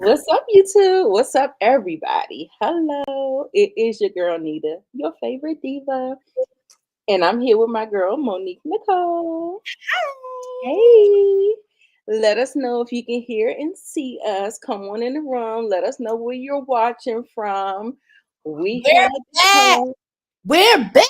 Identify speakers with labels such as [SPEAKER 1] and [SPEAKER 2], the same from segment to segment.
[SPEAKER 1] What's up, YouTube? What's up, everybody? Hello, it is your girl Nita, your favorite diva, and I'm here with my girl Monique Nicole. Hey, let us know if you can hear and see us. Come on in the room. Let us know where you're watching from. We
[SPEAKER 2] We're
[SPEAKER 1] had to
[SPEAKER 2] back.
[SPEAKER 1] come.
[SPEAKER 2] We're back.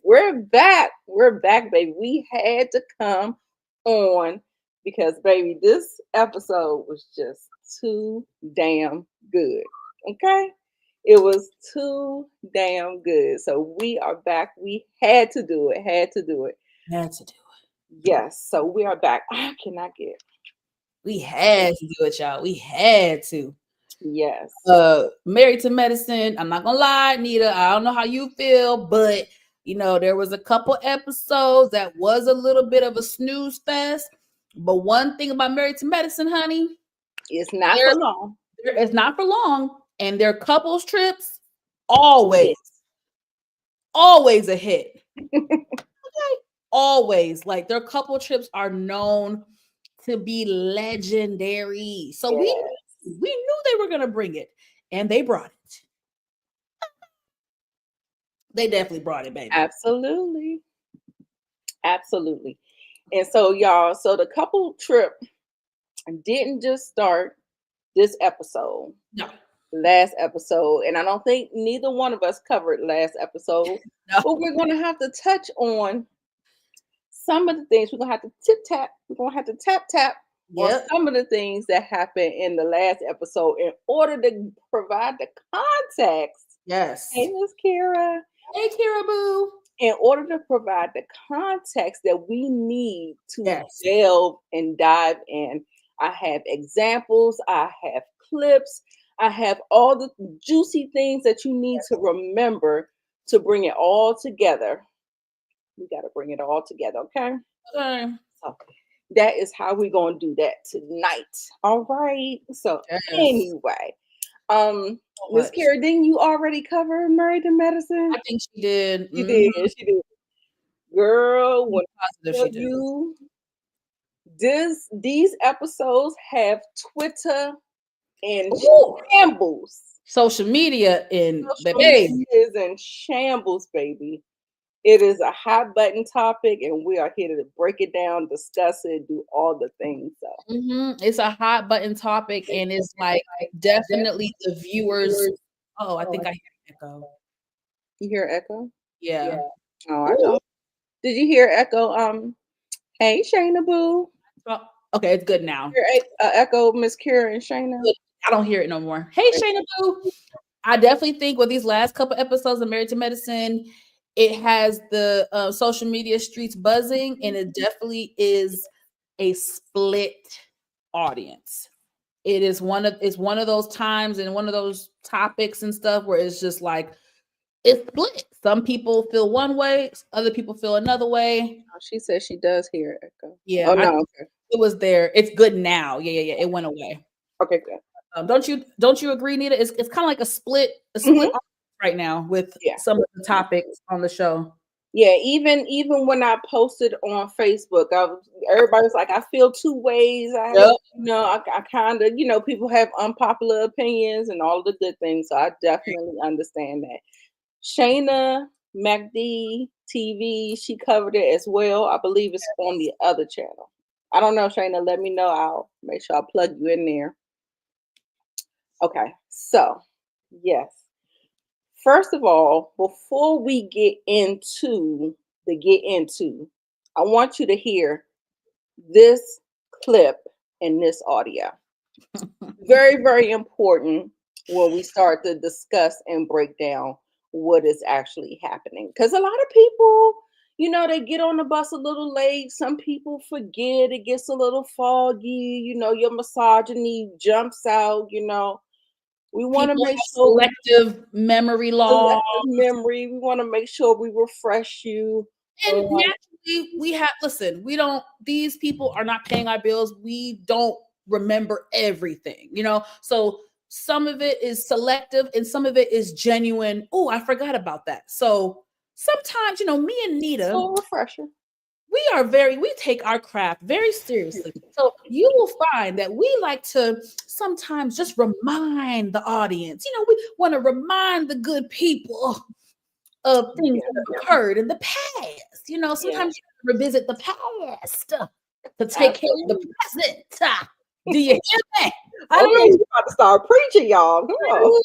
[SPEAKER 1] We're back. We're back, baby. We had to come on because, baby, this episode was just too damn good. Okay? It was too damn good. So we are back. We had to do it. Had to do it.
[SPEAKER 2] Had to do it.
[SPEAKER 1] Yes. So we are back. I cannot get.
[SPEAKER 2] We had to do it, y'all. We had to.
[SPEAKER 1] Yes.
[SPEAKER 2] Married to Medicine. I'm not gonna lie, Nita. I don't know how you feel, but there was a couple episodes that was a little bit of a snooze fest. But one thing about Married to Medicine, honey,
[SPEAKER 1] It's not for long.
[SPEAKER 2] It's not for long, and their couples trips always a hit. Okay. Always, like their couple trips are known to be legendary. So we knew they were gonna bring it, and they brought it. They definitely brought it, baby.
[SPEAKER 1] Absolutely. Absolutely. And so, y'all, so the couple trip didn't just start this episode.
[SPEAKER 2] No.
[SPEAKER 1] Last episode. And I don't think neither one of us covered last episode.
[SPEAKER 2] No.
[SPEAKER 1] But we're going to have to touch on some of the things. We're going to have to tip-tap. We're going to have to tap-tap on some of the things that happened in the last episode in order to provide the context.
[SPEAKER 2] Yes.
[SPEAKER 1] Hey, Miss Kira.
[SPEAKER 2] Hey, Kira Boo.
[SPEAKER 1] In order to provide the context that we need to delve and dive in. I have examples. I have clips. I have all the juicy things that you need to remember to bring it all together. We got to bring it all together, okay?
[SPEAKER 2] Okay.
[SPEAKER 1] So that is how we're going to do that tonight. All right. So anyway, Miss Kara, didn't you already cover Married to Medicine?
[SPEAKER 2] I think she did.
[SPEAKER 1] She did. She did. Girl, when I tell you, these episodes have Twitter in shambles.
[SPEAKER 2] Social media in
[SPEAKER 1] is in shambles, baby. It is a hot button topic, and we are here to break it down, discuss it, do all the things. So
[SPEAKER 2] it's a hot button topic, and it's like definitely the viewers. Oh, I think I hear echo.
[SPEAKER 1] You hear echo?
[SPEAKER 2] Yeah.
[SPEAKER 1] Oh, I know. Did you hear echo? Hey, Shayna Boo.
[SPEAKER 2] Oh, okay, it's good now.
[SPEAKER 1] Echo, Miss Kira and Shayna.
[SPEAKER 2] I don't hear it no more. Hey, Shayna Boo. I definitely think with these last couple episodes of Married to Medicine, it has the social media streets buzzing, and it definitely is a split audience. It's one of those times and one of those topics and stuff where it's just like it's split. Some people feel one way, other people feel another way.
[SPEAKER 1] Oh, she says she does hear echo.
[SPEAKER 2] Yeah.
[SPEAKER 1] Oh no,
[SPEAKER 2] it was there. It's good now. Yeah. It went away.
[SPEAKER 1] Okay, good.
[SPEAKER 2] Don't you agree, Nita? It's kind of like a split right now with some of the topics on the show.
[SPEAKER 1] Yeah, even when I posted on Facebook, everybody's like, I feel two ways. I kind of, people have unpopular opinions and all the good things. So I definitely understand that. Shayna MacD TV, she covered it as well. I believe it's on the other channel. I don't know, Shayna. Let me know. I'll make sure I plug you in there. Okay, so yes. First of all, before we get into, I want you to hear this clip and this audio. Very, very important when we start to discuss and break down what is actually happening. Because a lot of people, they get on the bus a little late. Some people forget. It gets a little foggy. Your misogyny jumps out, We want to make sure
[SPEAKER 2] selective memory loss.
[SPEAKER 1] We want to make sure we refresh you.
[SPEAKER 2] And naturally, these people are not paying our bills. We don't remember everything, So some of it is selective and some of it is genuine. Oh, I forgot about that. So sometimes, me and Nita.
[SPEAKER 1] A refresher.
[SPEAKER 2] we take our craft very seriously. So you will find that we like to sometimes just remind the audience. We want to remind the good people of things that have occurred in the past. Sometimes you revisit the past to take care of the present. Do you hear me?
[SPEAKER 1] I don't know. You're about to start preaching, y'all. Come on.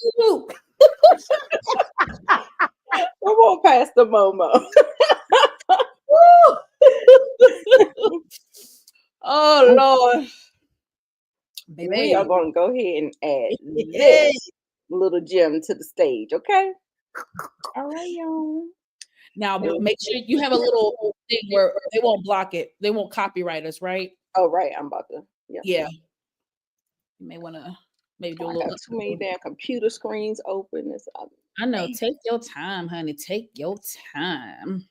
[SPEAKER 1] Come on, Pastor Momo.
[SPEAKER 2] Oh Lord.
[SPEAKER 1] Baby. We are going to go ahead and add this little gem to the stage, okay? All right, y'all.
[SPEAKER 2] Now, make sure you have a little thing where they won't block it. They won't copyright us, right?
[SPEAKER 1] Oh, right. I'm about to.
[SPEAKER 2] Yeah. You may want to maybe do a little.
[SPEAKER 1] Too many damn computer screens open.
[SPEAKER 2] I know. Take your time, honey. Take your time.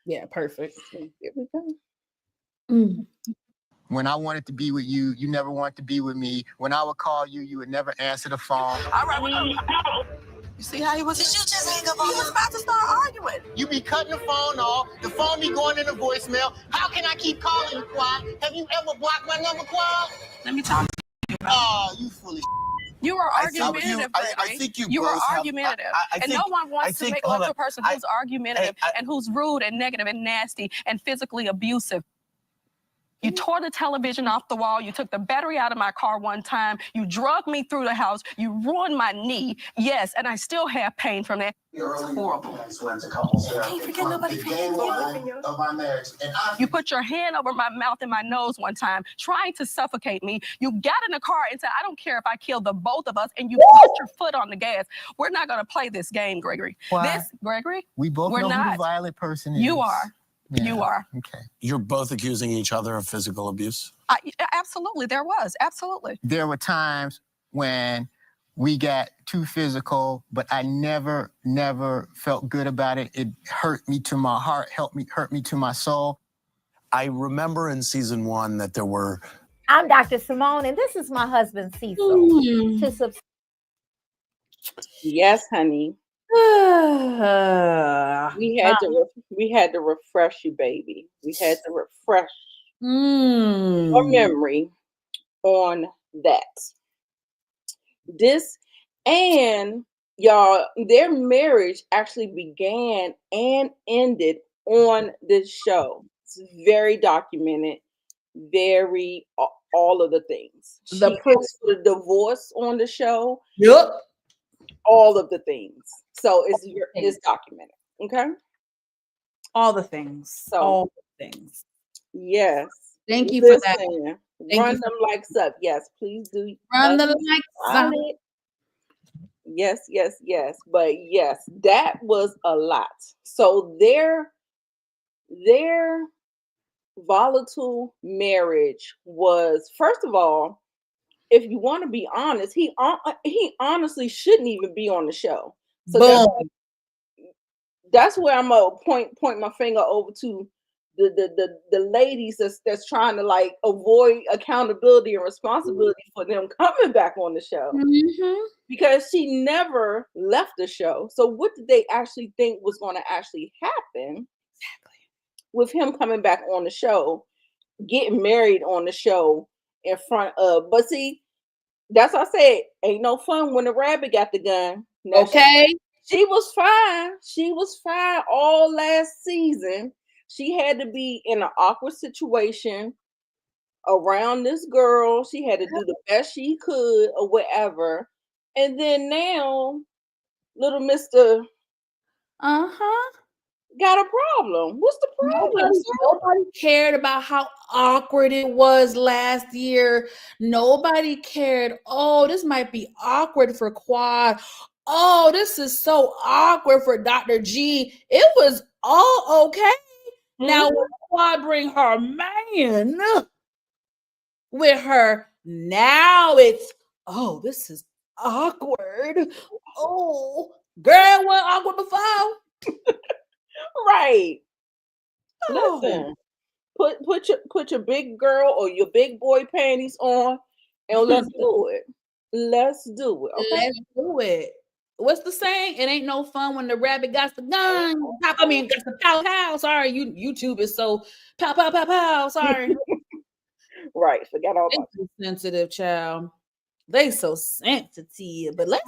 [SPEAKER 2] Yeah, perfect.
[SPEAKER 1] Here we go.
[SPEAKER 3] When I wanted to be with you, you never wanted to be with me. When I would call you, you would never answer the phone.
[SPEAKER 4] All right, you see how he was? Did you just hang up on him? He was about to start arguing.
[SPEAKER 3] You be cutting the phone off. The phone be going into voicemail. How can I keep calling you, Quad? Have you ever blocked my number, Quad?
[SPEAKER 4] Let me talk to you about
[SPEAKER 3] Oh, you foolish.
[SPEAKER 4] You are argumentative,
[SPEAKER 3] I think you
[SPEAKER 4] are
[SPEAKER 3] both
[SPEAKER 4] argumentative. And no one wants to make love to a person who's argumentative and who's rude and negative and nasty and physically abusive. You tore the television off the wall. You took the battery out of my car one time. You drugged me through the house. You ruined my knee. Yes, and I still have pain from that. It's horrible. Can't forget nobody of my marriage. You put your hand over my mouth and my nose one time, trying to suffocate me. You got in the car and said, I don't care if I kill the both of us, and you put your foot on the gas. We're not going to play this game, Gregory.
[SPEAKER 3] Why?
[SPEAKER 4] Gregory?
[SPEAKER 3] We both know who the violent person is.
[SPEAKER 4] You are. Yeah. You are.
[SPEAKER 3] Okay.
[SPEAKER 5] You're both accusing each other of physical abuse?
[SPEAKER 4] Absolutely. There was. Absolutely.
[SPEAKER 3] There were times when we got too physical, but I never felt good about it. It hurt me to my heart, hurt me to my soul.
[SPEAKER 5] I remember in season 1 that there were...
[SPEAKER 6] I'm Dr. Simone, and this is my husband, Cecil.
[SPEAKER 1] Yes, honey. We had to refresh you, baby. We had to refresh your memory on that. And y'all, their marriage actually began and ended on this show. It's very documented, very all of the things. She asked for the divorce on the show.
[SPEAKER 2] Yep.
[SPEAKER 1] All of the things. So it's documented. Okay.
[SPEAKER 2] All the things.
[SPEAKER 1] So,
[SPEAKER 2] all the things.
[SPEAKER 1] Yes.
[SPEAKER 2] Thank you for that.
[SPEAKER 1] Run them likes up. Yes, please do.
[SPEAKER 2] Run them likes up.
[SPEAKER 1] Yes. But yes, that was a lot. So their volatile marriage was, first of all, if you want to be honest, he honestly shouldn't even be on the show. So that's where I'm gonna point my finger over to the ladies that's trying to like avoid accountability and responsibility for them coming back on the show, because she never left the show. So what did they actually think was going to actually happen with him coming back on the show, getting married on the show in front of? But see, that's what I said. Ain't no fun when the rabbit got the gun. Now,
[SPEAKER 2] okay.
[SPEAKER 1] She was fine. She was fine all last season. She had to be in an awkward situation around this girl. She had to do the best she could or whatever. And then now, little Mr. got a problem. What's the problem?
[SPEAKER 2] Nobody cared about how awkward it was last year. Nobody cared. Oh, this might be awkward for Quad. Oh, this is so awkward for Dr. G. It was all okay. Now when Quad bring her man with her, now it's, oh, this is awkward. Oh, girl, wasn't awkward before.
[SPEAKER 1] Right. Listen, put your big girl or your big boy panties on, and let's do it. Let's do it. Okay.
[SPEAKER 2] Let's do it. what's the saying? It ain't no fun when the rabbit got the gun. Got the pow pow. Sorry, YouTube is so pow pow pow pow. Sorry.
[SPEAKER 1] Right, forget all about
[SPEAKER 2] it. Sensitive child. They so sensitive. But let's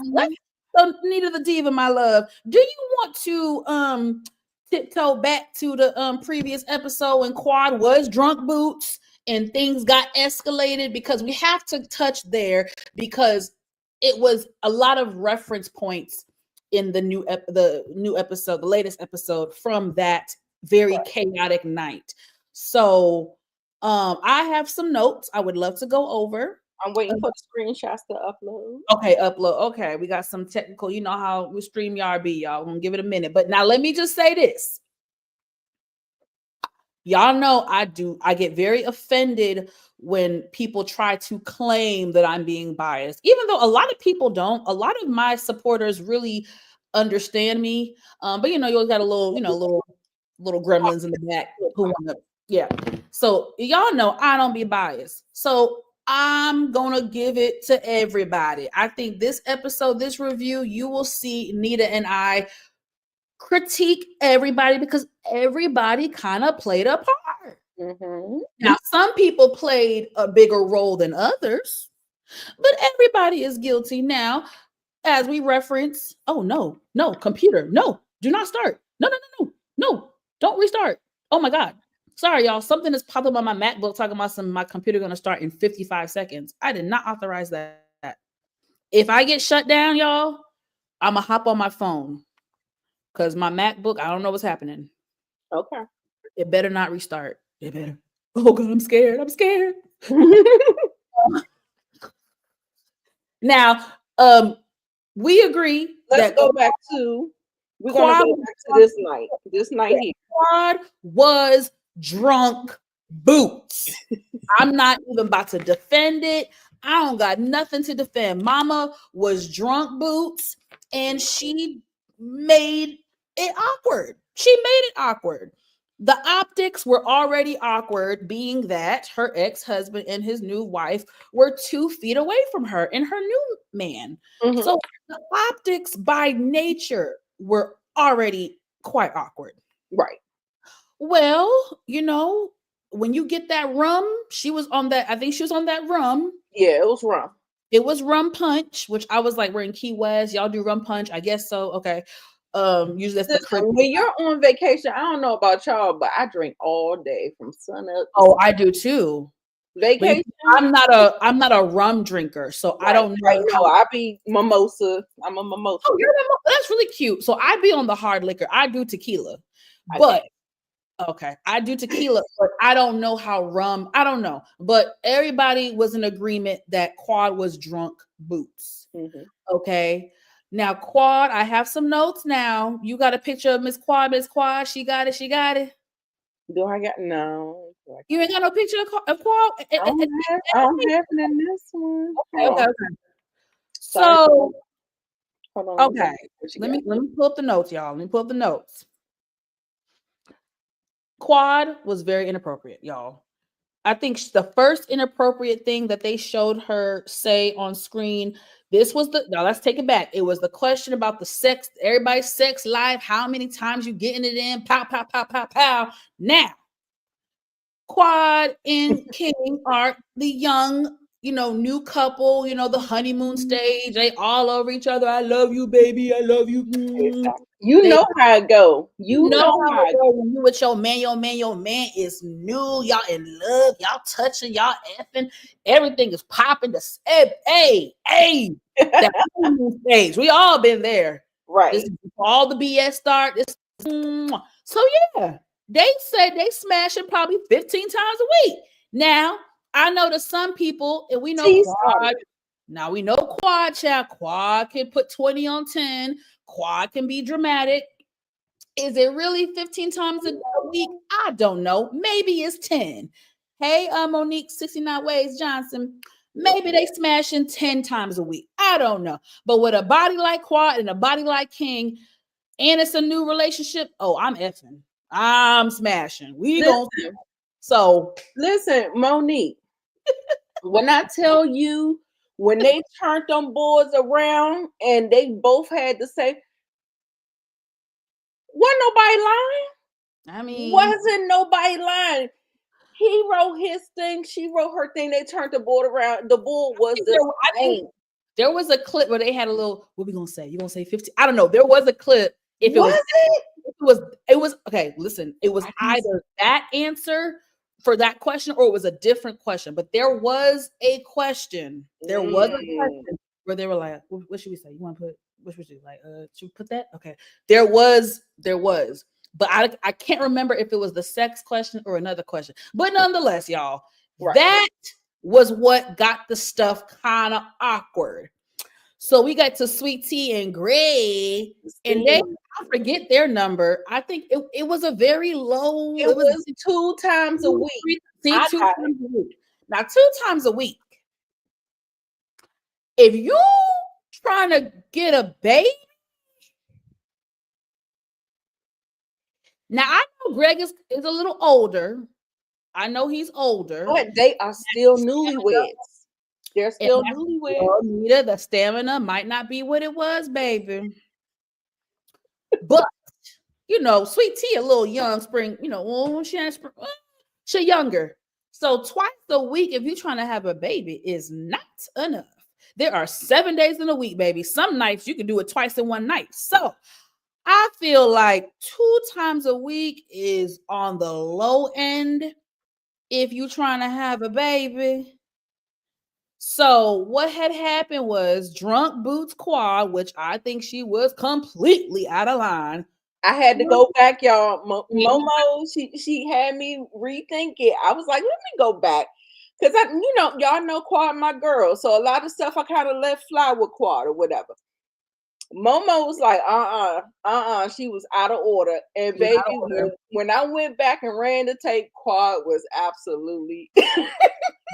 [SPEAKER 2] so Nita the Diva, my love. Do you want to tiptoe back to the previous episode when Quad was drunk boots and things got escalated? Because we have to touch there, because it was a lot of reference points in the new episode, the latest episode from that very chaotic night. So I have some notes I would love to go over.
[SPEAKER 1] I'm waiting for the screenshots to upload.
[SPEAKER 2] Okay, upload. Okay, we got some technical. You know how we StreamYard be, y'all. I'm gonna give it a minute. But now let me just say this. Y'all know I get very offended when people try to claim that I'm being biased, even though a lot of people don't. A lot of my supporters really understand me. But you always got a little, little gremlins in the back who want to, yeah. So y'all know I don't be biased. So I'm gonna give it to everybody. I think this episode, this review, you will see Nita and I critique everybody because everybody kind of played a part.
[SPEAKER 1] Mm-hmm.
[SPEAKER 2] Now, some people played a bigger role than others, but everybody is guilty. Now, as we reference, oh no, computer, no, do not start. No, don't restart. Oh my God. Sorry, y'all. Something has popped up on my MacBook talking about my computer going to start in 55 seconds. I did not authorize that. If I get shut down, y'all, I'm going to hop on my phone because my MacBook, I don't know what's happening.
[SPEAKER 1] Okay.
[SPEAKER 2] It better not restart. It better. Oh God, I'm scared. Now, we agree.
[SPEAKER 1] Let's go back to this night. This night here.
[SPEAKER 2] Quad was drunk boots. I'm not even about to defend it. I don't got nothing to defend. Mama was drunk boots and she made it awkward. The optics were already awkward, being that her ex-husband and his new wife were 2 feet away from her and her new man. Mm-hmm. So the optics by nature were already quite awkward.
[SPEAKER 1] Right.
[SPEAKER 2] Well, when you get that rum, she was on that. I think she was on that rum.
[SPEAKER 1] Yeah, it was rum.
[SPEAKER 2] It was rum punch, which I was like, we're in Key West. Y'all do rum punch? I guess so. Okay. Usually that's
[SPEAKER 1] when you're on vacation. I don't know about y'all, but I drink all day from sun up.
[SPEAKER 2] Oh, I do too.
[SPEAKER 1] Vacation.
[SPEAKER 2] I'm not a rum drinker, so right, I don't know.
[SPEAKER 1] No, I be mimosa. I'm a mimosa.
[SPEAKER 2] Oh, that's really cute. So I be on the hard liquor. I do tequila, but. Okay, I do tequila, but I don't know how rum. I don't know, but everybody was in agreement that Quad was drunk boots. Mm-hmm. Okay, now Quad, I have some notes. Now you got a picture of Miss Quad. She got it.
[SPEAKER 1] Do I got no?
[SPEAKER 2] You ain't got no picture of Quad.
[SPEAKER 1] I don't have it in this one.
[SPEAKER 2] Okay. So, hold on. Okay, let me pull up the notes, y'all. Let me pull up the notes. Quad was very inappropriate, y'all. I think the first inappropriate thing that they showed her say on screen, now let's take it back. It was the question about the sex, everybody's sex life, how many times you getting it in, pow, pow, pow, pow, pow. Now, Quad and King are the young, new couple, the honeymoon stage. They all over each other. I love you, baby. I love you.
[SPEAKER 1] You know how it go. You know how it go.
[SPEAKER 2] When you with your man is new. Y'all in love. Y'all touching. Y'all effing. Everything is popping. Hey. That honeymoon stage. We all been there.
[SPEAKER 1] Right.
[SPEAKER 2] All the BS start. So yeah, they said they smashing probably 15 times a week. Now, I know that some people, and we know Quad. Now we know Quad, child. Quad can put 20 on 10. Quad can be dramatic. Is it really 15 times a week? I don't know. Maybe it's 10. Hey, Monique, 69 Ways Johnson. Maybe they smashing 10 times a week. I don't know. But with a body like Quad and a body like King, and it's a new relationship, I'm effing. I'm smashing. So
[SPEAKER 1] listen, Monique. When I tell you when they turned them boards around and they both had to say, wasn't nobody lying?
[SPEAKER 2] I mean,
[SPEAKER 1] wasn't nobody lying. He wrote his thing, she wrote her thing. They turned the board around. The board was the same.
[SPEAKER 2] There was a clip where they had a little, what we gonna say? You gonna say 15? I don't know. There was a clip. If it was okay, listen, it was either that answer for that question or it was a different question. But there was a question. There was a question where they were like, what should we say? You want to put, what should we do? Like, should we put that? Okay. There was. But I can't remember if it was the sex question or another question. But nonetheless, y'all, that was what got the stuff kind of awkward. So we got to Sweet Tea and Gray, and I forget their number. I think it was a very low.
[SPEAKER 1] It was 2 times a week.
[SPEAKER 2] See, 2 times a week. Now, 2 times a week. If you trying to get a baby, now I know Greg is a little older. I know he's older.
[SPEAKER 1] But they are still newlyweds. They're still newlyweds.
[SPEAKER 2] Nita, the stamina might not be what it was, baby. But you know, Sweet Tea, a little young spring, you know, she's younger. So twice a week, if you're trying to have a baby, is not enough. There are 7 days in a week, baby. Some nights you can do it twice in one night. So I feel like 2 times a week is on the low end if you're trying to have a baby. So what had happened was Drunk Boots Quad, which I think she was completely out of line.
[SPEAKER 1] I had to go back, y'all. Momo, she had me rethink it. I was like, let me go back. Because y'all know Quad my girl. So a lot of stuff I kind of let fly with Quad or whatever. Momo was like, she was out of order. And baby, when I went back and ran the tape, Quad was absolutely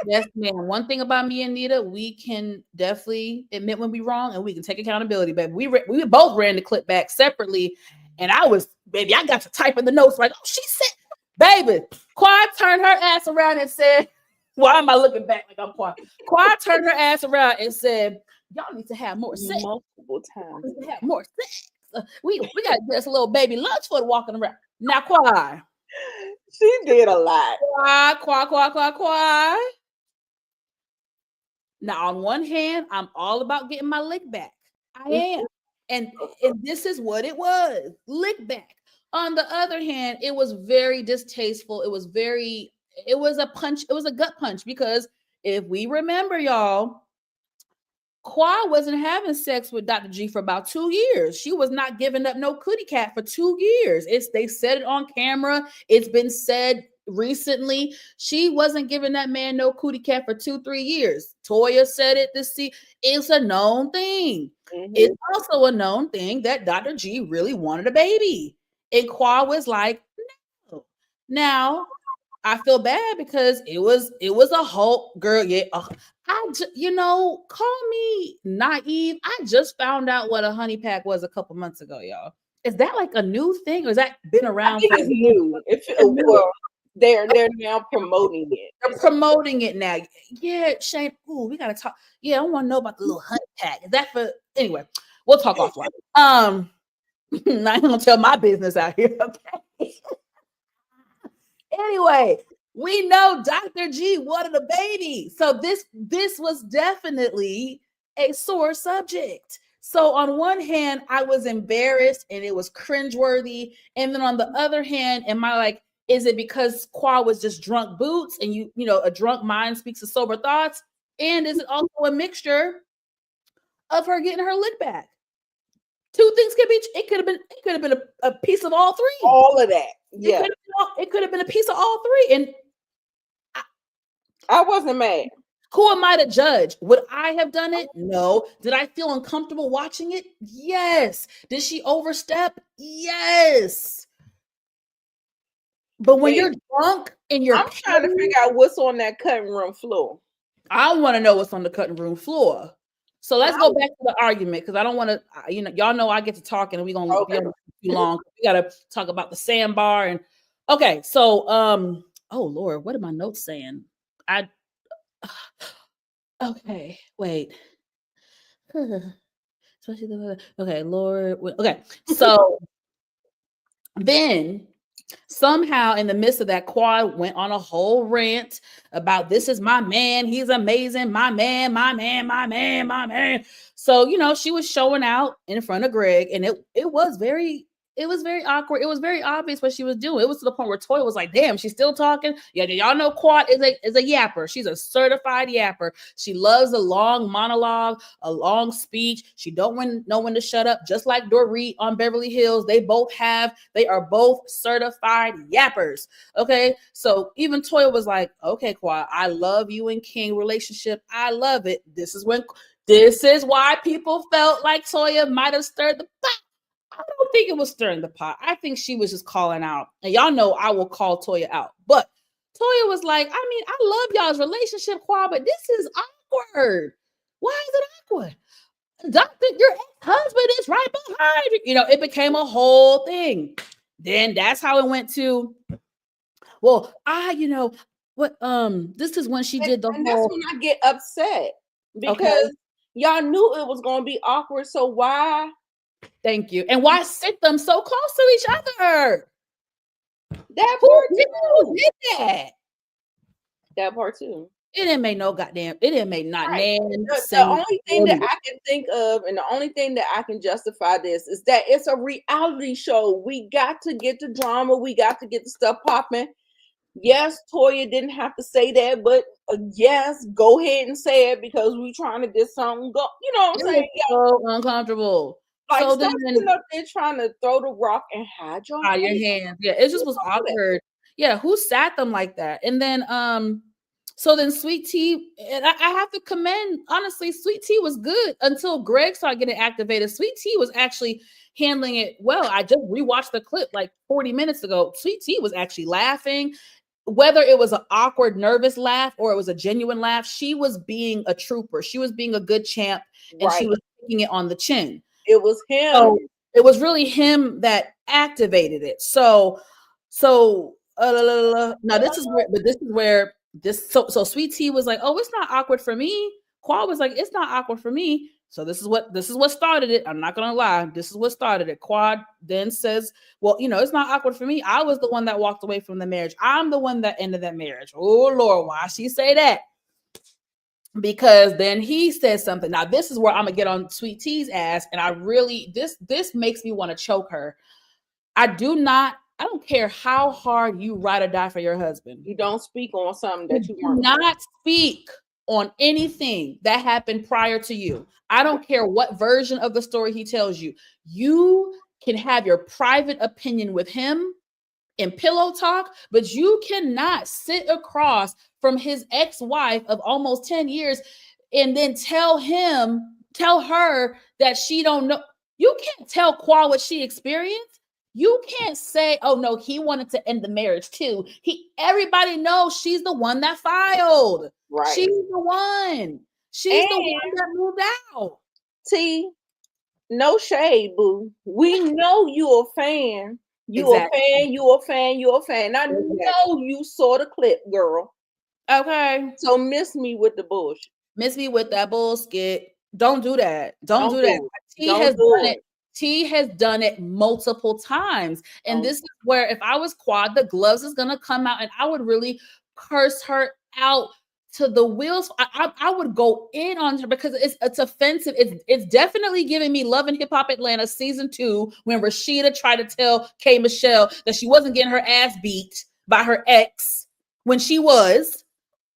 [SPEAKER 2] yes, ma'am. One thing about me and Nita, we can definitely admit when we're wrong and we can take accountability, baby. We both ran the clip back separately. And I got to type in the notes like, oh, she said, baby, Quad turned her ass around and said, why am I looking back like I'm Quad? Quad turned her ass around and said, y'all need to have more sex.
[SPEAKER 1] Multiple times.
[SPEAKER 2] We need to have more sex. We got this little baby lunch for walking around. Now, Quad.
[SPEAKER 1] She did a lot.
[SPEAKER 2] Quad. Now, on one hand, I'm all about getting my lick back. I am. And this is what it was, lick back. On the other hand, it was very distasteful. It was a punch. It was a gut punch because if we remember, y'all, Qua wasn't having sex with Dr. G for about 2 years. She was not giving up no cootie cat for 2 years. They said it on camera. It's been said recently. She wasn't giving that man no cootie cat for 2-3 years. Toya said it this season. It's a known thing. Mm-hmm. It's also a known thing that Dr. G really wanted a baby. And Qua was like, no. Now, I feel bad because it was a whole girl. Yeah, call me naive. I just found out what a honey pack was a couple months ago, y'all. Is that like a new thing, or has that been around?
[SPEAKER 1] I think it's new. They're now promoting it.
[SPEAKER 2] They're promoting it now. Yeah, Shane. Ooh, we gotta talk. Yeah, I want to know about the little honey pack. Is that for anyway? We'll talk offline. I'm not gonna tell my business out here. Okay. Anyway, we know Dr. G wanted a baby. So this was definitely a sore subject. So on one hand, I was embarrassed and it was cringeworthy. And then on the other hand, is it because Qua was just drunk boots and a drunk mind speaks of sober thoughts? And is it also a mixture of her getting her lick back? Two things could be. It could have been a piece of all three.
[SPEAKER 1] All of that. Yeah.
[SPEAKER 2] It could have been a piece of all three. And
[SPEAKER 1] I wasn't mad.
[SPEAKER 2] Who am I to judge? Would I have done it? No. Did I feel uncomfortable watching it? Yes. Did she overstep? Yes. But when you're drunk and I'm
[SPEAKER 1] trying to figure out what's on that cutting room floor.
[SPEAKER 2] I want to know what's on the cutting room floor. So let's go back to the argument because I don't want to, y'all know I get to talking and we're going to be on too long. We got to talk about the Sandbar and okay. So, oh Lord, what are my notes saying? Okay, wait. Okay, Lord. Okay, so then somehow in the midst of that, Quad went on a whole rant about this is my man, he's amazing, my man, my man, my man, my man. So, you know, she was showing out in front of Greg, and it was very awkward. It was very obvious what she was doing. It was to the point where Toya was like, damn, she's still talking. Yeah, y'all know Quad is a yapper. She's a certified yapper. She loves a long monologue, a long speech. She don't know when to shut up, just like Dorit on Beverly Hills. They are both certified yappers. Okay. So even Toya was like, okay, Quad, I love you and King relationship. I love it. This is why people felt like Toya might have stirred the pot. I don't think it was stirring the pot. I think she was just calling out. And y'all know I will call Toya out. But Toya was like, I mean, I love y'all's relationship, Quad, but this is awkward. Why is it awkward? Your ex-husband is right behind you. You know, it became a whole thing. Then that's how it went to, well, this is when she did the
[SPEAKER 1] and
[SPEAKER 2] whole.
[SPEAKER 1] that's when I get upset because y'all knew it was going to be awkward. So why?
[SPEAKER 2] Thank you. And why sit them so close to each other?
[SPEAKER 1] That part too.
[SPEAKER 2] Who did that?
[SPEAKER 1] That part too.
[SPEAKER 2] It didn't make no goddamn. It didn't make not
[SPEAKER 1] right.
[SPEAKER 2] sense.
[SPEAKER 1] The only thing that I can think of, and the only thing that I can justify this is that it's a reality show. We got to get the drama. We got to get the stuff popping. Yes, Toya didn't have to say that, but yes, go ahead and say it because we're trying to get something go. You know what I'm saying?
[SPEAKER 2] So uncomfortable.
[SPEAKER 1] Like,
[SPEAKER 2] so
[SPEAKER 1] stop sitting up there trying to throw the rock and hide your
[SPEAKER 2] hands. Yeah, it just was awkward. Yeah, who sat them like that? And then so then Sweet Tea, and I have to commend, honestly, Sweet Tea was good until Greg started getting activated. Sweet Tea was actually handling it well. I just rewatched the clip like 40 minutes ago. Sweet Tea was actually laughing. Whether it was an awkward, nervous laugh or it was a genuine laugh, she was being a trooper. She was being a good champ, and she was taking it on the chin.
[SPEAKER 1] It was him.
[SPEAKER 2] So it was really him that activated it. So now this is where so Sweet Tea was like, oh, it's not awkward for me. Quad was like, it's not awkward for me. So this is what started it. I'm not gonna lie. This is what started it. Quad then says, well, you know, it's not awkward for me. I was the one that walked away from the marriage. I'm the one that ended that marriage. Oh Lord, why she say that? Because then he says something. Now, this is where I'm gonna get on Sweet Tea's ass, and I really this makes me want to choke her. I don't care how hard you ride or die for your husband.
[SPEAKER 1] You don't speak on something that you weren't.
[SPEAKER 2] Not speak on anything that happened prior to you. I don't care what version of the story he tells you. You can have your private opinion with him in pillow talk, but you cannot sit across from his ex-wife of almost 10 years and then tell her that she don't know. You can't tell Qua what she experienced. You can't say, oh no, he wanted to end the marriage too. Everybody knows she's the one that filed.
[SPEAKER 1] Right.
[SPEAKER 2] She's the one. She's the one that moved out.
[SPEAKER 1] T, no shade, boo. We know you're a fan. You're a fan. I know you saw the clip, girl.
[SPEAKER 2] Okay.
[SPEAKER 1] So miss me with the bullshit.
[SPEAKER 2] Miss me with that bullshit. Don't do that. Don't do that. T has done it. T has done it multiple times. And this is where if I was Quad, the gloves is gonna come out and I would really curse her out to the wheels. I would go in on her because it's offensive. It's definitely giving me Love and Hip Hop Atlanta season 2 when Rashida tried to tell K. Michelle that she wasn't getting her ass beat by her ex when she was.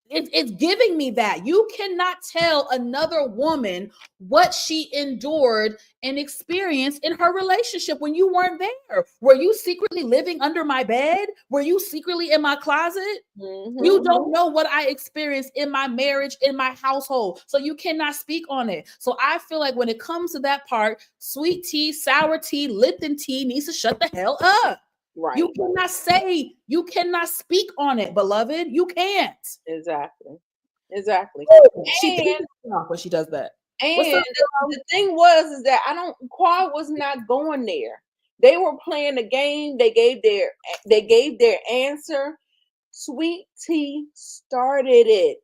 [SPEAKER 2] It's giving me that. You cannot tell another woman what she endured and experienced in her relationship when you weren't there. Were you secretly living under my bed? Were you secretly in my closet? Mm-hmm. You don't know what I experienced in my marriage, in my household. So you cannot speak on it. So I feel like when it comes to that part, Sweet Tea, Sour Tea, Lipton Tea needs to shut the hell up.
[SPEAKER 1] Right.
[SPEAKER 2] You cannot speak on it, beloved. You can't.
[SPEAKER 1] Exactly.
[SPEAKER 2] She pisses off when she does that.
[SPEAKER 1] And the thing was that Quad was not going there. They were playing the game. They gave their answer. Sweet Tea started it.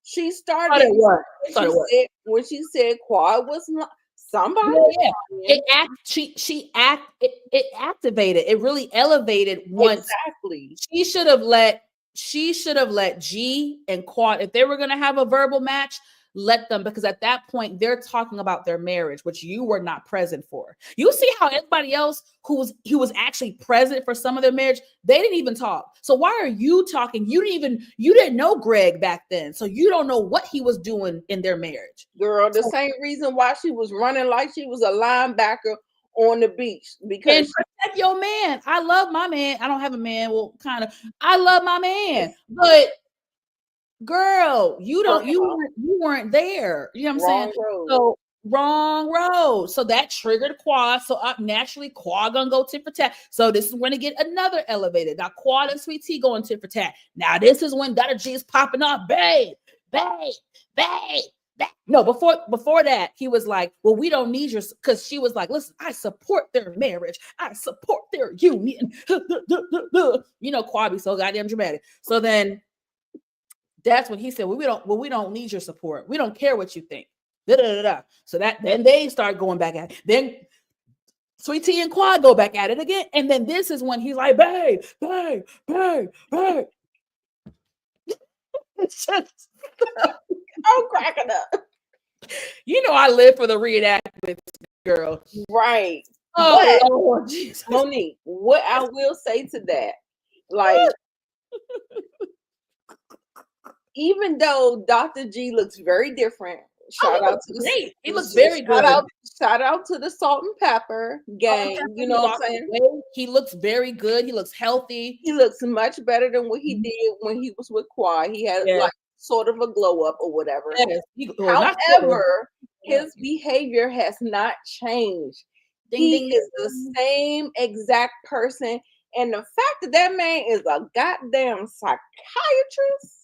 [SPEAKER 1] She started
[SPEAKER 2] what?
[SPEAKER 1] When she said Quad was not somebody.
[SPEAKER 2] It activated. It really elevated once.
[SPEAKER 1] Exactly.
[SPEAKER 2] She should have let G and Quad, if they were going to have a verbal match, let them, because at that point they're talking about their marriage, which you were not present for. You see how everybody else who was actually present for some of their marriage, they didn't even talk. So why are you talking? You didn't know Greg back then, so you don't know what he was doing in their marriage.
[SPEAKER 1] Girl, the same reason why she was running like she was a linebacker on the beach, because
[SPEAKER 2] protect your man. I love my man. I don't have a man. Well, kind of. I love my man, but girl, you weren't there. You know what I'm saying? So wrong road. So that triggered Quad. So naturally, Quad gonna go tit for tat. So this is when to get another elevated. Now Quad and Sweet Tea going tit for tat. Now this is when Dr. G is popping up, babe. No, before that, he was like, well, we don't need your, because she was like, listen, I support their marriage. I support their union. You know, Quad be so goddamn dramatic. So then that's when he said, well, we don't need your support. We don't care what you think. So then they start going back at it. Then Sweet Tea and Quad go back at it again. And then this is when he's like, babe. It's just,
[SPEAKER 1] I'm cracking up.
[SPEAKER 2] You know, I live for the reenactment, girl.
[SPEAKER 1] Right.
[SPEAKER 2] Oh, Lord Jesus.
[SPEAKER 1] Monique, what I will say to that, like, even though Dr. G looks very different, shout out to the
[SPEAKER 2] he looks very good.
[SPEAKER 1] Shout out to the Salt and Pepper gang. You know what I'm saying?
[SPEAKER 2] He looks very good. He looks healthy.
[SPEAKER 1] He looks much better than what he did when he was with Quad. He had like sort of a glow up or whatever. However, his behavior has not changed. He is the same exact person. And the fact that man is a goddamn psychiatrist.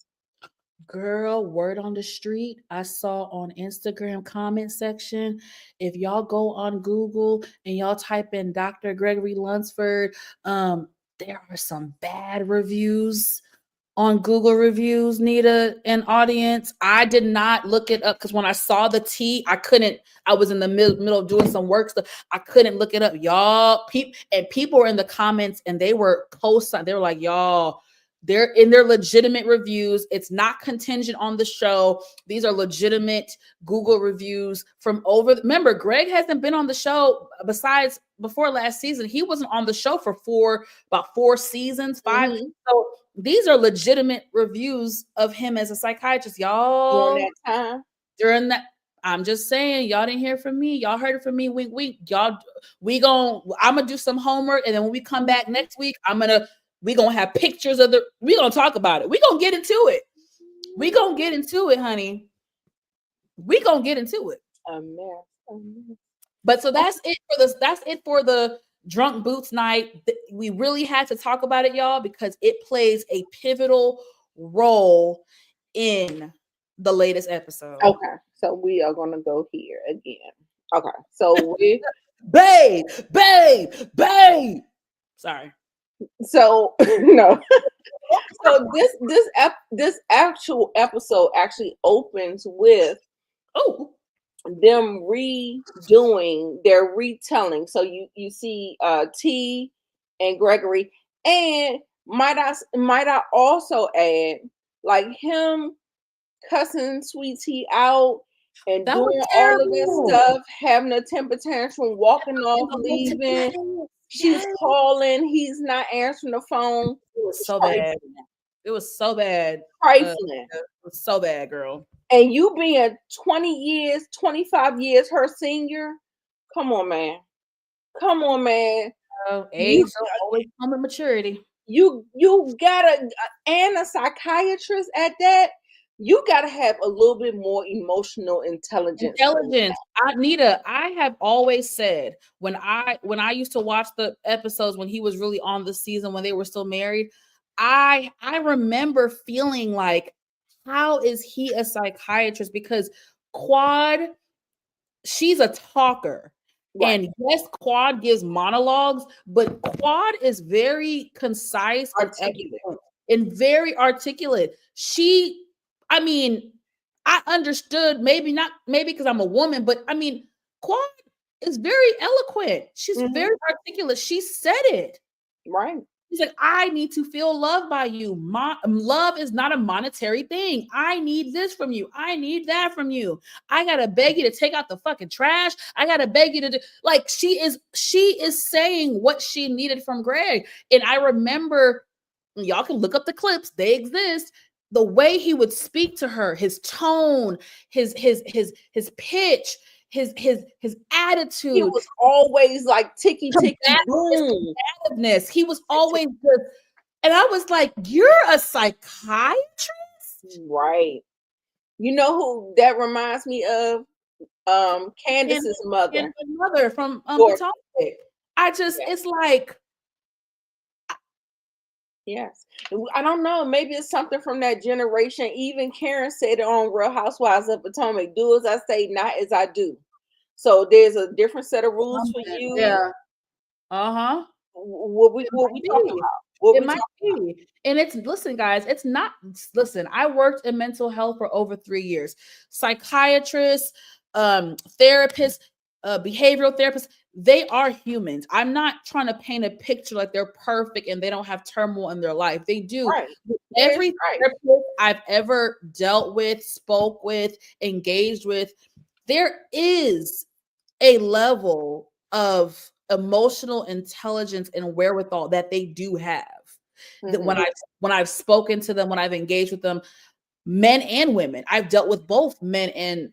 [SPEAKER 2] Girl, word on the street, I saw on Instagram comment section, if y'all go on Google and y'all type in Dr. Gregory Lunsford, there are some bad reviews on Google reviews, Nita and audience. I did not look it up because when I saw the T, I was in the middle of doing some work stuff. I couldn't look it up. Y'all, people were in the comments and they were they were like, y'all, they're in their legitimate reviews. It's not contingent on the show. These are legitimate Google reviews from remember, Greg hasn't been on the show besides before last season. He wasn't on the show for about 4 seasons, 5. Mm-hmm. So these are legitimate reviews of him as a psychiatrist, y'all. During that, I'm just saying, y'all didn't hear from me. Y'all heard it from me. Wink, wink. Y'all, I'm gonna do some homework, and then when we come back next week, we're going to have pictures of we're going to talk about it. We're going to get into it. We're going to get into it, honey. We're going to get into it. But so that's it for the Drunk Boots night. We really had to talk about it, y'all, because it plays a pivotal role in the latest episode.
[SPEAKER 1] Okay. So we are going to go here again. Okay. So we
[SPEAKER 2] babe. Sorry.
[SPEAKER 1] So no. So this actual episode actually opens with them redoing their retelling. So you see T and Gregory, and might I also add, like, him cussing Sweet Tea out and doing all of this stuff, having a temper tantrum, walking off, leaving. She's calling. He's not answering the phone.
[SPEAKER 2] It was so bad. It was so bad.
[SPEAKER 1] Trifling.
[SPEAKER 2] It was so bad, girl.
[SPEAKER 1] And you being 20 years, 25 years her senior. Come on, man.
[SPEAKER 2] Age always come with maturity.
[SPEAKER 1] You gotta, and a psychiatrist at that. You gotta have a little bit more emotional intelligence.
[SPEAKER 2] Nita, I have always said when I used to watch the episodes when he was really on the season when they were still married, I remember feeling like, how is he a psychiatrist? Because Quad, she's a talker. Right. And yes, Quad gives monologues, but Quad is very concise and very articulate. I understood, maybe because I'm a woman, but I mean, Quad is very eloquent. She's very articulate. She said it.
[SPEAKER 1] Right.
[SPEAKER 2] He's like, I need to feel loved by you. Love is not a monetary thing. I need this from you. I need that from you. I gotta beg you to take out the fucking trash. I gotta beg you to do, like, she is saying what she needed from Greg. And I remember, y'all can look up the clips, they exist. The way he would speak to her, his tone, his pitch, his attitude. He
[SPEAKER 1] was always like ticky boom.
[SPEAKER 2] He was always good. And I was like, you're a psychiatrist?
[SPEAKER 1] Right. You know who that reminds me of? Candace's mother.
[SPEAKER 2] Mother from Potomac. It's like, yes.
[SPEAKER 1] I don't know. Maybe it's something from that generation. Even Karen said it on Real Housewives of Potomac. Do as I say, not as I do. So there's a different set of rules for you.
[SPEAKER 2] Yeah.
[SPEAKER 1] What we talking about? What
[SPEAKER 2] it might be. And listen, guys, I worked in mental health for over 3 years. Psychiatrists, therapists, behavioral therapists, they are humans. I'm not trying to paint a picture like they're perfect and they don't have turmoil in their life. They do. Right. Every therapist I've ever dealt with, spoke with, engaged with, there is a level of emotional intelligence and wherewithal that they do have. That when I've spoken to them, when I've engaged with them, men and women, I've dealt with both men and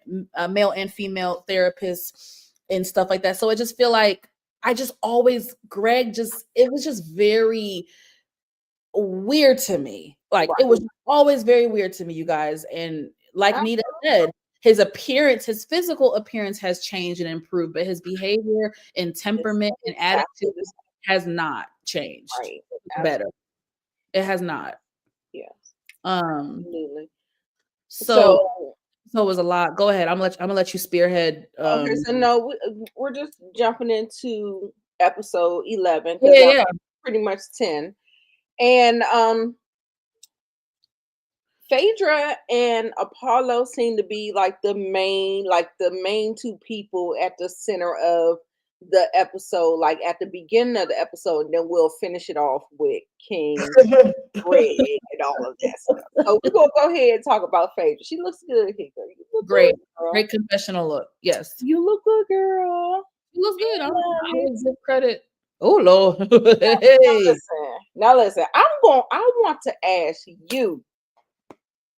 [SPEAKER 2] male and female therapists and stuff like that. So I just feel like Greg it was just very weird to me. Like it was always very weird to me, you guys. And like Nita said, his physical appearance has changed and improved, but his behavior and temperament and attitude has not changed.
[SPEAKER 1] Right.
[SPEAKER 2] Better. It has not.
[SPEAKER 1] Yes.
[SPEAKER 2] Absolutely. So it was a lot. Go ahead. I'm gonna let you spearhead.
[SPEAKER 1] Okay, so no, we're just jumping into episode 11.
[SPEAKER 2] Yeah.
[SPEAKER 1] Pretty much 10. And Phaedra and Apollo seem to be like the main two people at the center of the episode, like at the beginning of the episode, and then we'll finish it off with King, Greg, and all of that stuff. So we're gonna go ahead and talk about Phaedra. She looks good here.
[SPEAKER 2] Great, great confessional look. Yes,
[SPEAKER 1] you look good, girl.
[SPEAKER 2] You look good. I give credit. Oh Lord.
[SPEAKER 1] Hey. Now listen. I want to ask you.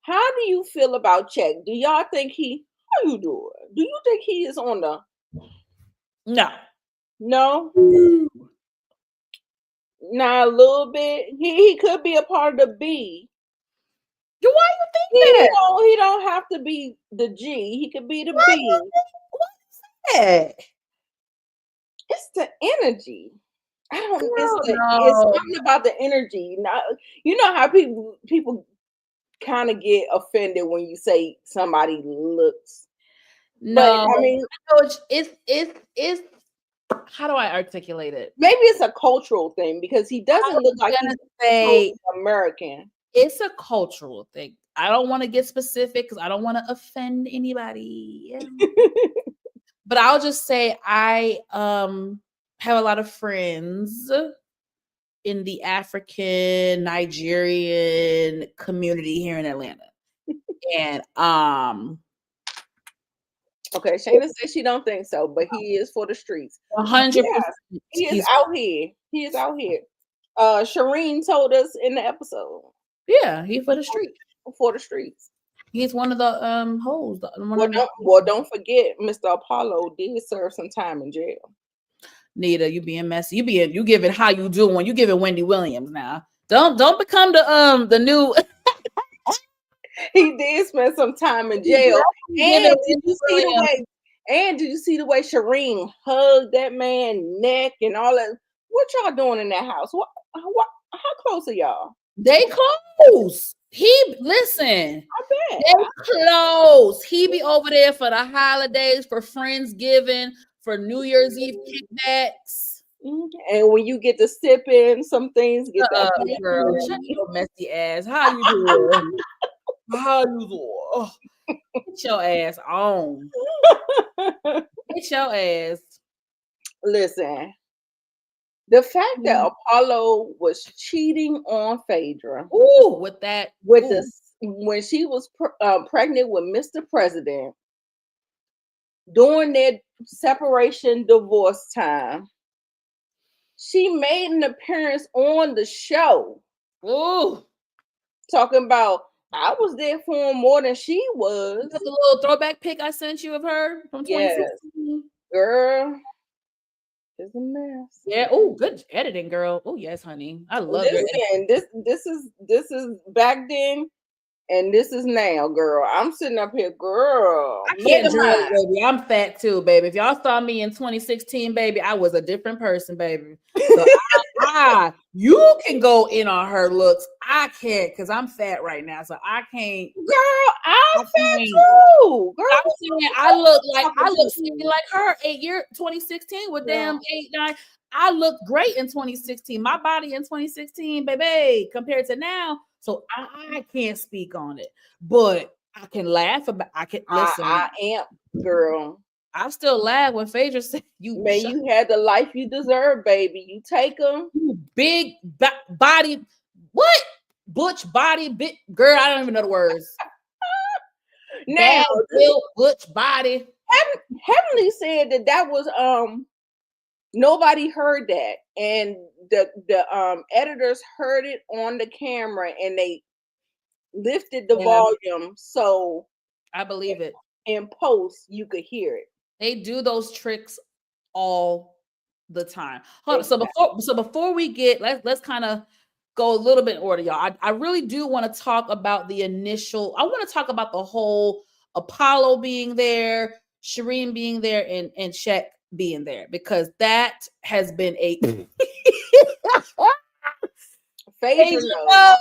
[SPEAKER 1] How do you feel about Check? Do y'all think how you doing? Do you think he is on the? No. Not a little bit. He could be a part of the B.
[SPEAKER 2] Why you think that?
[SPEAKER 1] He don't have to be the G. He could be the B.
[SPEAKER 2] What is that?
[SPEAKER 1] It's the energy. I don't know. It's something about the energy. Now, you know how people kind of get offended when you say somebody looks.
[SPEAKER 2] No, but, I mean, it's how do I articulate it?
[SPEAKER 1] Maybe it's a cultural thing because he doesn't look like he's American.
[SPEAKER 2] It's a cultural thing. I don't want to get specific because I don't want to offend anybody. But I'll just say I have a lot of friends in the African Nigerian community here in Atlanta. And
[SPEAKER 1] okay, Shayna says she don't think so, but he is for the streets.
[SPEAKER 2] 100%.
[SPEAKER 1] He is out here. He is out here. Sherrein told us in the episode.
[SPEAKER 2] Yeah, he's for the streets.
[SPEAKER 1] For the streets.
[SPEAKER 2] He's one of the hoes.
[SPEAKER 1] Don't forget, Mr. Apollo did serve some time in jail.
[SPEAKER 2] Nita, you being messy. You giving how you doing. You giving Wendy Williams now. Don't become the new.
[SPEAKER 1] He did spend some time in jail. And did you see the way Sherrein hugged that man's neck and all that? What y'all doing in that house? How close are y'all?
[SPEAKER 2] They close. Listen.
[SPEAKER 1] I bet.
[SPEAKER 2] They close. He be over there for the holidays, for Friendsgiving, for New Year's Eve kickbacks.
[SPEAKER 1] And when you get to sip in, some things get
[SPEAKER 2] girl, shut your messy ass. How you doing? Oh, get your ass on. Get your ass.
[SPEAKER 1] Listen, the fact that Apollo was cheating on Phaedra, when she was pregnant with Mr. President, during their separation divorce time, she made an appearance on the show.
[SPEAKER 2] Ooh,
[SPEAKER 1] talking about I was there for him more than she was.
[SPEAKER 2] The little throwback pic I sent you of her from 2016.
[SPEAKER 1] Girl. It's a mess.
[SPEAKER 2] Yeah. Oh, good editing, girl. Oh, yes, honey. I love
[SPEAKER 1] it. This is back then, and this is now, girl. I'm sitting up here, girl.
[SPEAKER 2] I can't judge, baby. I'm fat too, baby. If y'all saw me in 2016, baby, I was a different person, baby. So you can go in on her looks. I can't because I'm fat right now, so I can't.
[SPEAKER 1] Girl, I'm fat too. Girl,
[SPEAKER 2] I'm saying I look like her 2016 with damn 8, 9. I looked great in 2016. My body in 2016, baby, compared to now. So I can't speak on it, but I can laugh about. I can listen.
[SPEAKER 1] I am, girl.
[SPEAKER 2] I still laugh when Phaedra said, "You
[SPEAKER 1] had the life you deserve, baby. You take them.
[SPEAKER 2] Big body, what? Butch body, big girl. I don't even know the words.
[SPEAKER 1] Now,
[SPEAKER 2] butch body.
[SPEAKER 1] Heavenly said that was nobody heard that, and the editors heard it on the camera, and they lifted the volume, so
[SPEAKER 2] I believe it.
[SPEAKER 1] In post, you could hear it.
[SPEAKER 2] They do those tricks all the time. Hold on. So before we get, let's kind of go a little bit in order, y'all. I really do want to talk about the initial. I want to talk about the whole Apollo being there, Sherrein being there, and Shaq being there, because that has been a
[SPEAKER 1] Phaedra.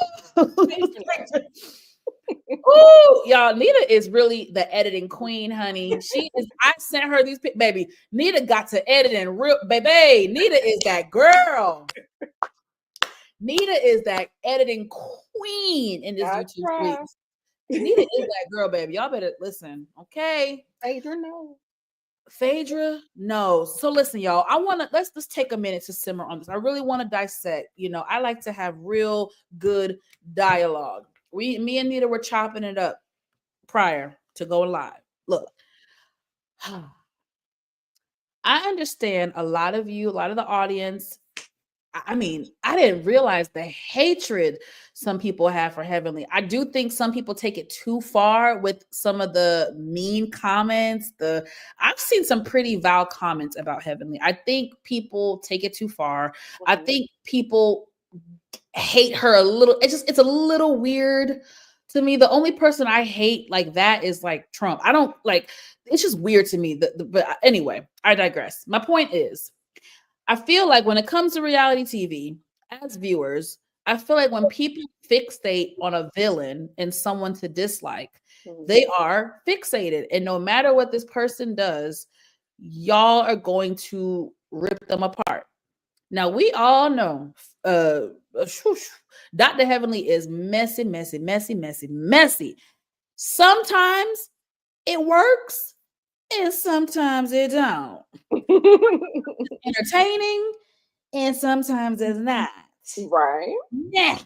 [SPEAKER 2] Ooh, y'all, Nita is really the editing queen, honey. She is. I sent her these baby. Nita got to edit in real, baby. Nita is that girl. Nita is that editing queen in this YouTube week. Nita is that girl, baby. Y'all better listen, okay? Phaedra knows. So listen, y'all. I want to let's take a minute to simmer on this. I really want to dissect. I like to have real good dialogue. Me and Nita were chopping it up prior to going live. Look, I understand a lot of you, a lot of the audience. I mean, I didn't realize the hatred some people have for Heavenly. I do think some people take it too far with some of the mean comments. I've seen some pretty vile comments about Heavenly. I think people take it too far. I think people hate her a little. It's a little weird to me. The only person I hate like that is like Trump. I don't like. It's just weird to me. But anyway, I digress. My point is, I feel like when it comes to reality TV, as viewers, I feel like when people fixate on a villain and someone to dislike, they are fixated. And no matter what this person does, y'all are going to rip them apart. Now, we all know Dr. Heavenly is messy. Sometimes it works and sometimes it don't. Entertaining and sometimes it's not.
[SPEAKER 1] Right.
[SPEAKER 2] Now,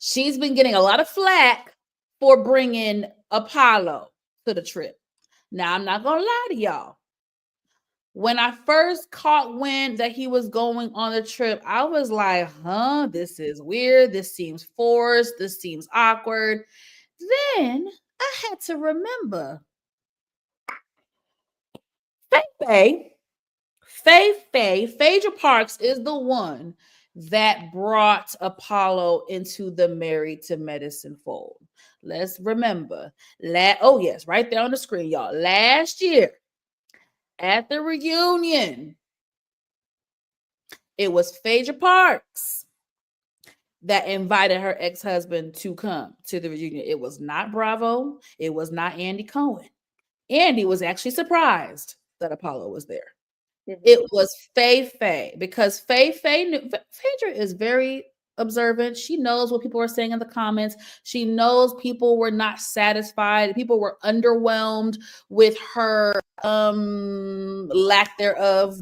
[SPEAKER 2] she's been getting a lot of flack for bringing Apollo to the trip. Now, I'm not going to lie to y'all. When I first caught wind that he was going on the trip, I was like, this is weird. This seems forced. This seems awkward. Then I had to remember Phaedra Parks is the one that brought Apollo into the Married to Medicine fold. Let's remember. Right there on the screen, y'all. Last year, at the reunion, it was Phaedra Parks that invited her ex-husband to come to the reunion. It was not Bravo. It was not Andy Cohen. Andy was actually surprised that Apollo was there. It was Faye, because Phaedra is very observant. She knows what people are saying in the comments. She knows people were not satisfied. People were underwhelmed with her lack thereof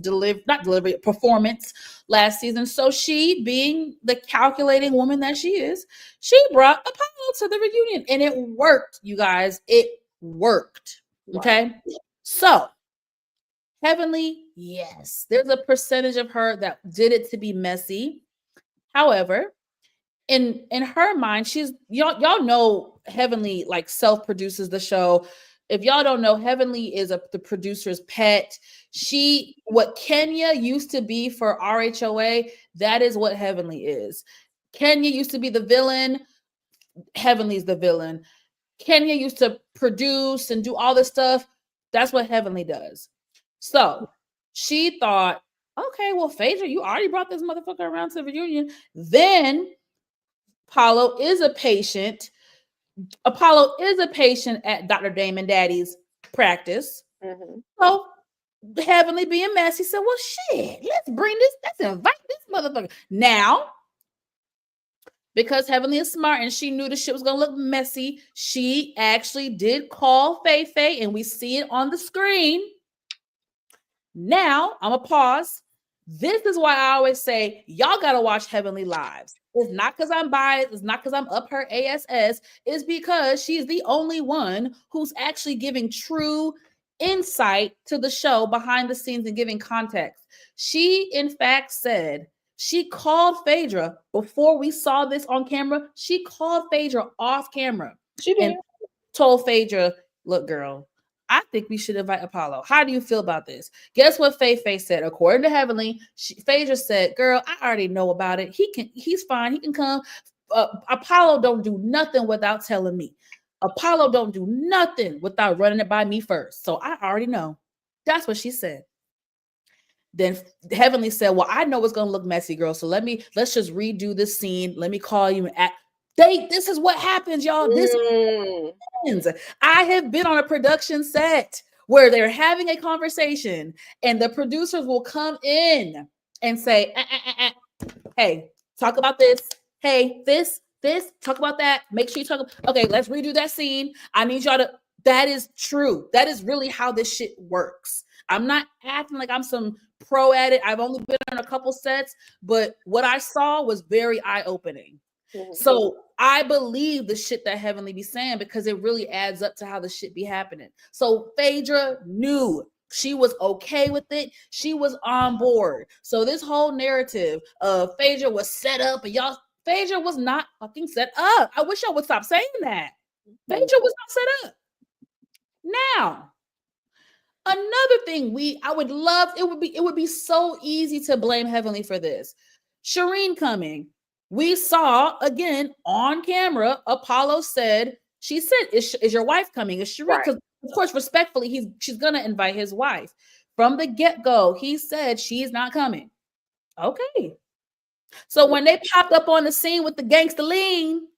[SPEAKER 2] performance last season. So she, being the calculating woman that she is, she brought Apollo to the reunion, and it worked, you guys. It worked. Okay. So Heavenly, yes, there's a percentage of her that did it to be messy. However, in her mind, she's y'all know Heavenly like self-produces the show. If y'all don't know, Heavenly is the producer's pet. What Kenya used to be for RHOA, that is what Heavenly is. Kenya used to be the villain. Heavenly's the villain. Kenya used to produce and do all this stuff. That's what Heavenly does. So she thought, okay, well, Phaedra, you already brought this motherfucker around to the reunion. Then Apollo is a patient. Apollo is a patient at Dr. Damon Daddy's practice. Mm-hmm. So Heavenly, being messy, said, well, shit, let's invite this motherfucker. Now, because Heavenly is smart and she knew the shit was going to look messy, she actually did call Faye, and we see it on the screen. Now, I'm going to pause. This is why I always say, y'all got to watch Heavenly Lives. It's not because I'm biased. It's not because I'm up her ASS. It's because she's the only one who's actually giving true insight to the show behind the scenes and giving context. She, in fact, said, she called Phaedra before we saw this on camera. She called Phaedra off camera.
[SPEAKER 1] She did.
[SPEAKER 2] And told Phaedra, look, girl, I think we should invite Apollo. How do you feel about this? Guess what Faye said? According to Heavenly, Phaedra said, girl, I already know about it. He's fine. He can come. Apollo don't do nothing without telling me. Apollo don't do nothing without running it by me first. So I already know. That's what she said. Then Heavenly said, well, I know it's going to look messy, girl. So let's just redo this scene. Let me call you and act. This is what happens, y'all. This happens. I have been on a production set where they're having a conversation and the producers will come in and say, hey, talk about this. Hey, this, talk about that. Make sure you talk. Okay, let's redo that scene. I need y'all to. That is true. That is really how this shit works. I'm not acting like I'm some pro at it. I've only been on a couple sets, but what I saw was very eye-opening. Mm-hmm. So I believe the shit that Heavenly be saying because it really adds up to how the shit be happening. So Phaedra knew. She was okay with it. She was on board. So this whole narrative of Phaedra was set up and Phaedra was not fucking set up. I wish I would stop saying that. Phaedra was not set up. Now, another thing I would love, it would be so easy to blame Heavenly for this. Sherrein coming. We saw again on camera, Apollo said, she said, is your wife coming? Is Sherrein? Because of course, respectfully, she's gonna invite his wife. From the get-go, he said she's not coming. Okay. So when they popped up on the scene with the gangster lean,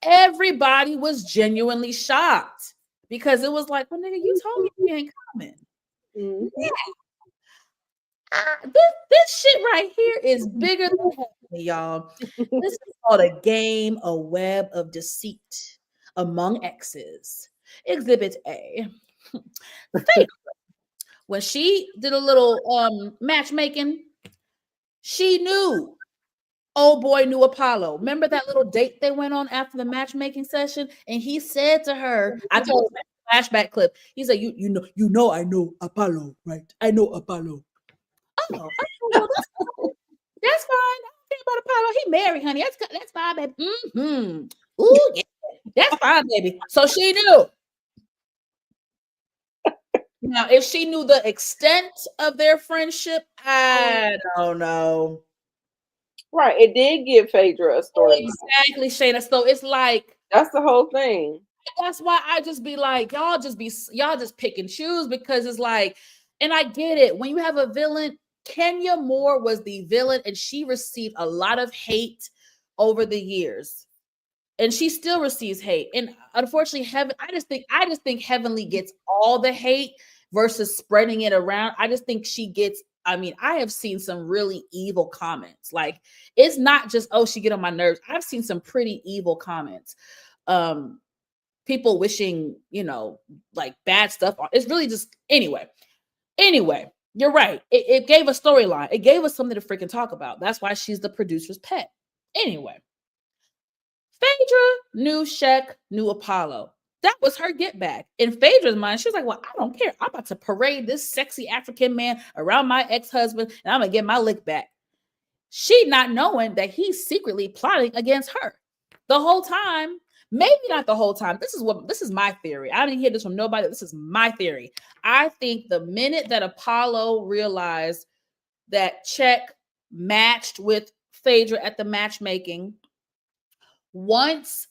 [SPEAKER 2] everybody was genuinely shocked because it was like, well, nigga, you told me you ain't coming. Mm-hmm. Yeah. This shit right here is bigger than Heavenly, y'all. This is called a game, a web of deceit among exes. Exhibit A. When she did a little matchmaking, she knew old boy knew Apollo. Remember that little date they went on after the matchmaking session? And he said to her, I told him a flashback clip. He said, you know I know Apollo, right? I know Apollo. Oh, that's fine. I don't care about Apollo. He married, honey. That's fine, baby. Mm-hmm. Ooh, yeah. That's fine, baby. So she knew. Now, if she knew the extent of their friendship, I don't know.
[SPEAKER 1] Right. It did give Phaedra a story.
[SPEAKER 2] Exactly, Shayna. So it's like
[SPEAKER 1] that's the whole thing.
[SPEAKER 2] That's why I just be like, y'all just pick and choose because it's like, and I get it. When you have a villain, Kenya Moore was the villain, and she received a lot of hate over the years, and she still receives hate. And unfortunately, I just think Heavenly gets all the hate versus spreading it around. I just think she gets I mean, I have seen some really evil comments. Like, it's not just, oh, she get on my nerves. I've seen some pretty evil comments. People wishing, you know, like bad stuff. It's really just, anyway, you're right. It gave a storyline. It gave us something to freaking talk about. That's why she's the producer's pet. Anyway, Phaedra knew Shek, knew Apollo. That was her get back. In Phaedra's mind, she was like, well, I don't care. I'm about to parade this sexy African man around my ex-husband, and I'm going to get my lick back. She not knowing that he's secretly plotting against her the whole time. Maybe not the whole time. This is my theory. I didn't hear this from nobody. This is my theory. I think the minute that Apollo realized that Shek matched with Phaedra at the matchmaking, once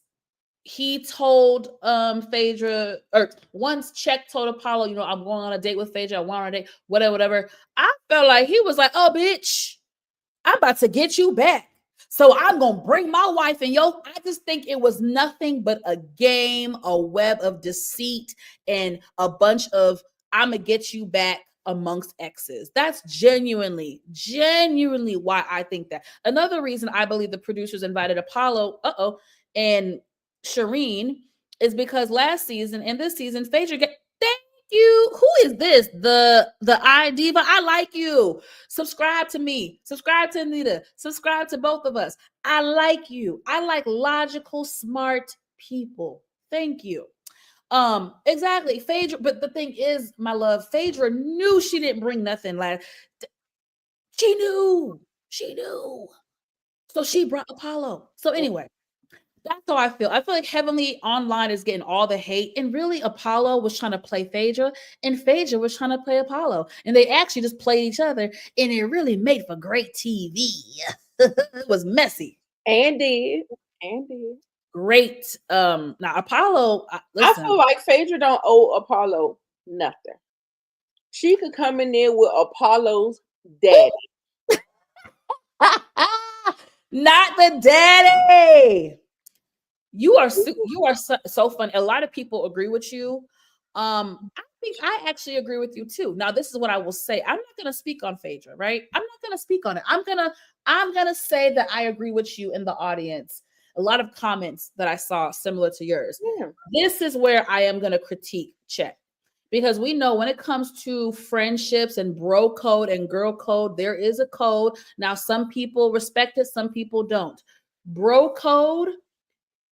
[SPEAKER 2] he told Phaedra, or once Shek told Apollo, you know, I'm going on a date with Phaedra, I want on a date, whatever. I felt like he was like, oh, bitch, I'm about to get you back. So I'm going to bring my wife and I just think it was nothing but a game, a web of deceit, and a bunch of, I'm going to get you back amongst exes. That's genuinely why I think that. Another reason I believe the producers invited Apollo, and Sherrein is because last season and this season, Phaedra thank you. Who is this? The iDiva. I like you. Subscribe to me. Subscribe to Anita. Subscribe to both of us. I like you. I like logical, smart people. Thank you. Exactly. Phaedra, but the thing is, my love, Phaedra knew she didn't bring nothing last. She knew. So she brought Apollo. So anyway, that's how I feel. I feel like Heavenly Online is getting all the hate, and really Apollo was trying to play Phaedra, and Phaedra was trying to play Apollo, and they actually just played each other, and it really made for great TV. It was messy.
[SPEAKER 1] And did.
[SPEAKER 2] Great. Now Apollo, listen,
[SPEAKER 1] I feel like Phaedra don't owe Apollo nothing. She could come in there with Apollo's daddy.
[SPEAKER 2] not the daddy. You are so fun. A lot of people agree with you. I think I actually agree with you too. Now, this is what I will say. I'm not going to speak on Phaedra, right? I'm not going to speak on it. I'm going to say that I agree with you in the audience. A lot of comments that I saw similar to yours. Yeah. This is where I am going to critique Shek, because we know when it comes to friendships and bro code and girl code, there is a code. Now, some people respect it, some people don't. Bro code,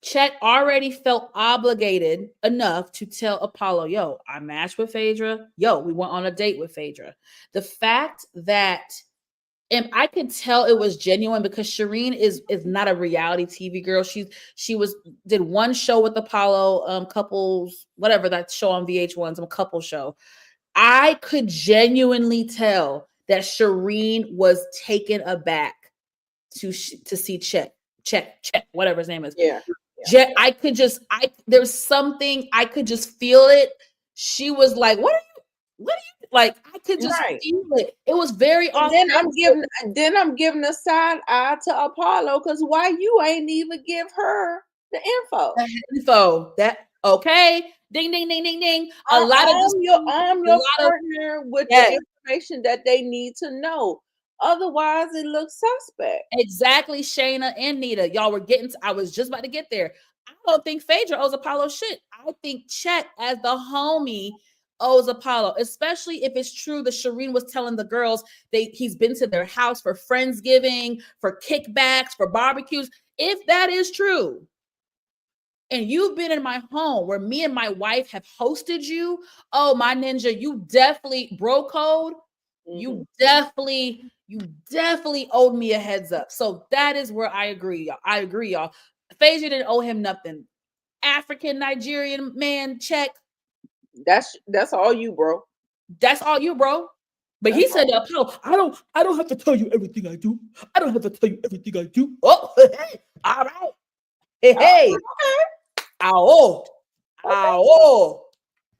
[SPEAKER 2] Shek already felt obligated enough to tell Apollo, yo, I matched with Phaedra. Yo, we went on a date with Phaedra. The fact that, and I could tell it was genuine because Sherrein is not a reality TV girl. She did one show with Apollo, couples, whatever that show on VH1, some couple show. I could genuinely tell that Sherrein was taken aback to see Shek, whatever his name is.
[SPEAKER 1] Yeah.
[SPEAKER 2] There's something, I could just feel it. She was like, what are you like? I could just feel it. It was very
[SPEAKER 1] awesome. Then I'm giving a side eye to Apollo, because why you ain't even give her the info?
[SPEAKER 2] That okay. Ding ding ding ding ding.
[SPEAKER 1] I'm your partner with the information that they need to know. Otherwise, it looks suspect.
[SPEAKER 2] Exactly, Shayna and Nita. Y'all were I was just about to get there. I don't think Phaedra owes Apollo shit. I think Shek, as the homie, owes Apollo, especially if it's true that Sherrein was telling the girls he's been to their house for Friendsgiving, for kickbacks, for barbecues. If that is true, and you've been in my home where me and my wife have hosted you, oh, my ninja, you definitely, bro code, you definitely owed me a heads up. So that is where I agree, y'all. Phaedra didn't owe him nothing. African Nigerian man, Shek.
[SPEAKER 1] That's all you, bro.
[SPEAKER 2] That's all you, bro. But he said, Apollo, I don't have to tell you everything I do. I don't have to tell you everything I do. Oh, hey, all right. Hey. Ow.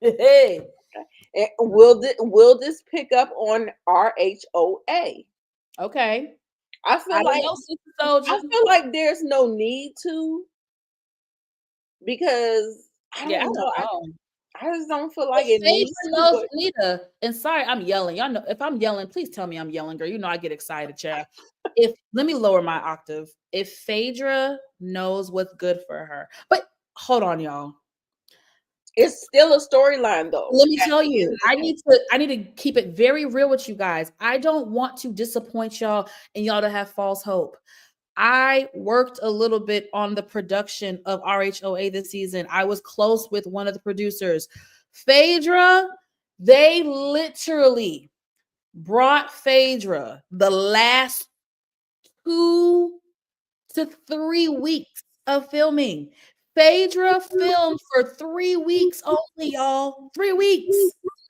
[SPEAKER 2] Hey.
[SPEAKER 1] And will this pick up on RHOA?
[SPEAKER 2] Okay.
[SPEAKER 1] I feel like there's no need to, because I don't know. I just don't feel like
[SPEAKER 2] If
[SPEAKER 1] it needs
[SPEAKER 2] Phaedra
[SPEAKER 1] to.
[SPEAKER 2] knows Nita, and sorry, I'm yelling. Y'all know if I'm yelling, please tell me I'm yelling, girl. You know I get excited, child. Let me lower my octave. If Phaedra knows what's good for her, but hold on, y'all.
[SPEAKER 1] It's still a storyline, though.
[SPEAKER 2] Let me tell you, I need to keep it very real with you guys. I don't want to disappoint y'all and y'all to have false hope. I worked a little bit on the production of RHOA this season. I was close with one of the producers. Phaedra, they literally brought Phaedra the last 2 to 3 weeks of filming. Phaedra filmed for 3 weeks only, y'all. 3 weeks.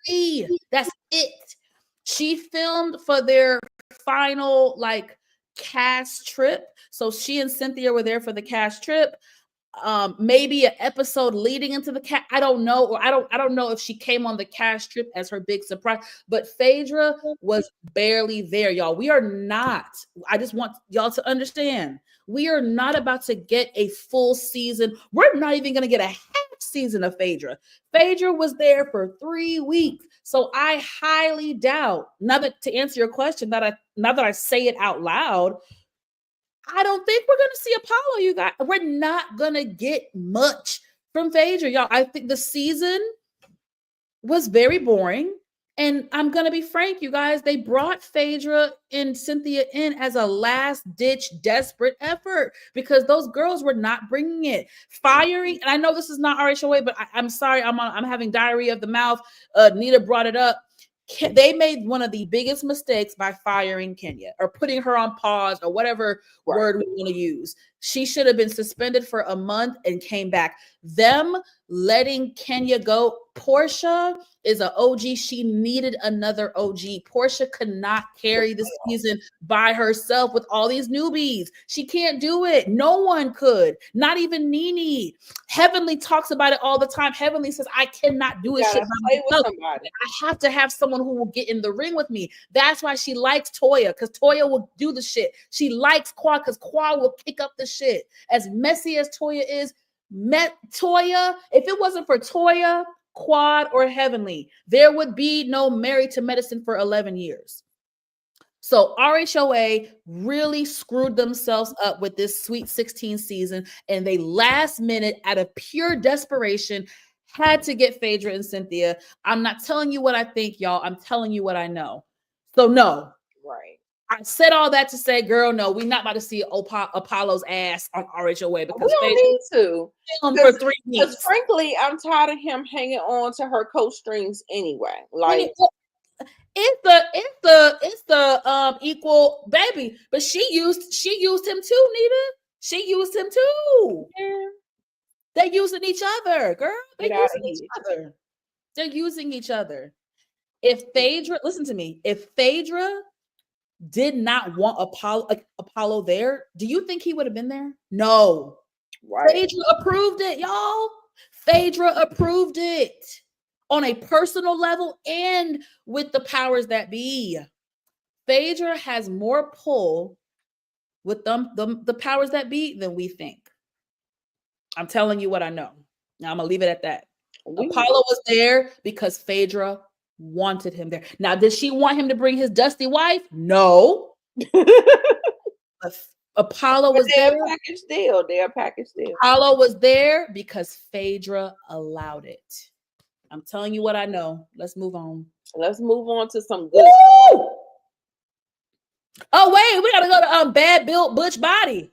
[SPEAKER 2] 3. That's it. She filmed for their final cast trip. So she and Cynthia were there for the cast trip. Maybe an episode leading into the cast. I don't know, or I don't know if she came on the cast trip as her big surprise. But Phaedra was barely there, y'all. We are not. I just want y'all to understand. We are not about to get a full season. We're not even going to get a half season of Phaedra. Phaedra was there for 3 weeks. So I highly doubt, to answer your question, now that I say it out loud, I don't think we're going to see Apollo, you guys. We're not going to get much from Phaedra, y'all. I think the season was very boring. And I'm going to be frank, you guys. They brought Phaedra and Cynthia in as a last-ditch, desperate effort because those girls were not bringing it. Firing, and I know this is not RHOA, but I'm sorry, I'm having diarrhea of the mouth. Nita brought it up. They made one of the biggest mistakes by firing Kenya or putting her on pause or whatever word we want to use. She should have been suspended for a month and came back. Them letting Kenya go. Portia is an OG. She needed another OG. Portia could not carry the season by herself with all these newbies. She can't do it. No one could. Not even Nene. Heavenly talks about it all the time. Heavenly says, I cannot do it. Shit by myself. I have to have someone who will get in the ring with me. That's why she likes Toya, because Toya will do the shit. She likes Quad because Quad will kick up the shit. As messy as Toya is, Toya, if it wasn't for Toya, Quad, or Heavenly, there would be no Married to Medicine for 11 years. So RHOA really screwed themselves up with this Sweet 16 season, and they last minute, out of pure desperation, had to get Phaedra and Cynthia. I'm not telling you what I think, y'all. I'm telling you what I know. So no.
[SPEAKER 1] Right.
[SPEAKER 2] I said all that to say, girl, no, we're not about to see Apollo's ass on RHOA because
[SPEAKER 1] we don't need to.
[SPEAKER 2] For 3 weeks.
[SPEAKER 1] Because frankly, I'm tired of him hanging on to her coat strings anyway. Like
[SPEAKER 2] it's the equal baby, but she used him too, Nita. She used him too.
[SPEAKER 1] Yeah.
[SPEAKER 2] They're using each other, girl. They're using each other. They're using each other. If Phaedra, listen to me, if Phaedra did not want Apollo there, do you think he would have been there? No. Right. Phaedra approved it, y'all. Phaedra approved it on a personal level and with the powers that be. Phaedra has more pull with the powers that be than we think. I'm telling you what I know. Now I'm gonna leave it at that. Apollo was there because Phaedra wanted him there. Now, did she want him to bring his dusty wife? No. Apollo was there.
[SPEAKER 1] They're a package deal.
[SPEAKER 2] Apollo was there because Phaedra allowed it. I'm telling you what I know. Let's move on.
[SPEAKER 1] Let's move on to some good.
[SPEAKER 2] Woo! Oh wait, we gotta go to Bad Built Butch Body.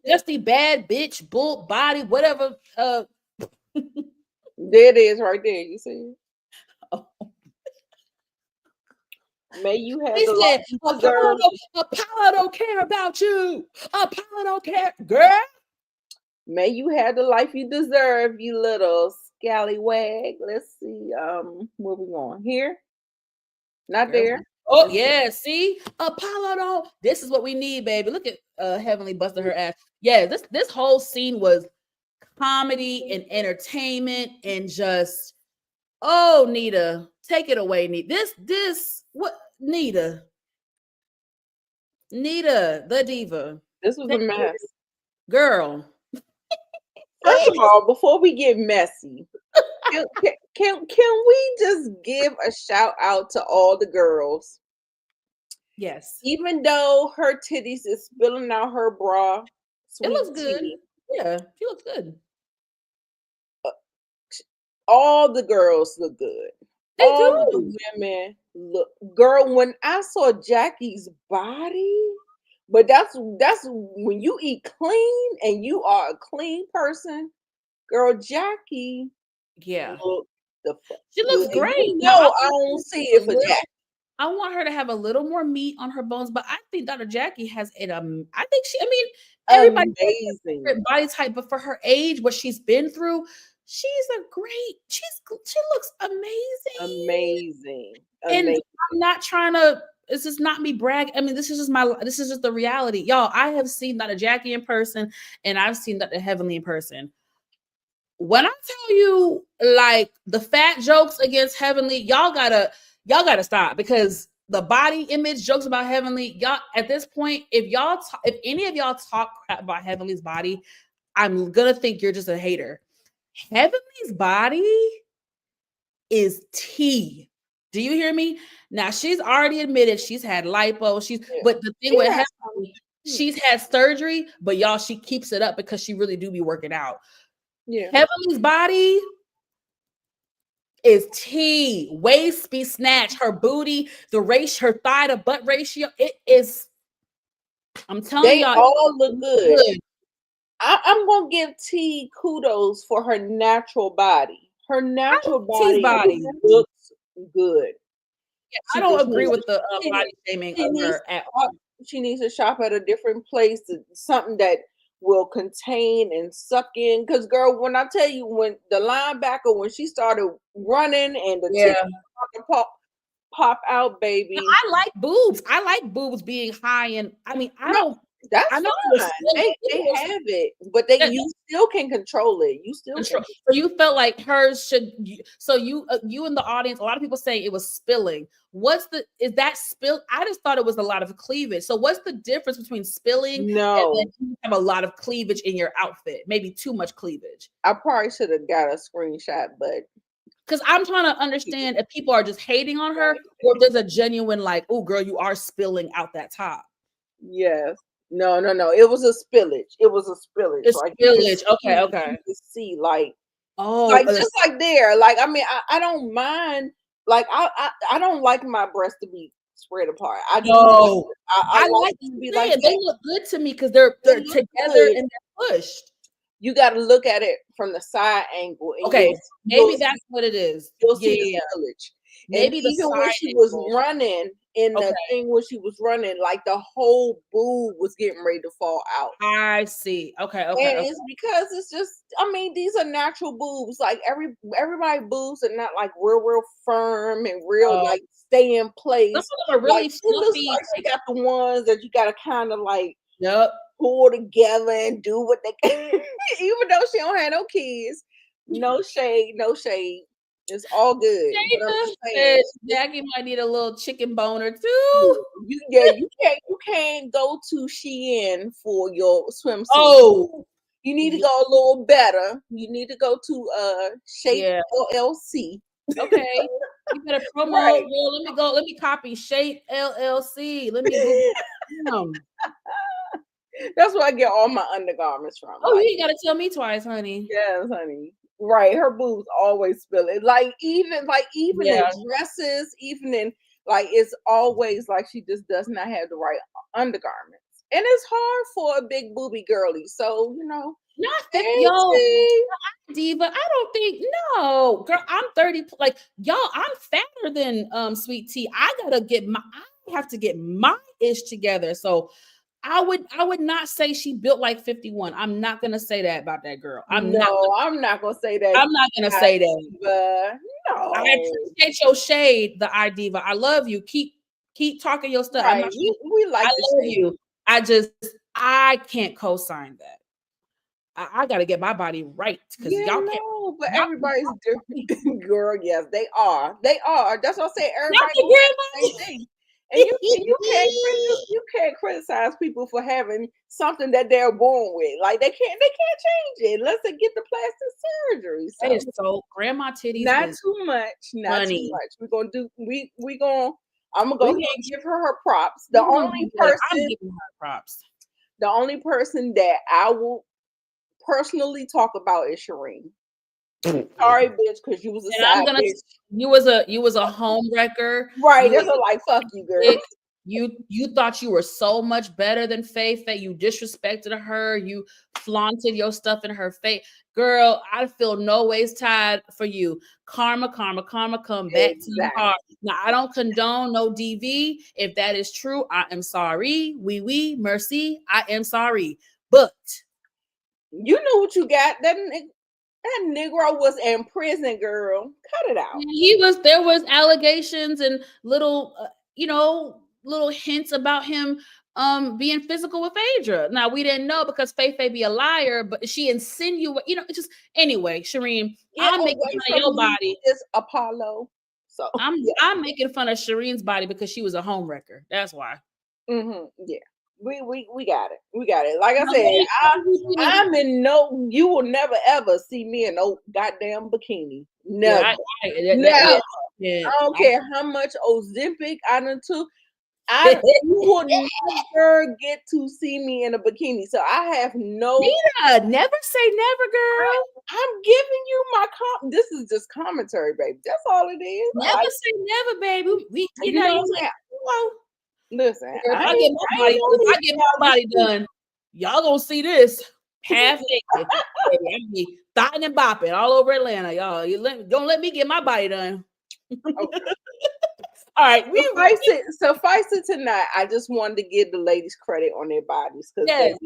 [SPEAKER 2] Dusty Bad Bitch Bull Body, whatever.
[SPEAKER 1] There it is, right there. You see it? Oh. May you have the life you deserve.
[SPEAKER 2] Apollo don't care about you. Apollo don't care, girl.
[SPEAKER 1] May you have the life you deserve, you little scallywag. Let's see. Moving on here. Not girl. There.
[SPEAKER 2] Oh yeah, see, Apollo don't. This is what we need, baby. Look at Heavenly busting her ass. Yeah, this whole scene was comedy and entertainment and just. Oh, Nita, take it away, Nita. This what Nita, the diva.
[SPEAKER 1] This was a mess,
[SPEAKER 2] girl.
[SPEAKER 1] First of all, before we get messy, Can we just give a shout out to all the girls?
[SPEAKER 2] Yes.
[SPEAKER 1] Even though her titties is spilling out her bra,
[SPEAKER 2] it looks good.
[SPEAKER 1] tea,
[SPEAKER 2] Yeah, she looks good.
[SPEAKER 1] All the girls look good.
[SPEAKER 2] They
[SPEAKER 1] all
[SPEAKER 2] do.
[SPEAKER 1] the women look. Girl, when I saw Jackie's body, but that's when you eat clean and you are a clean person, girl. Jackie,
[SPEAKER 2] Yeah,
[SPEAKER 1] look the fuck.
[SPEAKER 2] she looks great.
[SPEAKER 1] No, I don't see it for Jackie.
[SPEAKER 2] I want her to have a little more meat on her bones, but I think Dr. Jackie has it. I think she. I mean, everybody has a different body type, but for her age, what she's been through, she looks amazing.
[SPEAKER 1] Amazing.
[SPEAKER 2] And I'm not trying to. This is not me brag. I mean, this is just the reality, y'all. I have seen Dr. Jackie in person, and I've seen Dr. Heavenly in person. When I tell you, like, the fat jokes against Heavenly, y'all gotta stop, because the body image jokes about Heavenly, y'all at this point, if any of y'all talk crap about Heavenly's body, I'm gonna think you're just a hater. Heavenly's body is tea. Do you hear me? Now, she's already admitted she's had lipo. But the thing with Heavenly, she's had surgery, but y'all, she keeps it up because she really do be working out. Yeah. Heavenly's body is tea. Waist be snatched. Her booty, her thigh to butt ratio, it is. I'm telling y'all,
[SPEAKER 1] they all look good. I'm gonna give T kudos for her natural body. Her natural body looks good.
[SPEAKER 2] Yeah, I don't agree with the body shaming of her at all.
[SPEAKER 1] She needs to shop at a different place, something that will contain and suck in. Because, girl, when I tell you, when the linebacker, when she started running and the tip pop out, baby.
[SPEAKER 2] Now, I like boobs. I like boobs being high, and I mean,
[SPEAKER 1] that's fine. They have it, but you still can control it. You still
[SPEAKER 2] control. So you felt like hers should. So you in the audience, a lot of people say it was spilling. Is that spill? I just thought it was a lot of cleavage. So what's the difference between spilling and then you have a lot of cleavage in your outfit? Maybe too much cleavage.
[SPEAKER 1] I probably should have got a screenshot, but
[SPEAKER 2] because I'm trying to understand if people are just hating on her or if there's a genuine like, oh, girl, you are spilling out that top.
[SPEAKER 1] Yes. No. It was a spillage.
[SPEAKER 2] Spillage. Okay.
[SPEAKER 1] You can see, like,
[SPEAKER 2] like
[SPEAKER 1] just like there. Like, I mean, I don't mind. Like, I don't like my breasts to be spread apart. I
[SPEAKER 2] like them to be like that. They look good to me because they're together good. And they're pushed.
[SPEAKER 1] You got to look at it from the side angle.
[SPEAKER 2] Okay, maybe that's what it is.
[SPEAKER 1] You'll see the spillage.
[SPEAKER 2] Maybe
[SPEAKER 1] even when she was running in the thing when she was running, like the whole boob was getting ready to fall out.
[SPEAKER 2] I see. Okay.
[SPEAKER 1] And it's because it's just, I mean, these are natural boobs. Like everybody boobs are not like real firm and real like stay in place.
[SPEAKER 2] Some of them are really
[SPEAKER 1] fluffy. It looks like they got the ones that you got to kind of like pull together and do what they can. Even though she don't have no kids. No shade. It's all good.
[SPEAKER 2] Jackie might need a little chicken bone or two.
[SPEAKER 1] You can't go to Shein for your swimsuit.
[SPEAKER 2] Oh,
[SPEAKER 1] you need to go a little better. You need to go to Shape LLC.
[SPEAKER 2] Okay, you better promote. Right. Well, let me copy Shape LLC. Let me go.
[SPEAKER 1] That's where I get all my undergarments from.
[SPEAKER 2] Oh, you gotta tell me twice, honey.
[SPEAKER 1] Yes, honey. Right, her boobs always spill it. Like even in dresses, even in like it's always like she just does not have the right undergarments, and it's hard for a big booby girly. So
[SPEAKER 2] not diva. I don't think girl. I'm 30. Like y'all, I'm fatter than Sweet Tea. I have to get my ish together. So. I would not say she built like 51. I'm not gonna say that about that girl.
[SPEAKER 1] I'm not gonna say that.
[SPEAKER 2] I'm not gonna say that.
[SPEAKER 1] No.
[SPEAKER 2] I appreciate your shade, the iDiva. I love you. Keep talking your stuff.
[SPEAKER 1] Right. We like.
[SPEAKER 2] I love you. I can't co-sign that. I got to get my body right because y'all can't.
[SPEAKER 1] But everybody's different, girl. Yes, they are. That's what I say. Everybody. And you can't criticize people for having something that they're born with. Like they can't change it unless they get the plastic surgery.
[SPEAKER 2] That is so grandma titties.
[SPEAKER 1] Not
[SPEAKER 2] is
[SPEAKER 1] too much. Not
[SPEAKER 2] money.
[SPEAKER 1] too much. We're gonna do. We gonna. I'm gonna go ahead and give her props. The only person
[SPEAKER 2] I'm giving her props.
[SPEAKER 1] The only person that I will personally talk about is Sherrein. Sorry, bitch, because you was a side bitch.
[SPEAKER 2] You was a home wrecker.
[SPEAKER 1] Right. That's like fuck you, girl.
[SPEAKER 2] You thought you were so much better than Faith that you disrespected her. You flaunted your stuff in her face. Girl, I feel no ways tied for you. Karma, come back to you hard. Now, I don't condone no DV. If that is true, I am sorry. Oui, merci. I am sorry. But
[SPEAKER 1] you knew what you got. That Negro was in prison, girl. Cut it out.
[SPEAKER 2] There was allegations and little, little hints about him being physical with Phaedra. Now we didn't know because Faith may be a liar, but she insinuated, just anyway, Sherrein, I'm making fun of your body.
[SPEAKER 1] Is Apollo. So
[SPEAKER 2] I'm making fun of Sherrein's body because she was a home wrecker. That's why.
[SPEAKER 1] Yeah. We got it. We got it. Like I said, I'm in no. You will never ever see me in no goddamn bikini. Never. Never. I don't care how much Ozempic I done took. You will never get to see me in a bikini. So I have no.
[SPEAKER 2] Nita, never say never, girl.
[SPEAKER 1] I'm giving you my This is just commentary, baby. That's all it is.
[SPEAKER 2] Never say never, baby.
[SPEAKER 1] Listen,
[SPEAKER 2] if I get my body done, y'all gonna see this half naked. I be thotting and bopping all over Atlanta, y'all. Don't let me get my body done. Okay. All right,
[SPEAKER 1] suffice it tonight. I just wanted to give the ladies credit on their bodies because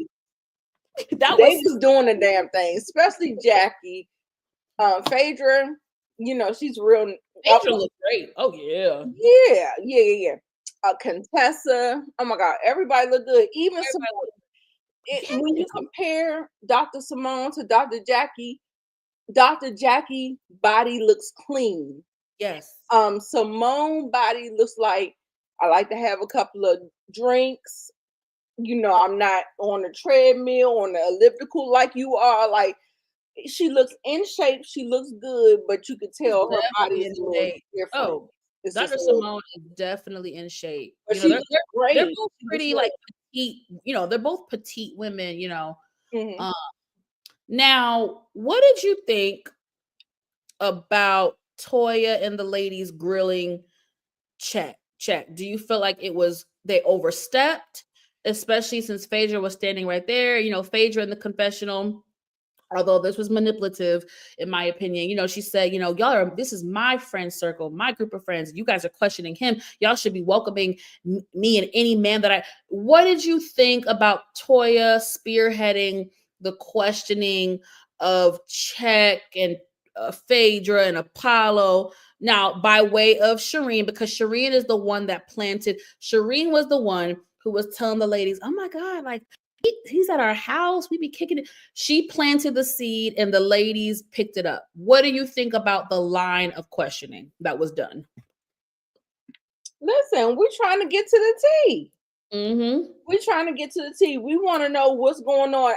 [SPEAKER 1] they was doing the damn thing, especially Jackie. Phaedra, she's real.
[SPEAKER 2] Phaedra looks great. Oh yeah.
[SPEAKER 1] Yeah. Contessa, oh my God, everybody look good. Even when you compare Dr. Simone to Dr. Jackie body looks clean.
[SPEAKER 2] Yes.
[SPEAKER 1] Simone body looks like I like to have a couple of drinks. I'm not on the treadmill, on the elliptical like you are. Like she looks in shape, she looks good, but you could tell her body is different.
[SPEAKER 2] Oh. Dr. Simone is definitely in shape.
[SPEAKER 1] But they're great.
[SPEAKER 2] They're both pretty like petite, they're both petite women,
[SPEAKER 1] Mm-hmm.
[SPEAKER 2] Now, what did you think about Toya and the ladies grilling check? Do you feel like they overstepped, especially since Phaedra was standing right there? Phaedra in the confessional, although this was manipulative, in my opinion, she said, this is my friend circle, my group of friends. You guys are questioning him. Y'all should be welcoming me and any man what did you think about Toya spearheading the questioning of Check and Phaedra and Apollo? Now, by way of Sherrein, because Sherrein is the one that planted. Sherrein was the one who was telling the ladies, oh my God, like, he's at our house. We be kicking it. She planted the seed and the ladies picked it up. What do you think about the line of questioning that was done?
[SPEAKER 1] Listen, we're trying to get to the tea.
[SPEAKER 2] Mm-hmm.
[SPEAKER 1] We're trying to get to the tea. We want to know what's going on.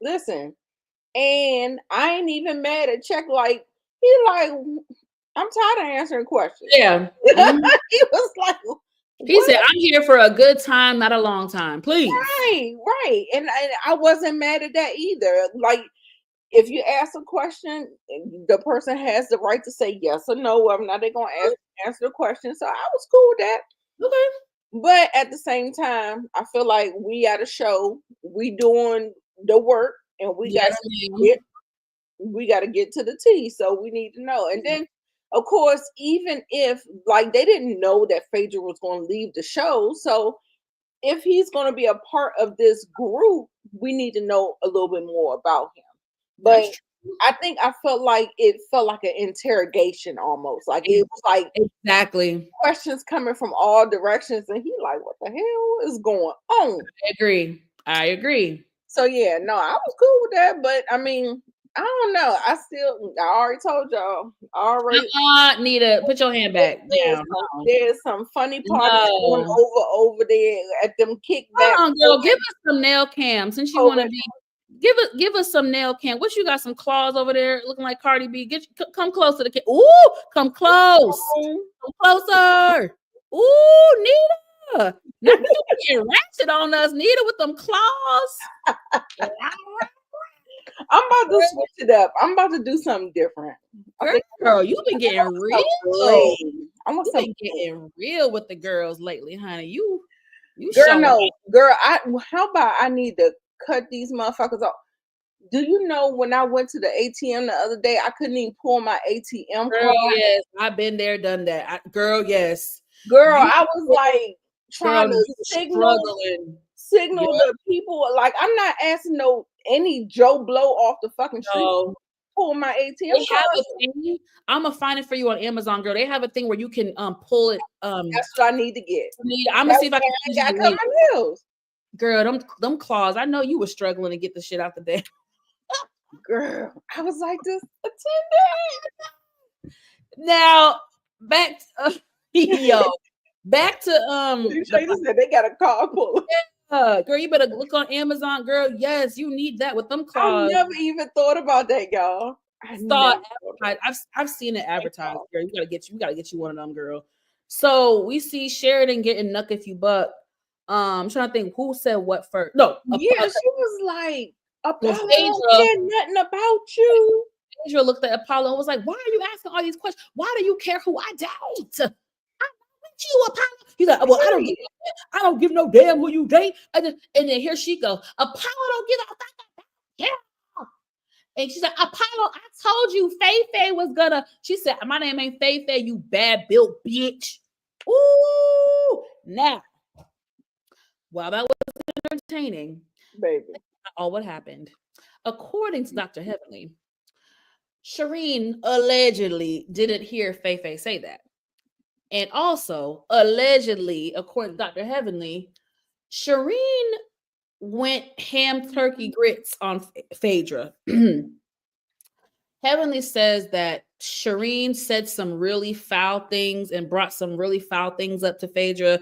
[SPEAKER 1] Listen, and I ain't even mad at Check. Like, I'm tired of answering questions.
[SPEAKER 2] Yeah. Mm-hmm.
[SPEAKER 1] He was like,
[SPEAKER 2] he said, I'm here for a good time, not a long time. Please.
[SPEAKER 1] Right. And I wasn't mad at that either. Like, if you ask a question, the person has the right to say yes or no. I'm not going to answer the question. So I was cool with that.
[SPEAKER 2] Okay.
[SPEAKER 1] But at the same time, I feel like we at a show, we doing the work, and we got to get to the tea. So we need to know. And then, of course, even if they didn't know that Phaedra was going to leave the show, so if he's going to be a part of this group, we need to know a little bit more about him. But I felt like it felt like an interrogation almost. Like it was like
[SPEAKER 2] exactly
[SPEAKER 1] questions coming from all directions, and he like, what the hell is going on?
[SPEAKER 2] I agree.
[SPEAKER 1] So yeah, no, I was cool with that, but I mean, I don't know. I already told y'all. Already.
[SPEAKER 2] Nita, put your hand back down.
[SPEAKER 1] There's some funny parties going over there at them kickbacks.
[SPEAKER 2] Hold on, girl. Give us some nail cam since you want to be. Give us some nail cam. What you got? Some claws over there looking like Cardi B. Come close to the kid. Ooh, come close. Come closer. Ooh, Nita. Now you getting ratchet on us, Nita, with them claws.
[SPEAKER 1] I'm about to switch it up. I'm about to do something different.
[SPEAKER 2] Girl, you've been getting real.
[SPEAKER 1] You've
[SPEAKER 2] been getting real with the girls lately, honey. You
[SPEAKER 1] girl, no, girl. How about I need to cut these motherfuckers off? Do you know when I went to the ATM the other day, I couldn't even pull my ATM
[SPEAKER 2] card? Yes, I've been there, done that. Yes.
[SPEAKER 1] Girl, I was like trying to signal the people. Like, I'm not asking any Joe Blow off the fucking street. Pull my ATM card.
[SPEAKER 2] I'm gonna find it for you on Amazon, girl. They have a thing where you can pull it.
[SPEAKER 1] That's what I need to get.
[SPEAKER 2] I'm gonna see if I can
[SPEAKER 1] cut my nails.
[SPEAKER 2] Girl, them claws. I know you were struggling to get the shit out the day.
[SPEAKER 1] Girl, I was like this attendant.
[SPEAKER 2] Now back to back to
[SPEAKER 1] You said they got a car puller.
[SPEAKER 2] Girl, you better look on Amazon, girl. Yes, you need that with them claws.
[SPEAKER 1] I never even thought about that, y'all.
[SPEAKER 2] I've seen it advertised, girl. We gotta get you one of them, girl. So we see Sheridan getting Nuck If You Buck. I'm trying to think who said what first. No,
[SPEAKER 1] she was like, Apollo don't care nothing about you.
[SPEAKER 2] Phaedra looked at Apollo and was like, "Why are you asking all these questions? Why do you care who I date? I'm with you, Apollo." He's like, "Well, I don't give no damn who you date." And then here she goes, "Apollo don't give a fuck about you." And she's like, "Apollo, I told you Faye was gonna." She said, "My name ain't Faye, you bad built bitch." Ooh, now, while that was entertaining,
[SPEAKER 1] baby,
[SPEAKER 2] all what happened. According to Dr. Heavenly, Sherrein allegedly didn't hear Faye say that. And also, allegedly, according to Dr. Heavenly, Sherrein went ham turkey grits on Phaedra. Heavenly says that Sherrein said some really foul things and brought some really foul things up to Phaedra,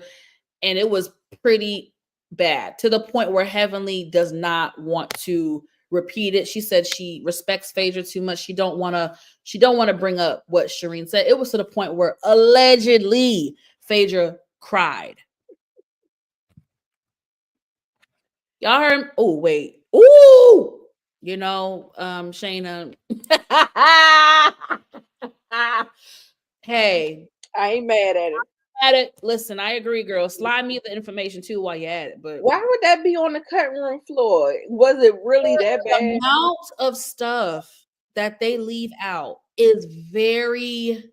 [SPEAKER 2] and it was pretty bad to the point where Heavenly does not want to repeat it. She said she respects Phaedra too much. She don't want to bring up what Sherrein said. It was to the point where allegedly Phaedra cried. Y'all heard? Oh, wait. Ooh! You know, Shayna. Hey.
[SPEAKER 1] I ain't mad at it.
[SPEAKER 2] Listen, I agree, girl. Slide me the information too while you're at it. But
[SPEAKER 1] why would that be on the cutting room floor? Was it really that bad?
[SPEAKER 2] The amount of stuff that they leave out is very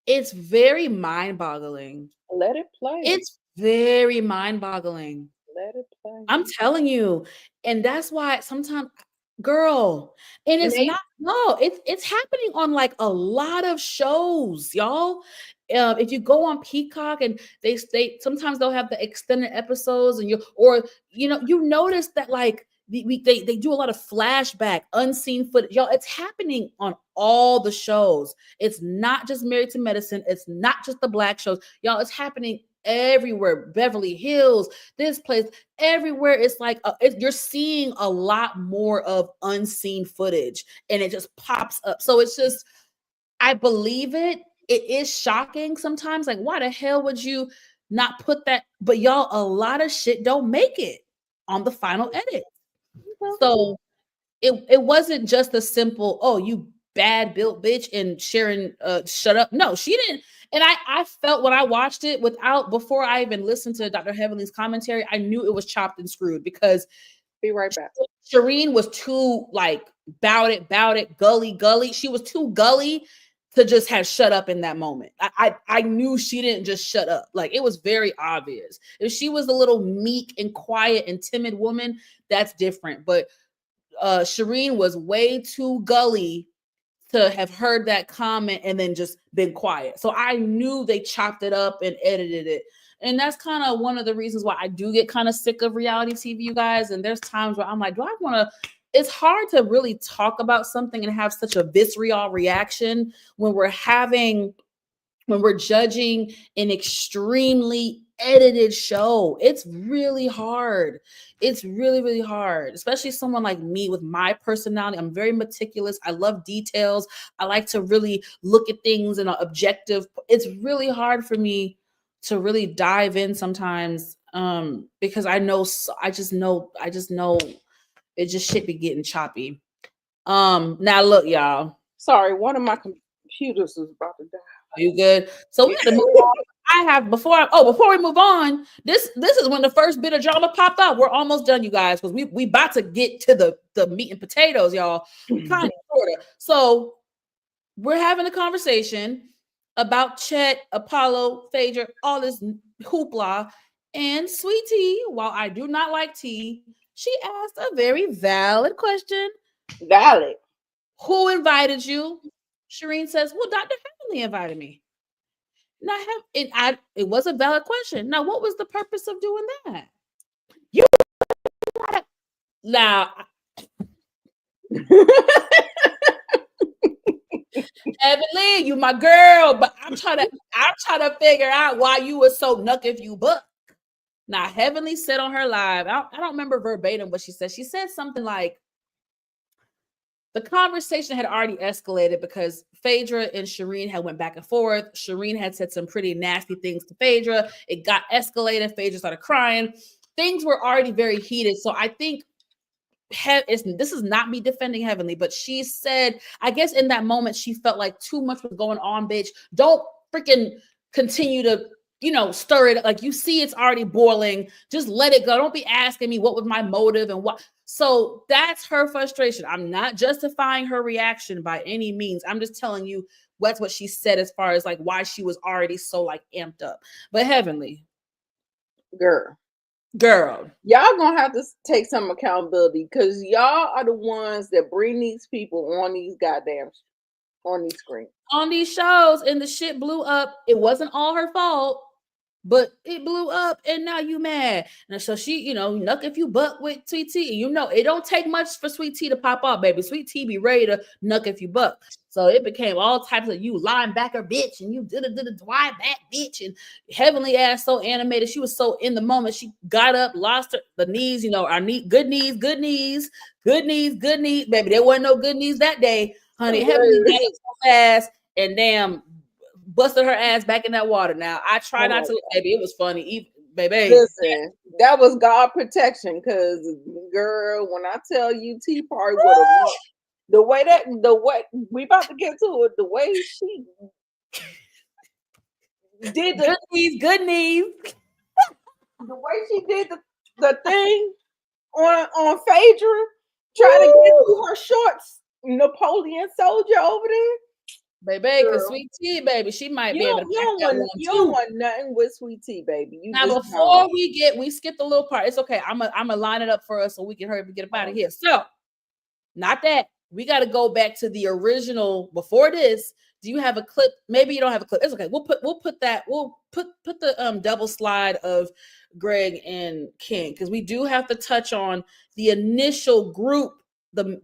[SPEAKER 2] mind-boggling.
[SPEAKER 1] Let it play.
[SPEAKER 2] It's very mind-boggling.
[SPEAKER 1] Let it play.
[SPEAKER 2] I'm telling you. And that's why sometimes, girl, and it's it's happening on like a lot of shows, y'all. If you go on Peacock and they sometimes they'll have the extended episodes, and you notice that like they do a lot of flashback, unseen footage, y'all. It's happening on all the shows. It's not just Married to Medicine. It's not just the Black shows, y'all. It's happening everywhere. Beverly Hills, this place, everywhere. It's like you're seeing a lot more of unseen footage, and it just pops up. So it's just, I believe it. It is shocking sometimes. Like, why the hell would you not put that? But y'all, a lot of shit don't make it on the final edit. So it wasn't just a simple, "Oh, you bad built bitch," and Sherrein shut up. No, she didn't. And I felt when I watched it before I even listened to Dr. Heavenly's commentary, I knew it was chopped and screwed, because
[SPEAKER 1] be right back.
[SPEAKER 2] Sherrein was too like bout it, gully. She was too gully to just have shut up in that moment. I knew she didn't just shut up. Like, it was very obvious. If she was a little meek and quiet and timid woman, that's different. But Sherrein was way too gully to have heard that comment and then just been quiet. So I knew they chopped it up and edited it. And that's kind of one of the reasons why I do get kind of sick of reality TV, you guys. And there's times where I'm like, do I want to it's hard to really talk about something and have such a visceral reaction when we're judging an extremely edited show. It's really hard. It's really, really hard, especially someone like me with my personality. I'm very meticulous. I love details. I like to really look at things in an objective. It's really hard for me to really dive in sometimes because I just know it just should be getting choppy. Now look, y'all.
[SPEAKER 1] Sorry, one of my computers is about to die.
[SPEAKER 2] Are you good? So we got to move on. Before we move on, this is when the first bit of drama popped up. We're almost done, you guys, because we about to get to the meat and potatoes, y'all. Kind of sort of. So we're having a conversation about Chet, Apollo, Phaedra, all this hoopla, and Sweet Tea. While I do not like tea, she asked a very valid question.
[SPEAKER 1] Valid.
[SPEAKER 2] Who invited you? Sherrein says, well, Dr. Heavenly invited me. Now, it was a valid question. Now, what was the purpose of doing that? Now, Heavenly, you my girl, but I'm trying to figure out why you were so nuck if you buck. Now, Heavenly said on her live, I don't remember verbatim what she said. She said something like, the conversation had already escalated because Phaedra and Sherrein had went back and forth. Sherrein had said some pretty nasty things to Phaedra. It got escalated. Phaedra started crying. Things were already very heated. So I think this is not me defending Heavenly, but she said, I guess in that moment, she felt like too much was going on, bitch. Don't freaking continue to stir it. Like, you see it's already boiling. Just let it go. Don't be asking me what was my motive and what. So that's her frustration. I'm not justifying her reaction by any means. I'm just telling you that's what she said as far as like why she was already so like amped up. But Heavenly, girl,
[SPEAKER 1] y'all gonna have to take some accountability because y'all are the ones that bring these people on these screens,
[SPEAKER 2] on these shows, and the shit blew up. It wasn't all her fault, but it blew up, and now you mad. And so she, nuck if you buck with Sweet Tea. And it don't take much for Sweet Tea to pop off, baby. Sweet Tea be ready to nuck if you buck. So it became all types of you linebacker bitch, and you did a wide back bitch, and Heavenly ass so animated. She was so in the moment. She got up, lost the knees, our good knees, baby. There wasn't no good knees that day, honey. Heavenly got up so fast and damn busted her ass back in that water. Now I try not to, baby. It was funny, baby.
[SPEAKER 1] Listen, that was God protection, because girl, when I tell you Tea Party would have the way we about to get to it, the way she did
[SPEAKER 2] good knees.
[SPEAKER 1] The way she did the thing on Phaedra, trying to get to her shorts, Napoleon soldier over there.
[SPEAKER 2] Baby, because Sweet Tea, baby, she might be able to
[SPEAKER 1] you don't want nothing with Sweet Tea, baby.
[SPEAKER 2] Now, before we skipped a little part. It's okay. I'm gonna line it up for us so we can hurry up and get up out of here. So, not that we got to go back to the original. Before this, do you have a clip? Maybe you don't have a clip. It's okay. We'll put the double slide of Greg and King, because we do have to touch on the initial group. The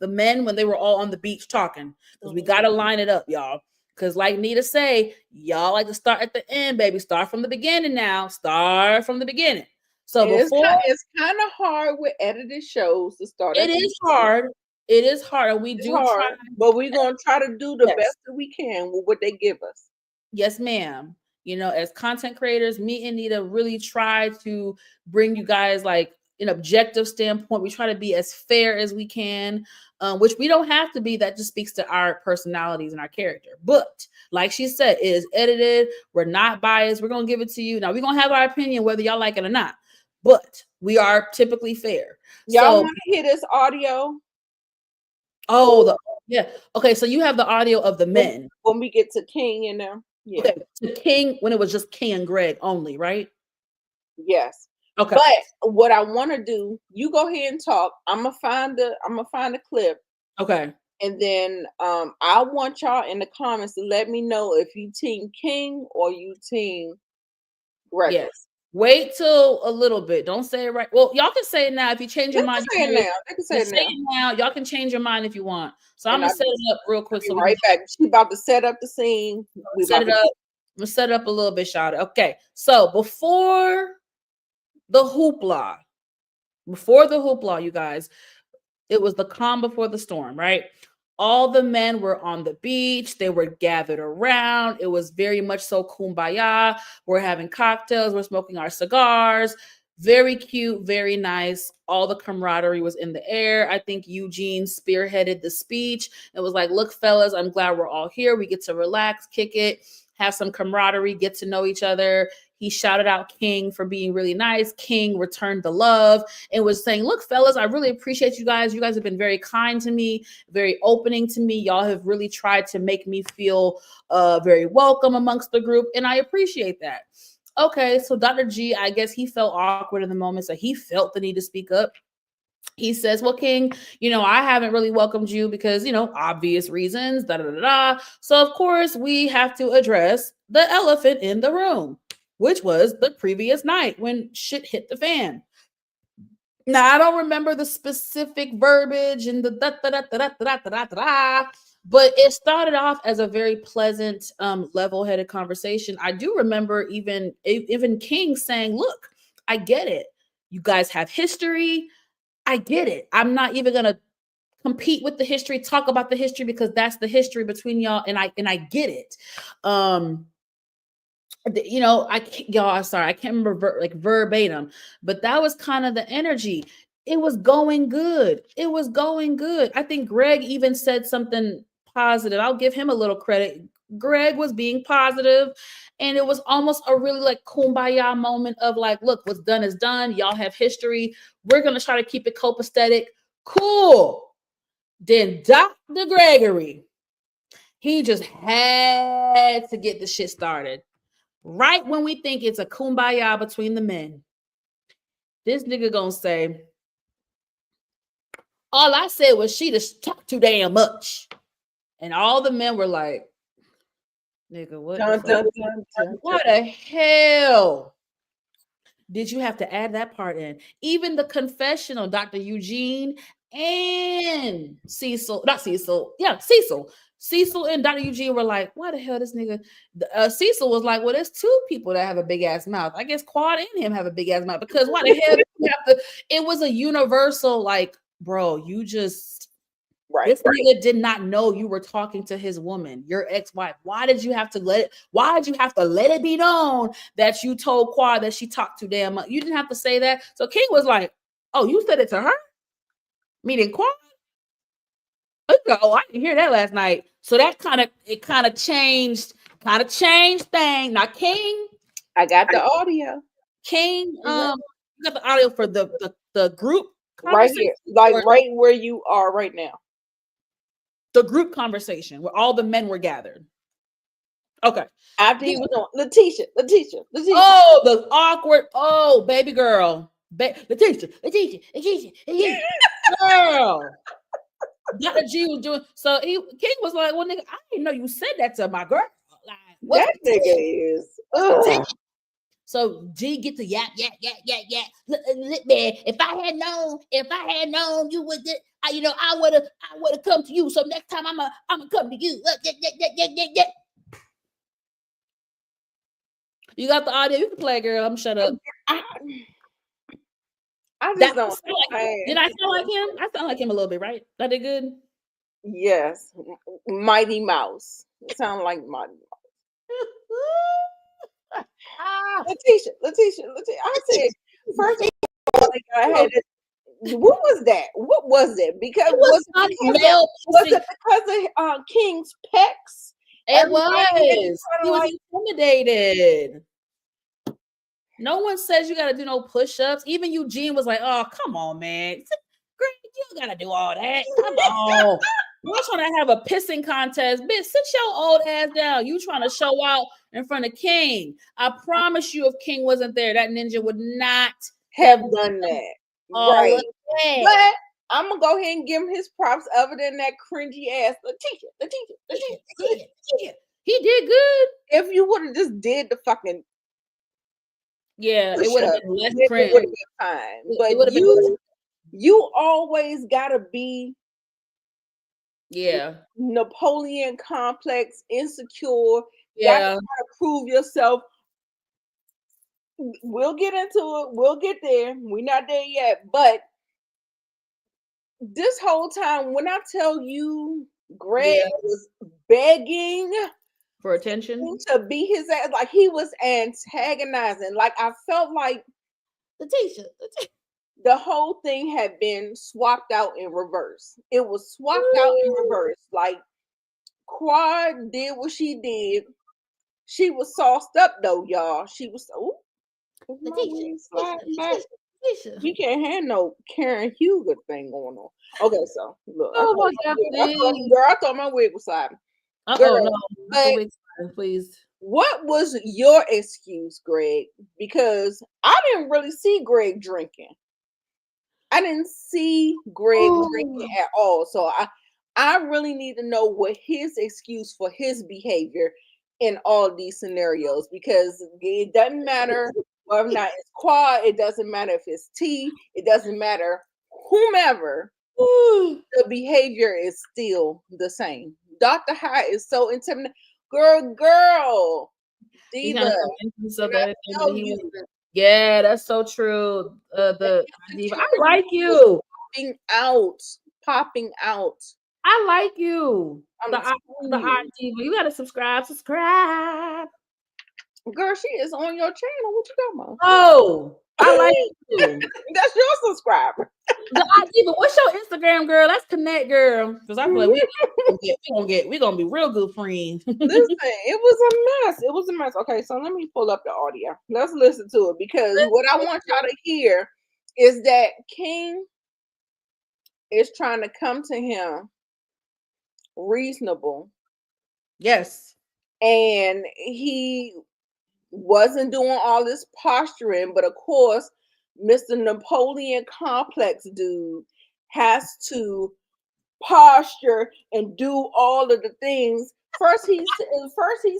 [SPEAKER 2] men when they were all on the beach talking, because we got to line it up, y'all. Because like Nita say, y'all like to start at the end, baby. Start from the beginning now. Start from the beginning. So
[SPEAKER 1] it's kind of hard with edited shows to start.
[SPEAKER 2] It is hard. It is hard, and we do try,
[SPEAKER 1] but we're gonna try to do the best that we can with what they give us.
[SPEAKER 2] Yes, ma'am. As content creators, me and Nita really try to bring you guys like an objective standpoint. We try to be as fair as we can, which we don't have to be. That just speaks to our personalities and our character. But like she said, it is edited. We're not biased. We're going to give it to you. Now, we're going to have our opinion, whether y'all like it or not. But we are typically fair.
[SPEAKER 1] Y'all want to hear this audio?
[SPEAKER 2] Oh, yeah. Okay, so you have the audio of the men.
[SPEAKER 1] When we get to King in there. Yeah.
[SPEAKER 2] Okay, to King, when it was just King and Greg only, right?
[SPEAKER 1] Yes.
[SPEAKER 2] Okay.
[SPEAKER 1] But what I want to do, you go ahead and talk. I'm gonna find the clip.
[SPEAKER 2] Okay.
[SPEAKER 1] And then I want y'all in the comments to let me know if you team King or you team Greg.
[SPEAKER 2] Yes. Wait till a little bit. Don't say it right. Well, y'all can say it now. If you change your mind,
[SPEAKER 1] say it now. They can say it
[SPEAKER 2] now. Y'all can change your mind if you want. So I'm gonna set it up real quick. So
[SPEAKER 1] right back. She about to set up the scene.
[SPEAKER 2] Set it up. I'm gonna set it up a little bit, Shada. Okay. So before the hoopla, you guys, it was the calm before the storm, right? All the men were on the beach. They were gathered around. It was very much so kumbaya. We're having cocktails. We're smoking our cigars. Very cute, very nice. All the camaraderie was in the air. I think Eugene spearheaded the speech. It was like, look, fellas, I'm glad we're all here. We get to relax, kick it, have some camaraderie, get to know each other. He shouted out King for being really nice. King returned the love and was saying, look, fellas, I really appreciate you guys. You guys have been very kind to me, very opening to me. Y'all have really tried to make me feel very welcome amongst the group. And I appreciate that. Okay, so Dr. G, I guess he felt awkward in the moment. So he felt the need to speak up. He says, well, King, I haven't really welcomed you because, obvious reasons, So, of course, we have to address the elephant in the room, which was the previous night when shit hit the fan. Now, I don't remember the specific verbiage and the but it started off as a very pleasant, level-headed conversation. I do remember even King saying, look, I get it. You guys have history. I get it. I'm not even going to compete with the history, talk about the history because that's the history between y'all. And I get it. I can't remember verbatim, but that was kind of the energy. It was going good. I think Greg even said something positive. I'll give him a little credit. Greg was being positive, and it was almost a really like kumbaya moment of like, look, what's done is done. Y'all have history. We're going to try to keep it copacetic. Cool. Then Dr. Gregory, he just had to get the shit started. Right when we think it's a kumbaya between the men, this nigga gonna say, all I said was she just talked too damn much. And all the men were like, nigga, what the hell did you have to add that part in? Even the confessional, Dr. Eugene and Cecil and Dr. Eugene were like, why the hell this nigga? Cecil was like, well, there's two people that have a big ass mouth. I guess Quad and him have a big ass mouth because why the hell you have to? It was a universal, like, bro, you just this nigga did not know you were talking to his woman, your ex-wife. Why did you have to let it be known that you told Quad that she talked too damn much? You didn't have to say that. So King was like, oh, you said it to her? Meaning Quad? Oh, I didn't hear that last night. So that kind of changed thing. Now, King,
[SPEAKER 1] I got the audio.
[SPEAKER 2] King, you got the audio for the group
[SPEAKER 1] right here, like right where you are right now.
[SPEAKER 2] The group conversation where all the men were gathered. Okay.
[SPEAKER 1] After he was on Letitia.
[SPEAKER 2] Oh, the awkward. Oh, baby girl. Letitia. Girl. Dr. G was doing so. King was like, "Well, nigga, I didn't know you said that to my girl."
[SPEAKER 1] Like, that nigga is.
[SPEAKER 2] So G get to yap. Look, man, if I had known you would, I would have come to you. So next time I'm gonna come to you. You got the audio. You can play, girl. I'm shut up.
[SPEAKER 1] I just don't.
[SPEAKER 2] Did I sound like him? I sound like him a little bit, right? That did good.
[SPEAKER 1] Yes, Mighty Mouse. It sounds like Mighty Mouse. Letitia. I said first of all, I had it. What was that? What was it? Because was it because of King's pecs?
[SPEAKER 2] It was. He was intimidated. No one says you got to do no push-ups. Even Eugene was like, "Oh, come on, man. Greg, you got to do all that. Come on. We're trying to have a pissing contest. Bitch, sit your old ass down. You trying to show out in front of King. I promise you, if King wasn't there, that ninja would not
[SPEAKER 1] have done that. Right. But I'm going to go ahead and give him his props other than that cringy ass Letitia.
[SPEAKER 2] He did good.
[SPEAKER 1] If you would have just did the fucking
[SPEAKER 2] Yeah, it would have been less
[SPEAKER 1] It
[SPEAKER 2] cringe.
[SPEAKER 1] would have been fine. But you always gotta be Napoleon complex, insecure.
[SPEAKER 2] Yeah.
[SPEAKER 1] Gotta prove yourself. We'll get into it. We'll get there. We're not there yet. But this whole time, when I tell you Greg was begging
[SPEAKER 2] for attention
[SPEAKER 1] to be his ass, like he was antagonizing. Like I felt like the whole thing had been swapped out in reverse. It was swapped out in reverse. Like Quad did what she did. She was sauced up though, y'all. She was we can't have no Karen Huger thing going on. Okay, so look.
[SPEAKER 2] Oh my God,
[SPEAKER 1] I thought my wig was sliding.
[SPEAKER 2] No, please.
[SPEAKER 1] What was your excuse, Greg? Because I didn't really see Greg drinking. I didn't see Greg drinking at all. So I really need to know what his excuse for his behavior in all these scenarios, because it doesn't matter whether or not it's Quad, it doesn't matter if it's T, it doesn't matter whomever, the behavior is still the same. Dr. High is so intimidating. Girl, diva.
[SPEAKER 2] Yeah, that's so true. I like you.
[SPEAKER 1] Popping out.
[SPEAKER 2] I like you. The diva. You gotta subscribe.
[SPEAKER 1] Girl, she is on your channel. What you talking about?
[SPEAKER 2] Oh, I like you.
[SPEAKER 1] That's your subscriber.
[SPEAKER 2] The diva. What's your Instagram, girl? Let's connect, girl. Because I feel like we're gonna be real good friends.
[SPEAKER 1] Listen, it was a mess. It was a mess. Okay, so let me pull up the audio. Let's listen to it, because what I want y'all to hear is that King is trying to come to him reasonable.
[SPEAKER 2] Yes.
[SPEAKER 1] And he wasn't doing all this posturing, but of course, Mr. Napoleon complex dude has to posture and do all of the things. First he's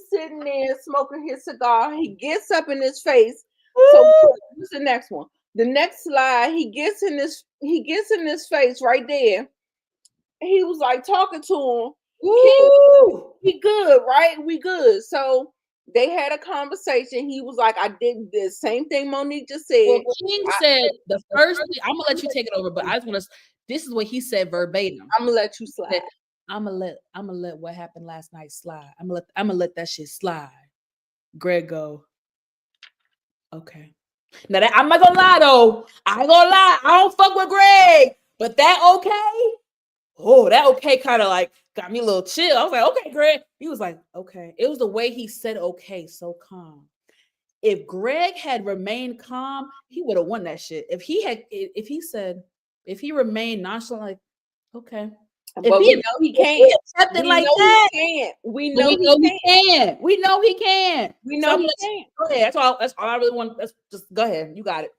[SPEAKER 1] sitting there smoking his cigar. He gets up in his face. So what's the next one? The next slide, he gets in his face right there. He was like talking to him. We good, right? We good. So they had a conversation. He was like, I did the same thing Monique just said.
[SPEAKER 2] Well, King said the first thing, I'm gonna let you take it over, but I just want to. This is what he said verbatim.
[SPEAKER 1] I'm gonna let you slide.
[SPEAKER 2] I'm gonna let what happened last night slide. I'm gonna let that shit slide. Greg go. Okay. Now that, I'm not gonna lie though. I ain't gonna lie. I don't fuck with Greg, but that okay. Oh, that okay kind of like got me a little chill. I was like, okay, Greg. He was like, okay. It was the way he said okay, so calm. If Greg had remained calm, he would have won that shit. If he remained nonchalant, like, okay.
[SPEAKER 1] But we know he can't.
[SPEAKER 2] Something like that.
[SPEAKER 1] We know he can't.
[SPEAKER 2] We know he can't.
[SPEAKER 1] We know he can't.
[SPEAKER 2] Go ahead. That's all I really want. Let's just go ahead. You got it.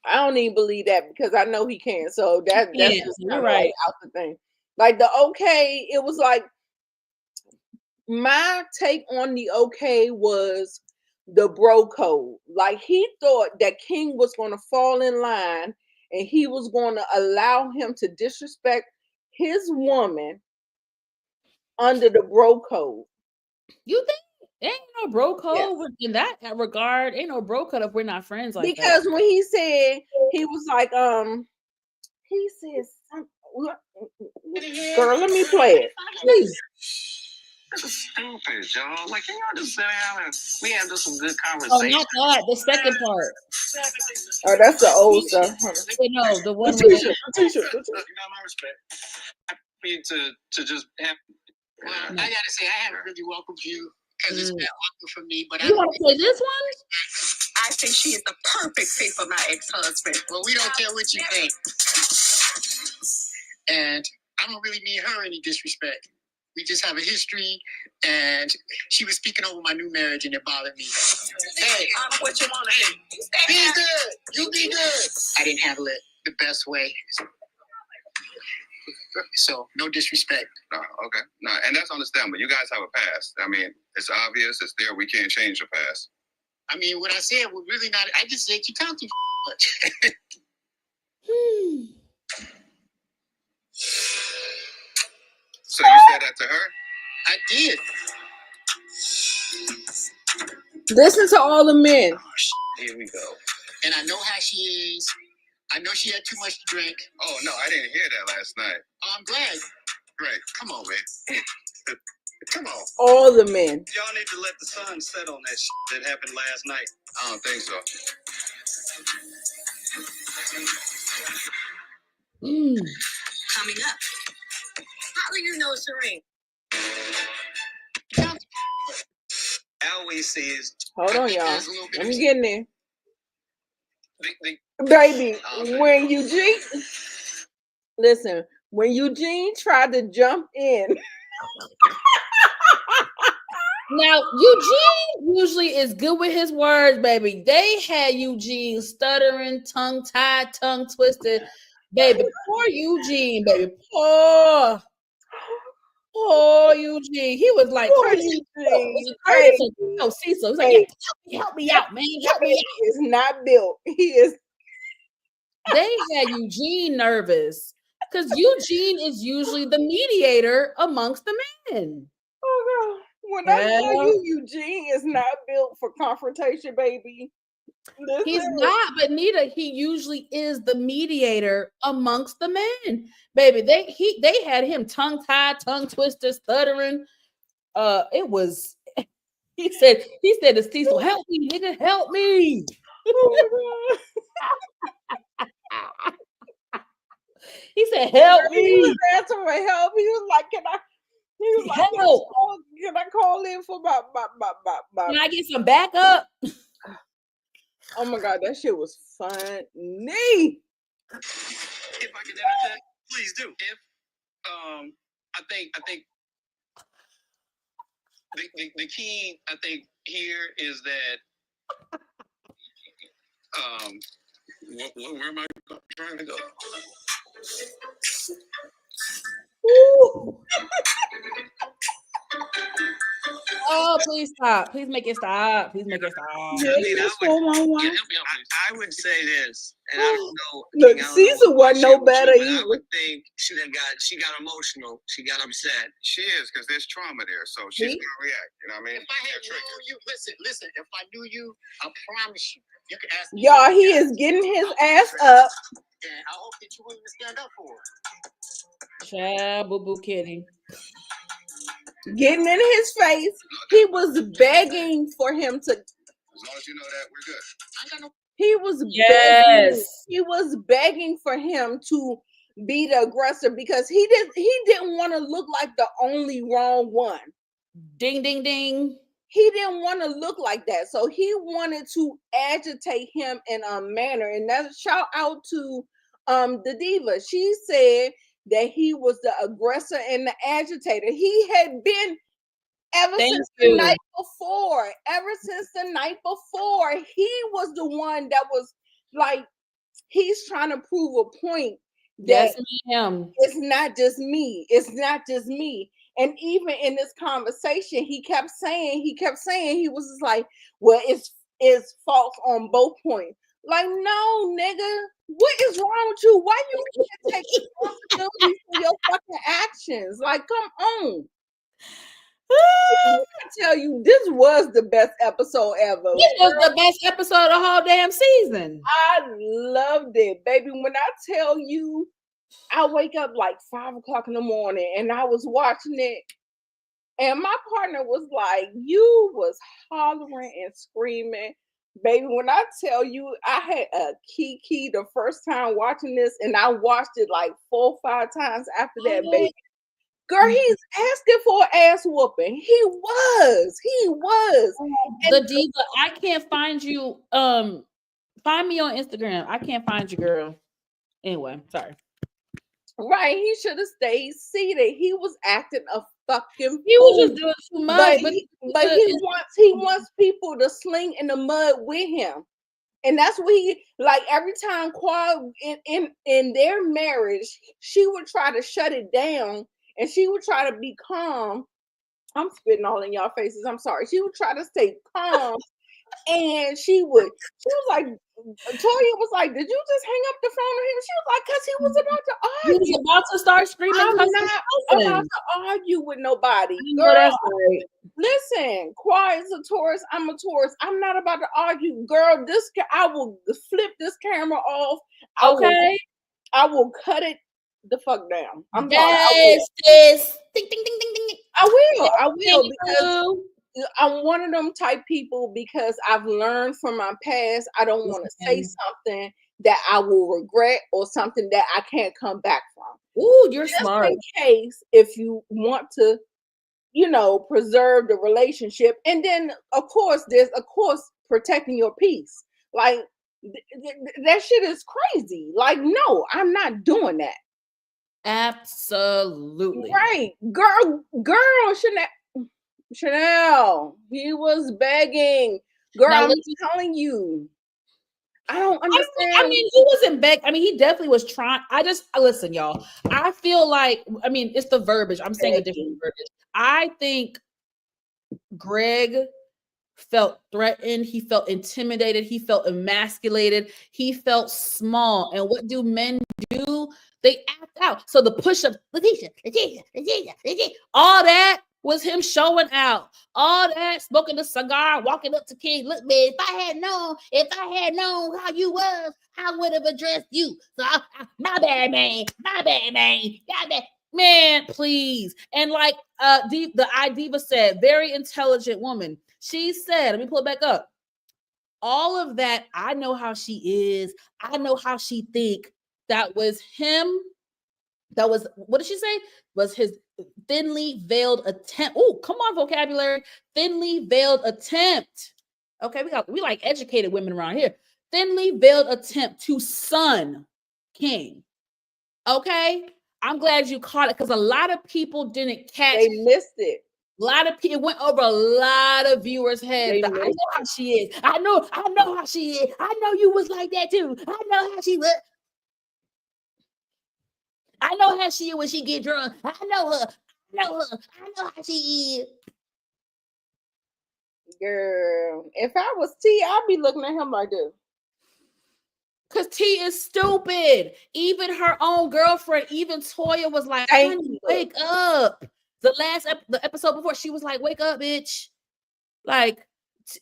[SPEAKER 1] I don't even believe that, because I know he can. So that's just
[SPEAKER 2] you're right.
[SPEAKER 1] Out the thing. Like the okay, it was like my take on the okay was the bro code. Like he thought that King was going to fall in line and he was going to allow him to disrespect his woman under the bro code.
[SPEAKER 2] You think? Ain't no bro code in that regard. Ain't no bro code if we're not friends like
[SPEAKER 1] because
[SPEAKER 2] that.
[SPEAKER 1] When he said, he was like, he said something. Girl, let me play it. Please.
[SPEAKER 7] This is stupid, y'all. Like, can y'all just sit down and we handle some good conversation?
[SPEAKER 2] Oh, not that. The second part.
[SPEAKER 1] Oh, that's the old stuff.
[SPEAKER 2] No, the one
[SPEAKER 1] with the t-shirt.
[SPEAKER 7] You got my respect. Happy to just have.
[SPEAKER 3] Well, I gotta say, I haven't really welcomed you because it's been awkward for me. But
[SPEAKER 2] you want to play this one?
[SPEAKER 3] I think she is the perfect fit for my ex-husband. Well, we don't care what you think. And I don't really mean her any disrespect. We just have a history, and she was speaking over my new marriage, and it bothered me. Hey, what you want to do? Be good. You be good. I didn't handle it the best way. So, no disrespect.
[SPEAKER 7] No, okay. No, and that's understandable. You guys have a past. I mean, it's obvious. It's there. We can't change the past.
[SPEAKER 3] I mean, what I said was really not. I just said you count too much.
[SPEAKER 7] So you said that to her?
[SPEAKER 3] I did.
[SPEAKER 1] Listen to all the men.
[SPEAKER 7] Oh, here we go.
[SPEAKER 3] And I know how she is. I know she had too much to drink.
[SPEAKER 7] Oh, no, I didn't hear that last night.
[SPEAKER 3] Oh, I'm glad.
[SPEAKER 7] Great. Come on, man. Come on.
[SPEAKER 1] All the men.
[SPEAKER 7] Y'all need to let the sun set on that that happened last night. I don't think so.
[SPEAKER 3] Coming up. How do you know Sherrein?
[SPEAKER 7] I always says.
[SPEAKER 1] Hold on, y'all. I'm getting there.
[SPEAKER 7] The
[SPEAKER 1] Baby, when Eugene, listen, when Eugene tried to jump in.
[SPEAKER 2] Now, Eugene usually is good with his words, baby. They had Eugene stuttering, tongue-tied, tongue-twisted. Baby, poor Eugene, baby. Poor Eugene. He was like, Curtis, no, Cecil. He's like, yeah, help me out, man. Help me out.
[SPEAKER 1] He is not built. He is.
[SPEAKER 2] They had Eugene nervous because Eugene is usually the mediator amongst the men.
[SPEAKER 1] Oh, God. When I tell you Eugene is not built for confrontation, baby.
[SPEAKER 2] He's not, but Nita, he usually is the mediator amongst the men. Baby, they had him tongue-tied, tongue-twisted, stuttering. It was he said to Cecil, help me, nigga, help me. Oh my God. He said, help me.
[SPEAKER 1] He was asking for help. He was like, can I call in for my
[SPEAKER 2] Can I get some backup?
[SPEAKER 1] Oh my God, that shit was funny.
[SPEAKER 7] If I can interject, please do. If I think the key I think here is that where am I trying to go?
[SPEAKER 2] Oh, please stop. Please make it stop. Please make it stop.
[SPEAKER 7] I would say this, and I don't know.
[SPEAKER 1] Look, Caesar wasn't no better either.
[SPEAKER 7] I would think she got emotional. She got upset. She is, because there's trauma there, so she's gonna react. You know what I mean?
[SPEAKER 3] If I had known you, listen. If I knew you, I promise you, you could ask me.
[SPEAKER 1] Y'all, he is getting his ass up.
[SPEAKER 3] And I hope that you willing to stand up for it.
[SPEAKER 2] Child, boo-boo kidding.
[SPEAKER 1] Getting in his face. He was begging for him to.
[SPEAKER 7] As long as you know that, we're good.
[SPEAKER 3] I know.
[SPEAKER 1] He was begging for him to be the aggressor because he didn't want to look like the only wrong one.
[SPEAKER 2] Ding, ding, ding.
[SPEAKER 1] He didn't want to look like that. So he wanted to agitate him in a manner. And that's shout out to the diva. She said that he was the aggressor and the agitator. He had been ever since the night before. Ever since the night before, he was the one that was like, he's trying to prove a point that it's not just me. It's not just me. And even in this conversation, he kept saying he was just like, well, it's false on both points. Like, no, nigga, what is wrong with you? Why you can't take responsibility for your fucking actions? Like, come on. I tell you, this was the best episode ever.
[SPEAKER 2] This was the best episode of the whole damn season.
[SPEAKER 1] I loved it, baby. When I tell you, I wake up like 5 o'clock in the morning and I was watching it, and my partner was like, you was hollering and screaming. Baby, when I tell you, I had a kiki the first time watching this, and I watched it like 4 or 5 times after that, baby. Girl, he's asking for an ass whooping. He was.
[SPEAKER 2] The diva, I can't find you. Find me on Instagram. I can't find you, girl. Anyway, sorry.
[SPEAKER 1] Right, he should have stayed seated. He was acting a fucking.
[SPEAKER 2] He was just doing too much.
[SPEAKER 1] But he wants people to sling in the mud with him, and that's what he like. Every time Quad in their marriage, she would try to shut it down, and she would try to be calm. I'm spitting all in y'all faces. I'm sorry. She would try to stay calm And she was like, Toya was like, did you just hang up the phone on him? She was like, because he was about to argue.
[SPEAKER 2] He was about to start screaming.
[SPEAKER 1] I'm not about to argue with nobody. Girl,
[SPEAKER 2] that's right.
[SPEAKER 1] Listen, Quiet's a Taurus. I'm a Taurus. I'm not about to argue. Girl, I will flip this camera off. I will cut it the fuck down. I'm sorry.
[SPEAKER 2] Yes. Ding, ding, ding, ding, ding.
[SPEAKER 1] I will because I'm one of them type people because I've learned from my past. I don't want to say something that I will regret or something that I can't come back from.
[SPEAKER 2] Ooh, you're smart.
[SPEAKER 1] In case if you want to, preserve the relationship. And then of course, there's protecting your peace. Like that shit is crazy. Like, no, I'm not doing that.
[SPEAKER 2] Absolutely.
[SPEAKER 1] Right. Girl, Chanel, he was begging. Girl, I'm telling you. I don't understand.
[SPEAKER 2] I mean, he wasn't begging. I mean, he definitely was trying. Listen, y'all. I feel like, it's the verbiage. I'm saying a different verbiage. I think Greg felt threatened. He felt intimidated. He felt emasculated. He felt small. And what do men do? They act out. So the push-ups, Letitia, all that was him showing out. All that, smoking a cigar, walking up to King. Look, man, if I had known how you was, I would have addressed you. So my bad, man. Man, please. And like the iDiva said, very intelligent woman. She said, let me pull it back up. All of that, I know how she is. I know how she think. That was him. That was, what did she say? Was his thinly veiled attempt. Oh, come on, vocabulary. Thinly veiled attempt. Okay, we like educated women around here. Thinly veiled attempt to son King. Okay? I'm glad you caught it because a lot of people didn't catch.
[SPEAKER 1] They missed it.
[SPEAKER 2] A lot of people went over a lot of viewers' heads. I know how she is. I know how she is. I know you was like that too. I know how she was. I know how she is when she get drunk. I know her. I know how she is.
[SPEAKER 1] Girl, if I was T, I'd be looking at him like this.
[SPEAKER 2] Because T is stupid. Even her own girlfriend, even Toya was like, honey, wake up. The episode before, she was like, wake up, bitch. Like,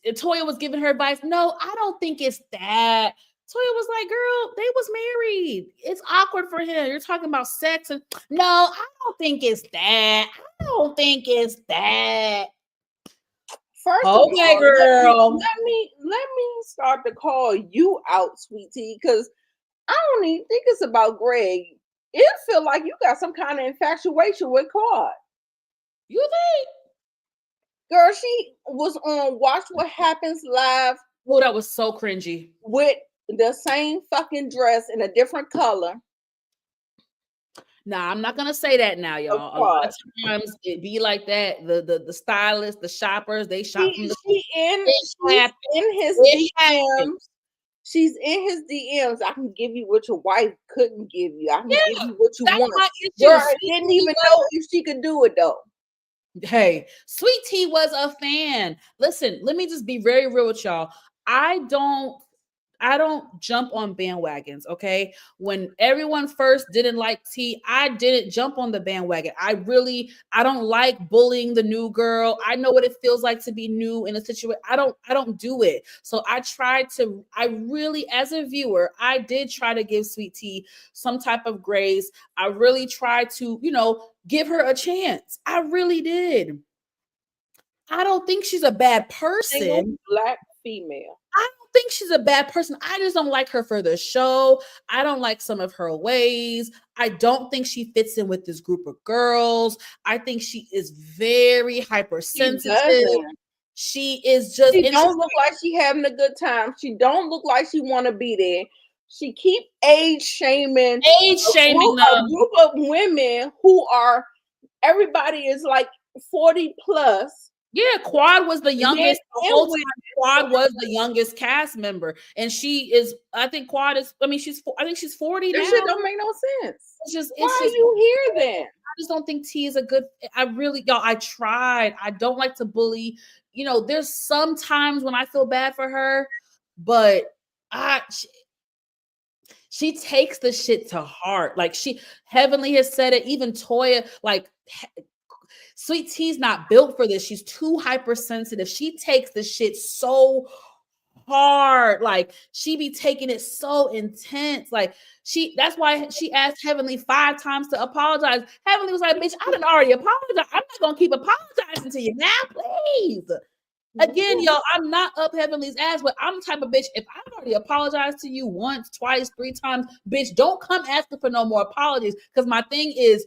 [SPEAKER 2] Toya was giving her advice. No, I don't think it's that. Toya was like, girl, they was married. It's awkward for him. You're talking about sex. And no, I don't think it's that.
[SPEAKER 1] First of all, girl, let me start to call you out, sweetie, because I don't even think it's about Greg. It feel like you got some kind of infatuation with Claude.
[SPEAKER 2] You think?
[SPEAKER 1] Girl, she was on Watch What Happens Live.
[SPEAKER 2] Oh, that was so cringy.
[SPEAKER 1] With the same fucking dress in a different color.
[SPEAKER 2] Nah, I'm not gonna say that now, y'all. A lot of times it be like that. The stylists, the shoppers, they shop from
[SPEAKER 1] she's in his DMs. She's in his DMs. I can give you what your wife couldn't give you. I can give you what you want. Girl, I didn't even know if she could do it though.
[SPEAKER 2] Hey, Sweet Tea was a fan. Listen, let me just be very real with y'all. I don't jump on bandwagons, okay? When everyone first didn't like T, I didn't jump on the bandwagon. I don't like bullying the new girl. I know what it feels like to be new in a situation. I don't do it. So as a viewer, I did try to give Sweet Tea some type of grace. I really tried to, give her a chance. I really did. I don't think she's a bad person.
[SPEAKER 1] Single Black female.
[SPEAKER 2] I don't think she's a bad person. I just don't like her for the show. I don't like some of her ways. I don't think she fits in with this group of girls. I think she is very hypersensitive. She is just.
[SPEAKER 1] She don't look like she having a good time. She don't look like she want to be there. She keep age shaming a group of women who are. Everybody is like 40 plus.
[SPEAKER 2] Yeah, Quad was the youngest. The whole time, Quad was the youngest cast member, and she is. I think Quad is. I think she's 40 now.
[SPEAKER 1] This shit don't make no sense.
[SPEAKER 2] Why
[SPEAKER 1] are you here then?
[SPEAKER 2] I just don't think T is a good. I tried. I don't like to bully you know, there's some times when I feel bad for her, but she takes the shit to heart. Like Heavenly has said it, even Toya, like Sweet Tea's not built for this. She's too hypersensitive. She takes the shit so hard. Like she be taking it so intense. Like that's why she asked Heavenly 5 times to apologize. Heavenly was like, bitch, I done already apologized. I'm not gonna keep apologizing to you now, please. Again, y'all, I'm not up Heavenly's ass, but I'm the type of bitch, if I've already apologized to you once, twice, 3 times, bitch, don't come asking for no more apologies. Because my thing is,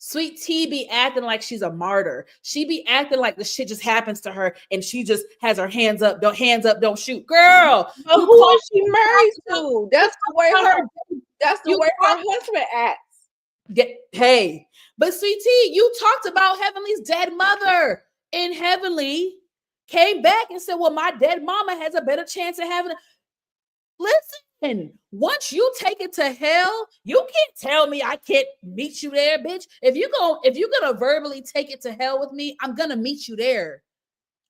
[SPEAKER 2] Sweet Tea be acting like she's a martyr. She be acting like the shit just happens to her and she just has her hands up, don't shoot. Girl,
[SPEAKER 1] who is she married to? That's the way her husband acts.
[SPEAKER 2] Hey, but Sweet Tea, you talked about Heavenly's dead mother, and Heavenly came back and said, well, my dead mama has a better chance of having Listen, once you take it to hell, you can't tell me I can't meet you there, bitch. If you're gonna verbally take it to hell with me, I'm gonna meet you there.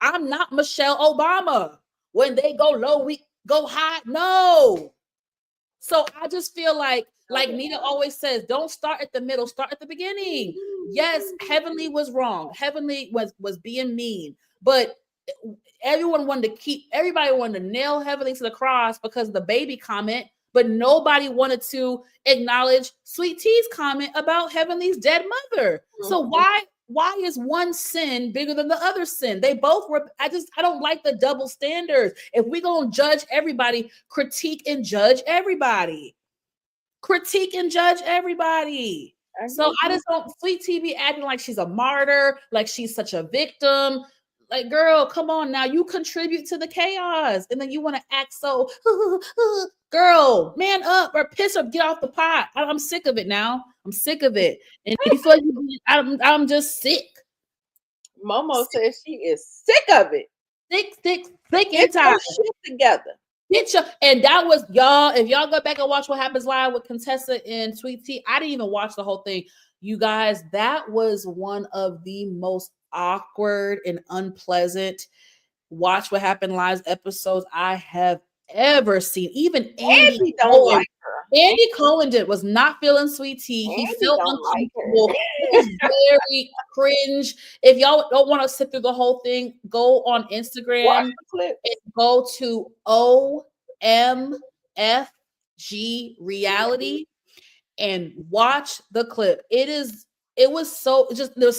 [SPEAKER 2] I'm not Michelle Obama. When they go low, we go high. No. So I just feel like Nita always says, don't start at the middle, start at the beginning. Yes, Heavenly was wrong. Heavenly was being mean, but everybody wanted to nail Heavenly to the cross because of the baby comment, but nobody wanted to acknowledge Sweet Tea's comment about Heavenly's dead mother. So why is one sin bigger than the other sin? They both were. I don't like the double standards. If we're gonna judge everybody, critique and judge everybody. So I just don't. Sweet Tea be acting like she's a martyr, like she's such a victim. Like, girl, come on now. You contribute to the chaos, and then you want to act so, girl, man up or piss or get off the pot. I'm sick of it now. I'm sick of it. And before I'm just sick.
[SPEAKER 1] Momo says she is sick of it.
[SPEAKER 2] Sick and tired.
[SPEAKER 1] Get your shit together.
[SPEAKER 2] And that was y'all. If y'all go back and watch What Happens Live with Contessa and Sweet Tea, I didn't even watch the whole thing. You guys, that was one of the most awkward and unpleasant Watch What Happened Live episodes I have ever seen. Even Andy
[SPEAKER 1] don't like her.
[SPEAKER 2] Andy Cohen was not feeling Sweet Tea. He felt uncomfortable. Like it was very cringe. If y'all don't want to sit through the whole thing, go on Instagram and go to OMFG Reality and watch the clip. There's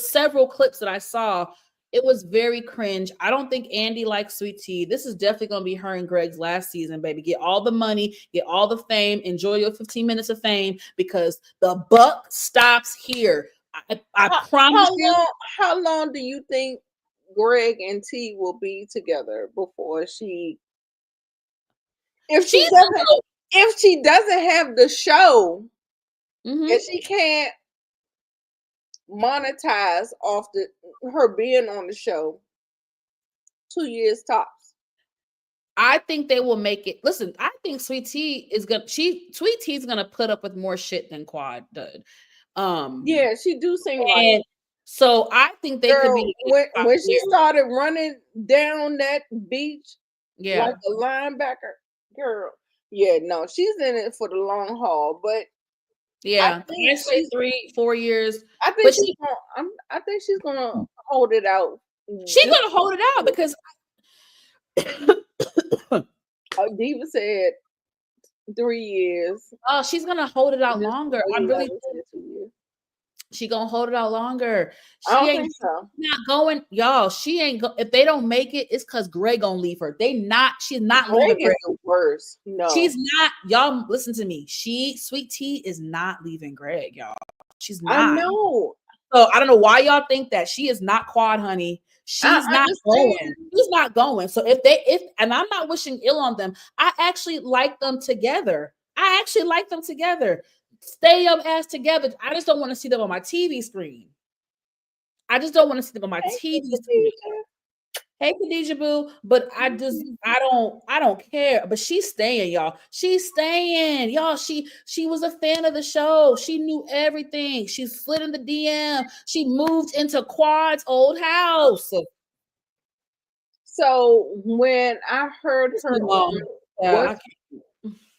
[SPEAKER 2] several clips that I saw. It was very cringe. I don't think Andy likes Sweet Tea. This is definitely going to be her and Greg's last season, baby. Get all the money, get all the fame, enjoy your 15 minutes of fame because the buck stops here. I promise you.
[SPEAKER 1] How long do you think Greg and T will be together before if she doesn't have the show and she can't monetize off her being on the show, 2 years tops.
[SPEAKER 2] I think they will make it. Listen, I think Sweet Tea is gonna put up with more shit than Quad did.
[SPEAKER 1] Yeah, she do seem like.
[SPEAKER 2] So I think they could be
[SPEAKER 1] when she started running down that beach, like a linebacker, girl. Yeah, no, she's in it for the long haul, but.
[SPEAKER 2] Yeah, I say 3-4 years.
[SPEAKER 1] I think she's gonna hold it out.
[SPEAKER 2] She's gonna hold it out because
[SPEAKER 1] Diva said 3 years.
[SPEAKER 2] Oh, she's gonna hold it out longer. I'm really. She gonna hold it out longer. She
[SPEAKER 1] I don't
[SPEAKER 2] ain't
[SPEAKER 1] think so.
[SPEAKER 2] Not going, y'all. She ain't. If they don't make it, it's because Greg gonna leave her. She's not
[SPEAKER 1] Greg
[SPEAKER 2] leaving.
[SPEAKER 1] Greg is the worst. No,
[SPEAKER 2] she's not. Y'all, listen to me. Sweet Tea is not leaving Greg, y'all. She's not.
[SPEAKER 1] I know.
[SPEAKER 2] So I don't know why y'all think that she is not Quad, honey. She's not going. She's not going. So and I'm not wishing ill on them. I actually like them together. Stay your ass together. I just don't want to see them on my TV screen. Hey, Khadijah Boo, but I don't care. But she's staying, y'all. She's staying, y'all. She was a fan of the show. She knew everything. She slid in the DM. She moved into Quad's old house.
[SPEAKER 1] So when I heard her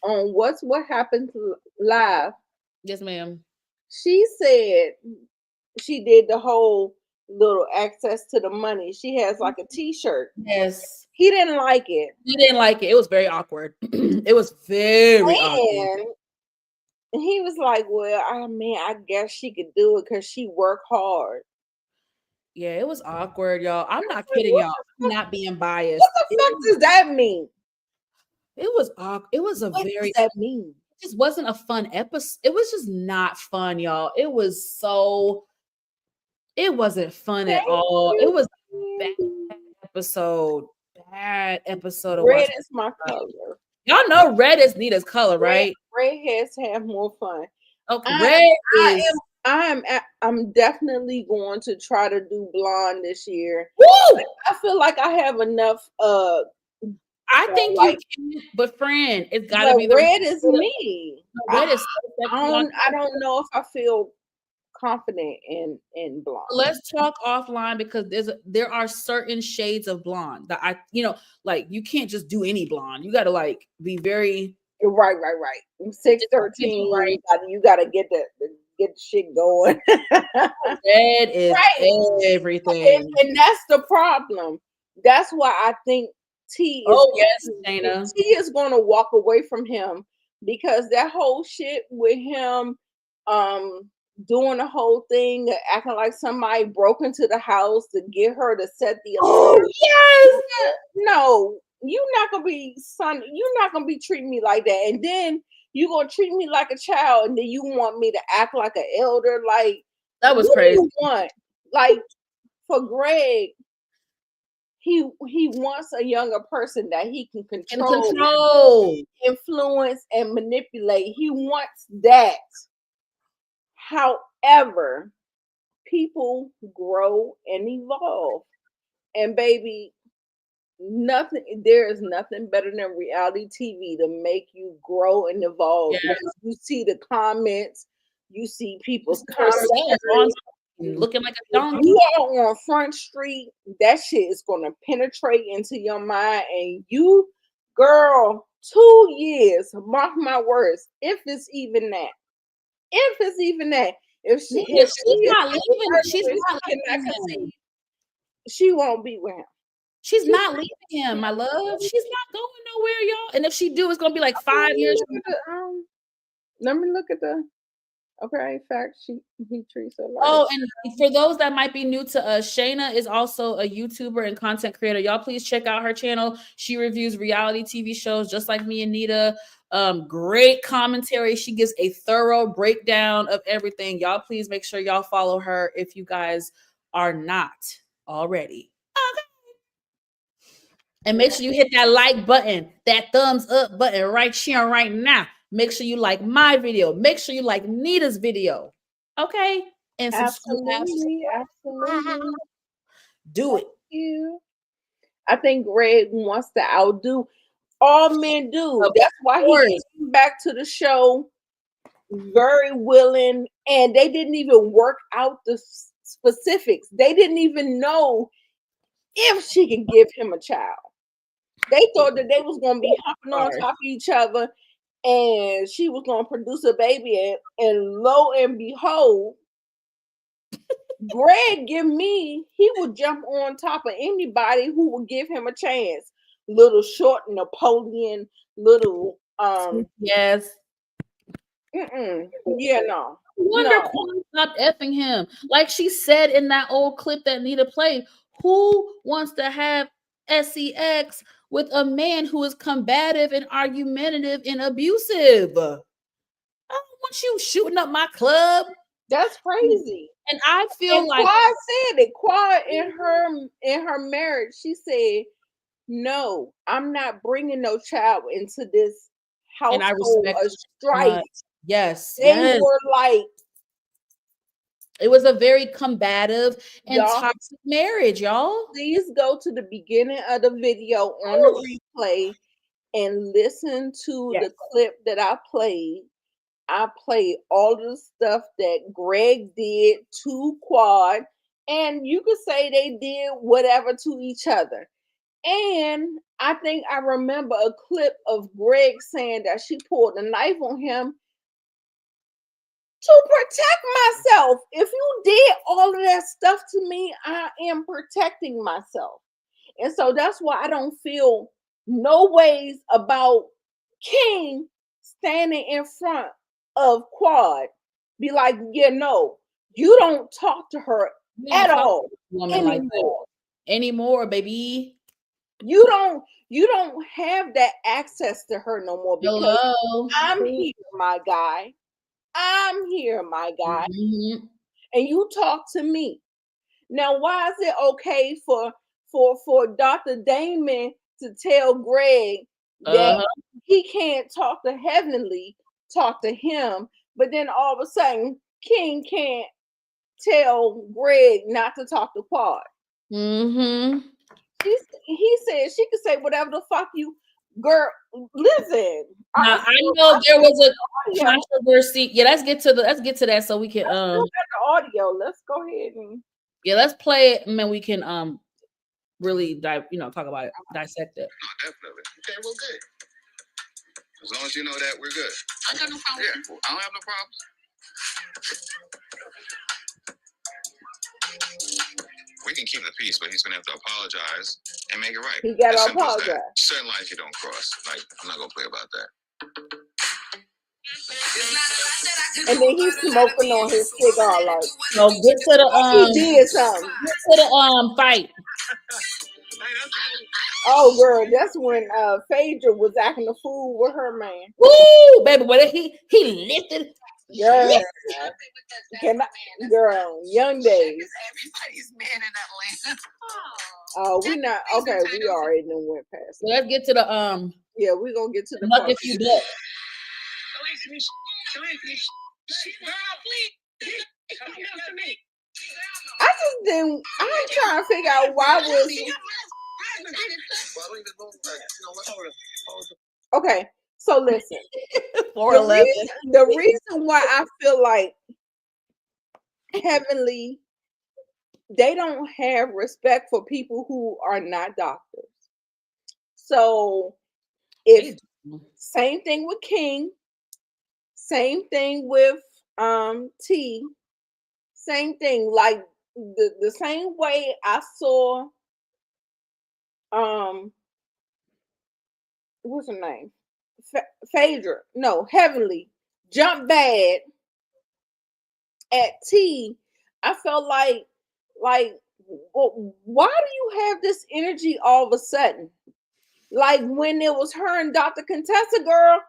[SPEAKER 1] on what happened to live,
[SPEAKER 2] yes, ma'am.
[SPEAKER 1] She said she did the whole little access to the money. She has like a T-shirt.
[SPEAKER 2] Yes.
[SPEAKER 1] He didn't like it.
[SPEAKER 2] He didn't like it. It was very awkward. It was very awkward.
[SPEAKER 1] And he was like, "Well, I mean, I guess she could do it because she worked hard."
[SPEAKER 2] Yeah, it was awkward, y'all. I'm not kidding, y'all. I'm not being biased.
[SPEAKER 1] What the fuck does that mean?
[SPEAKER 2] It was awkward. It was a
[SPEAKER 1] what
[SPEAKER 2] very.
[SPEAKER 1] Does that mean?
[SPEAKER 2] It just wasn't a fun episode. It was just not fun, y'all. It was so. It wasn't fun at all. It was a bad episode. Bad episode of
[SPEAKER 1] Red is my color.
[SPEAKER 2] Y'all know red is Nita's color, right?
[SPEAKER 1] Red has to have more fun.
[SPEAKER 2] Okay,
[SPEAKER 1] I'm definitely going to try to do blonde this year.
[SPEAKER 2] Woo!
[SPEAKER 1] I feel like I have enough.
[SPEAKER 2] I think you can, but friend, it's got to be
[SPEAKER 1] red is me.
[SPEAKER 2] Red is.
[SPEAKER 1] I don't know if I feel confident in blonde.
[SPEAKER 2] Let's talk offline because there are certain shades of blonde that like you can't just do any blonde. You got to like be very
[SPEAKER 1] right. 613, right? You got to get the shit going.
[SPEAKER 2] Red is everything,
[SPEAKER 1] and that's the problem. That's why I think T is going to walk away from him because that whole shit with him doing the whole thing, acting like somebody broke into the house to get her to set the alarm.
[SPEAKER 2] Yes.
[SPEAKER 1] No, you're not gonna be treating me like that. And then you're gonna treat me like a child, and then you want me to act like an elder. Like
[SPEAKER 2] that was crazy.
[SPEAKER 1] What do you want? Like for Greg, he wants a younger person that he can control, influence, and manipulate. He wants that. However, people grow and evolve. And baby, there is nothing better than reality TV to make you grow and evolve.
[SPEAKER 2] Yes.
[SPEAKER 1] You see the comments, you see people's comments.
[SPEAKER 2] Looking like a donkey.
[SPEAKER 1] You are on Front Street, that shit is gonna penetrate into your mind, and you, girl, 2 years, mark my words, if it's even that. If she's not leaving, she won't be with him.
[SPEAKER 2] She's not leaving him, my love. She's not going nowhere, y'all. And if she do, it's gonna be like 5 years.
[SPEAKER 1] Let me look at the. Okay, fact he treats her like.
[SPEAKER 2] Oh, and for those that might be new to us, Shayna is also a YouTuber and content creator. Y'all please check out her channel. She reviews reality TV shows just like me and Nita. Great commentary. She gives a thorough breakdown of everything. Y'all please make sure y'all follow her if you guys are not already. Okay. And make sure you hit that like button, that thumbs up button right here right now. Make sure you like my video. Make sure you like Nita's video. Okay? And subscribe.
[SPEAKER 1] Absolutely.
[SPEAKER 2] Do it.
[SPEAKER 1] I think Greg wants to outdo. All men do. That's why he came back to the show very willing. And they didn't even work out the specifics. They didn't even know if she can give him a child. They thought that they was going to be hopping on top of each other and she was going to produce a baby, and lo and behold, Greg he would jump on top of anybody who would give him a chance. Little short Napoleon, little
[SPEAKER 2] yes.
[SPEAKER 1] Yeah, no.
[SPEAKER 2] Wonder stop effing him. Like she said in that old clip that Nita played, who wants to have sex with a man who is combative and argumentative and abusive? I don't want you shooting up my club.
[SPEAKER 1] That's crazy.
[SPEAKER 2] And I feel like
[SPEAKER 1] Quad said it. Quad in her marriage, she said, "No, I'm not bringing no child into this household." And I respect strife.
[SPEAKER 2] Yes,
[SPEAKER 1] they were like.
[SPEAKER 2] It was a very combative and toxic marriage, y'all.
[SPEAKER 1] Please go to the beginning of the video on the replay and listen to the clip that I played. I played all the stuff that Greg did to Quad, and you could say they did whatever to each other. And I think I remember a clip of Greg saying that she pulled a knife on him to protect myself. If you did all of that stuff to me, I am protecting myself. And so that's why I don't feel no ways about King standing in front of Quad. Be like, yeah, no, you don't talk to her at all
[SPEAKER 2] anymore, baby.
[SPEAKER 1] You don't have that access to her no more because I'm here, my guy. I'm here, my guy.
[SPEAKER 2] Mm-hmm.
[SPEAKER 1] And you talk to me. Now, why is it okay for Dr. Damon to tell Greg that he can't talk to Heavenly, talk to him, but then all of a sudden King can't tell Greg not to talk to Quad?
[SPEAKER 2] Mm-hmm.
[SPEAKER 1] He said she could say whatever the fuck you, girl. Listen,
[SPEAKER 2] now, I know there was a controversy. Yeah, let's get to that so we can
[SPEAKER 1] the audio. Let's go ahead and
[SPEAKER 2] let's play it, and then we can really talk about it, dissect it.
[SPEAKER 7] No, definitely. Okay, well, good. As long as you know that, we're good. I got no problem. Yeah, I don't have no problems. We can keep the peace, but he's gonna have to apologize and make it right.
[SPEAKER 1] He got to apologize.
[SPEAKER 7] Certain lines you don't cross. Like, I'm not gonna play about that.
[SPEAKER 1] And then he's smoking on his cigar. Like,
[SPEAKER 2] so get to the
[SPEAKER 1] he did something.
[SPEAKER 2] Get to the fight.
[SPEAKER 1] Oh, girl, that's when Phaedra was acting a fool with her man.
[SPEAKER 2] Woo, baby, what he lifted.
[SPEAKER 1] Girl, young days.
[SPEAKER 3] Everybody's man in Atlanta.
[SPEAKER 1] Oh, we not okay. We already done went past.
[SPEAKER 2] So let's get to the
[SPEAKER 1] Yeah, we're gonna get to the
[SPEAKER 2] luck if you bet.
[SPEAKER 1] I'm trying to figure out why was. Okay, so listen. The reason why I feel like Heavenly, they don't have respect for people who are not doctors. So if same thing with King, same thing with T, same thing, like the same way I saw what's her name? Phaedra, no, Heavenly jump bad at T. I felt like well, why do you have this energy all of a sudden? Like when it was her and Dr. Contessa, girl,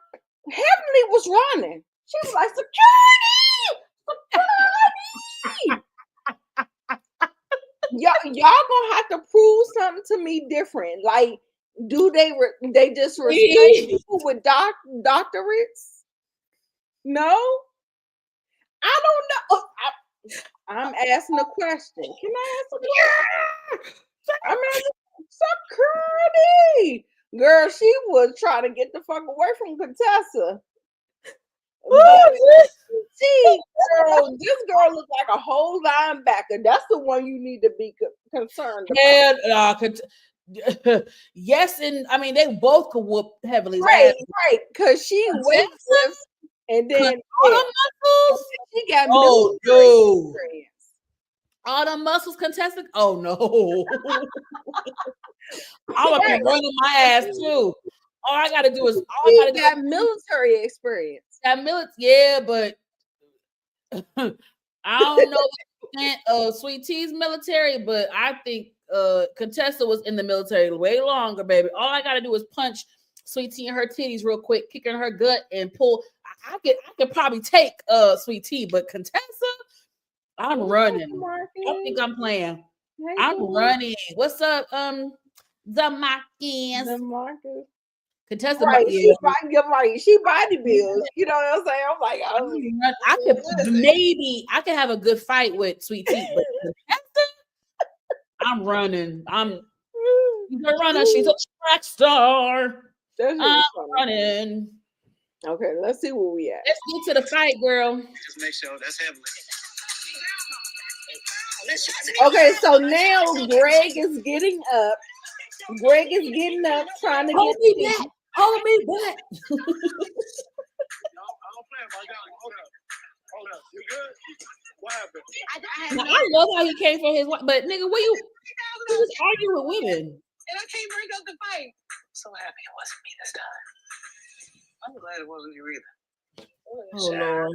[SPEAKER 1] Heavenly was running. She was like, security! Y'all gonna have to prove something to me different. Like, do they just respect people with doctorates? No? I don't know. I'm asking a question. Can I ask a question? I'm asking security. Girl, she was trying to get the fuck away from Contessa. Girl, this girl looks like a whole linebacker. That's the one you need to be concerned about.
[SPEAKER 2] Yes, and I mean they both could whoop Heavenly.
[SPEAKER 1] Right, because she weightlifts and then
[SPEAKER 2] all the muscles.
[SPEAKER 1] She got military experience.
[SPEAKER 2] All the muscles contested. Oh no. I'm gonna be running my ass too. All I gotta do is
[SPEAKER 1] got military experience.
[SPEAKER 2] Yeah, but I don't know Sweet T's military, but I think Contessa was in the military way longer, baby. All I gotta do is punch Sweet Tea in her titties real quick, kick in her gut, and pull. I could probably take Sweet Tea, but Contessa, I'm running. I think I'm playing. I'm running. What's up, the Marcus? Contessa,
[SPEAKER 1] right? She body builds. You know what I'm saying? I'm like,
[SPEAKER 2] I could have a good fight with Sweet Tea, but Contessa, I'm running. She's a runner. She's a track star. I'm running.
[SPEAKER 1] Okay, let's see where we at.
[SPEAKER 2] Let's get to the fight, girl.
[SPEAKER 7] Just make sure that's Heavenly.
[SPEAKER 1] Okay, so now Greg is getting up Greg is getting up, trying to
[SPEAKER 2] hold
[SPEAKER 1] get
[SPEAKER 2] me back. Hold me back.
[SPEAKER 7] I don't play my God. Hold up. You good? What happened?
[SPEAKER 2] Now, I love how he came for his wife, but nigga, where you was arguing with women?
[SPEAKER 3] And I can't bring up the fight. So happy it wasn't me this time. I'm glad it wasn't you either.
[SPEAKER 2] Oh Lord.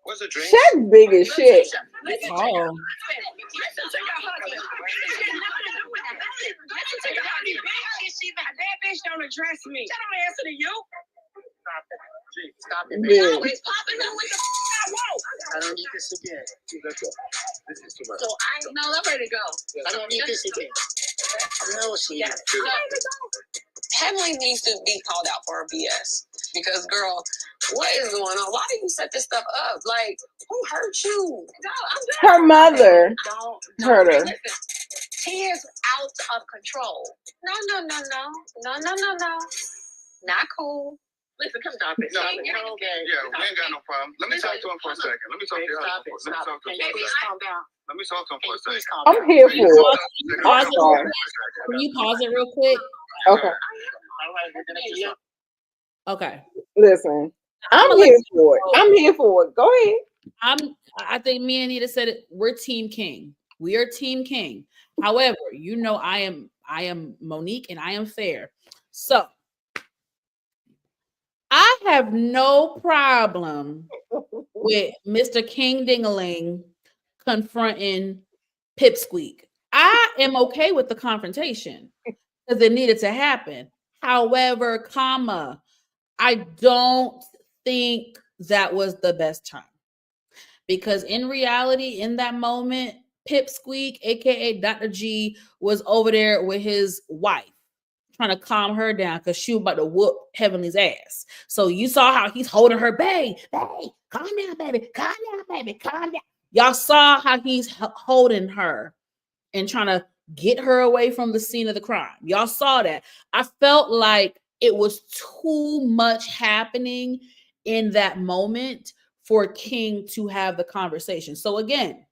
[SPEAKER 7] What's the drink?
[SPEAKER 1] Shaq big as shit.
[SPEAKER 2] Oh.
[SPEAKER 3] Listen to your husband. Listen to your husband. That bitch don't address me. That don't answer to you.
[SPEAKER 7] Stop it. Gee, stop it.
[SPEAKER 1] Yeah.
[SPEAKER 3] Always popping up with the I won't.
[SPEAKER 7] I don't need this again. Let's go. This is too much.
[SPEAKER 3] So I'm ready to go.
[SPEAKER 7] I don't need this again. No, she
[SPEAKER 3] Yeah. Heavenly needs to be called out for her BS. Because, girl, what is going on? Why did you set this stuff up? Like, who hurt you? No,
[SPEAKER 1] Her mother hurt her.
[SPEAKER 3] Listen, he is out of control. No. Not cool. Listen, come stop it.
[SPEAKER 7] No,
[SPEAKER 3] Stop it.
[SPEAKER 7] okay. Yeah, we ain't got no problem. Let me talk to him for a second. Let me talk to your husband. Let me talk to him for a second.
[SPEAKER 3] Calm down.
[SPEAKER 7] Let me talk to him for a second.
[SPEAKER 1] I'm here for it.
[SPEAKER 2] Pause
[SPEAKER 1] I'm
[SPEAKER 2] it.
[SPEAKER 1] sorry.
[SPEAKER 2] Can you pause it real quick?
[SPEAKER 1] Okay.
[SPEAKER 2] Okay.
[SPEAKER 1] Listen, I'm here for it. I'm here for it. Go ahead.
[SPEAKER 2] I think me and Nita said it. We're Team King. We are Team King. However, you know I am Monique and I am fair. So I have no problem with Mr. King Dingaling confronting Pipsqueak. I am okay with the confrontation because it needed to happen. However, I don't think that was the best time. Because in reality, in that moment, Pipsqueak, aka Dr. G, was over there with his wife, trying to calm her down because she was about to whoop Heavenly's ass. So you saw how he's holding her, babe, calm down, baby, calm down. Y'all saw how he's holding her and trying to get her away from the scene of the crime. Y'all saw that. I felt like it was too much happening in that moment for King to have the conversation. So again,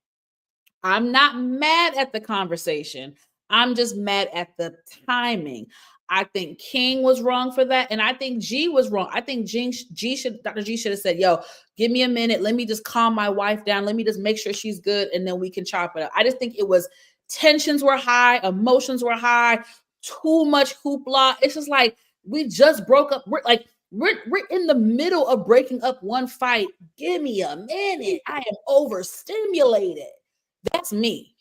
[SPEAKER 2] I'm not mad at the conversation. I'm just mad at the timing. I think King was wrong for that. And I think G was wrong. I think Dr. G should have said, yo, give me a minute. Let me just calm my wife down. Let me just make sure she's good. And then we can chop it up. I just think it was tensions were high. Emotions were high. Too much hoopla. It's just like, we just broke up. We're in the middle of breaking up one fight. Give me a minute. I am overstimulated. That's me.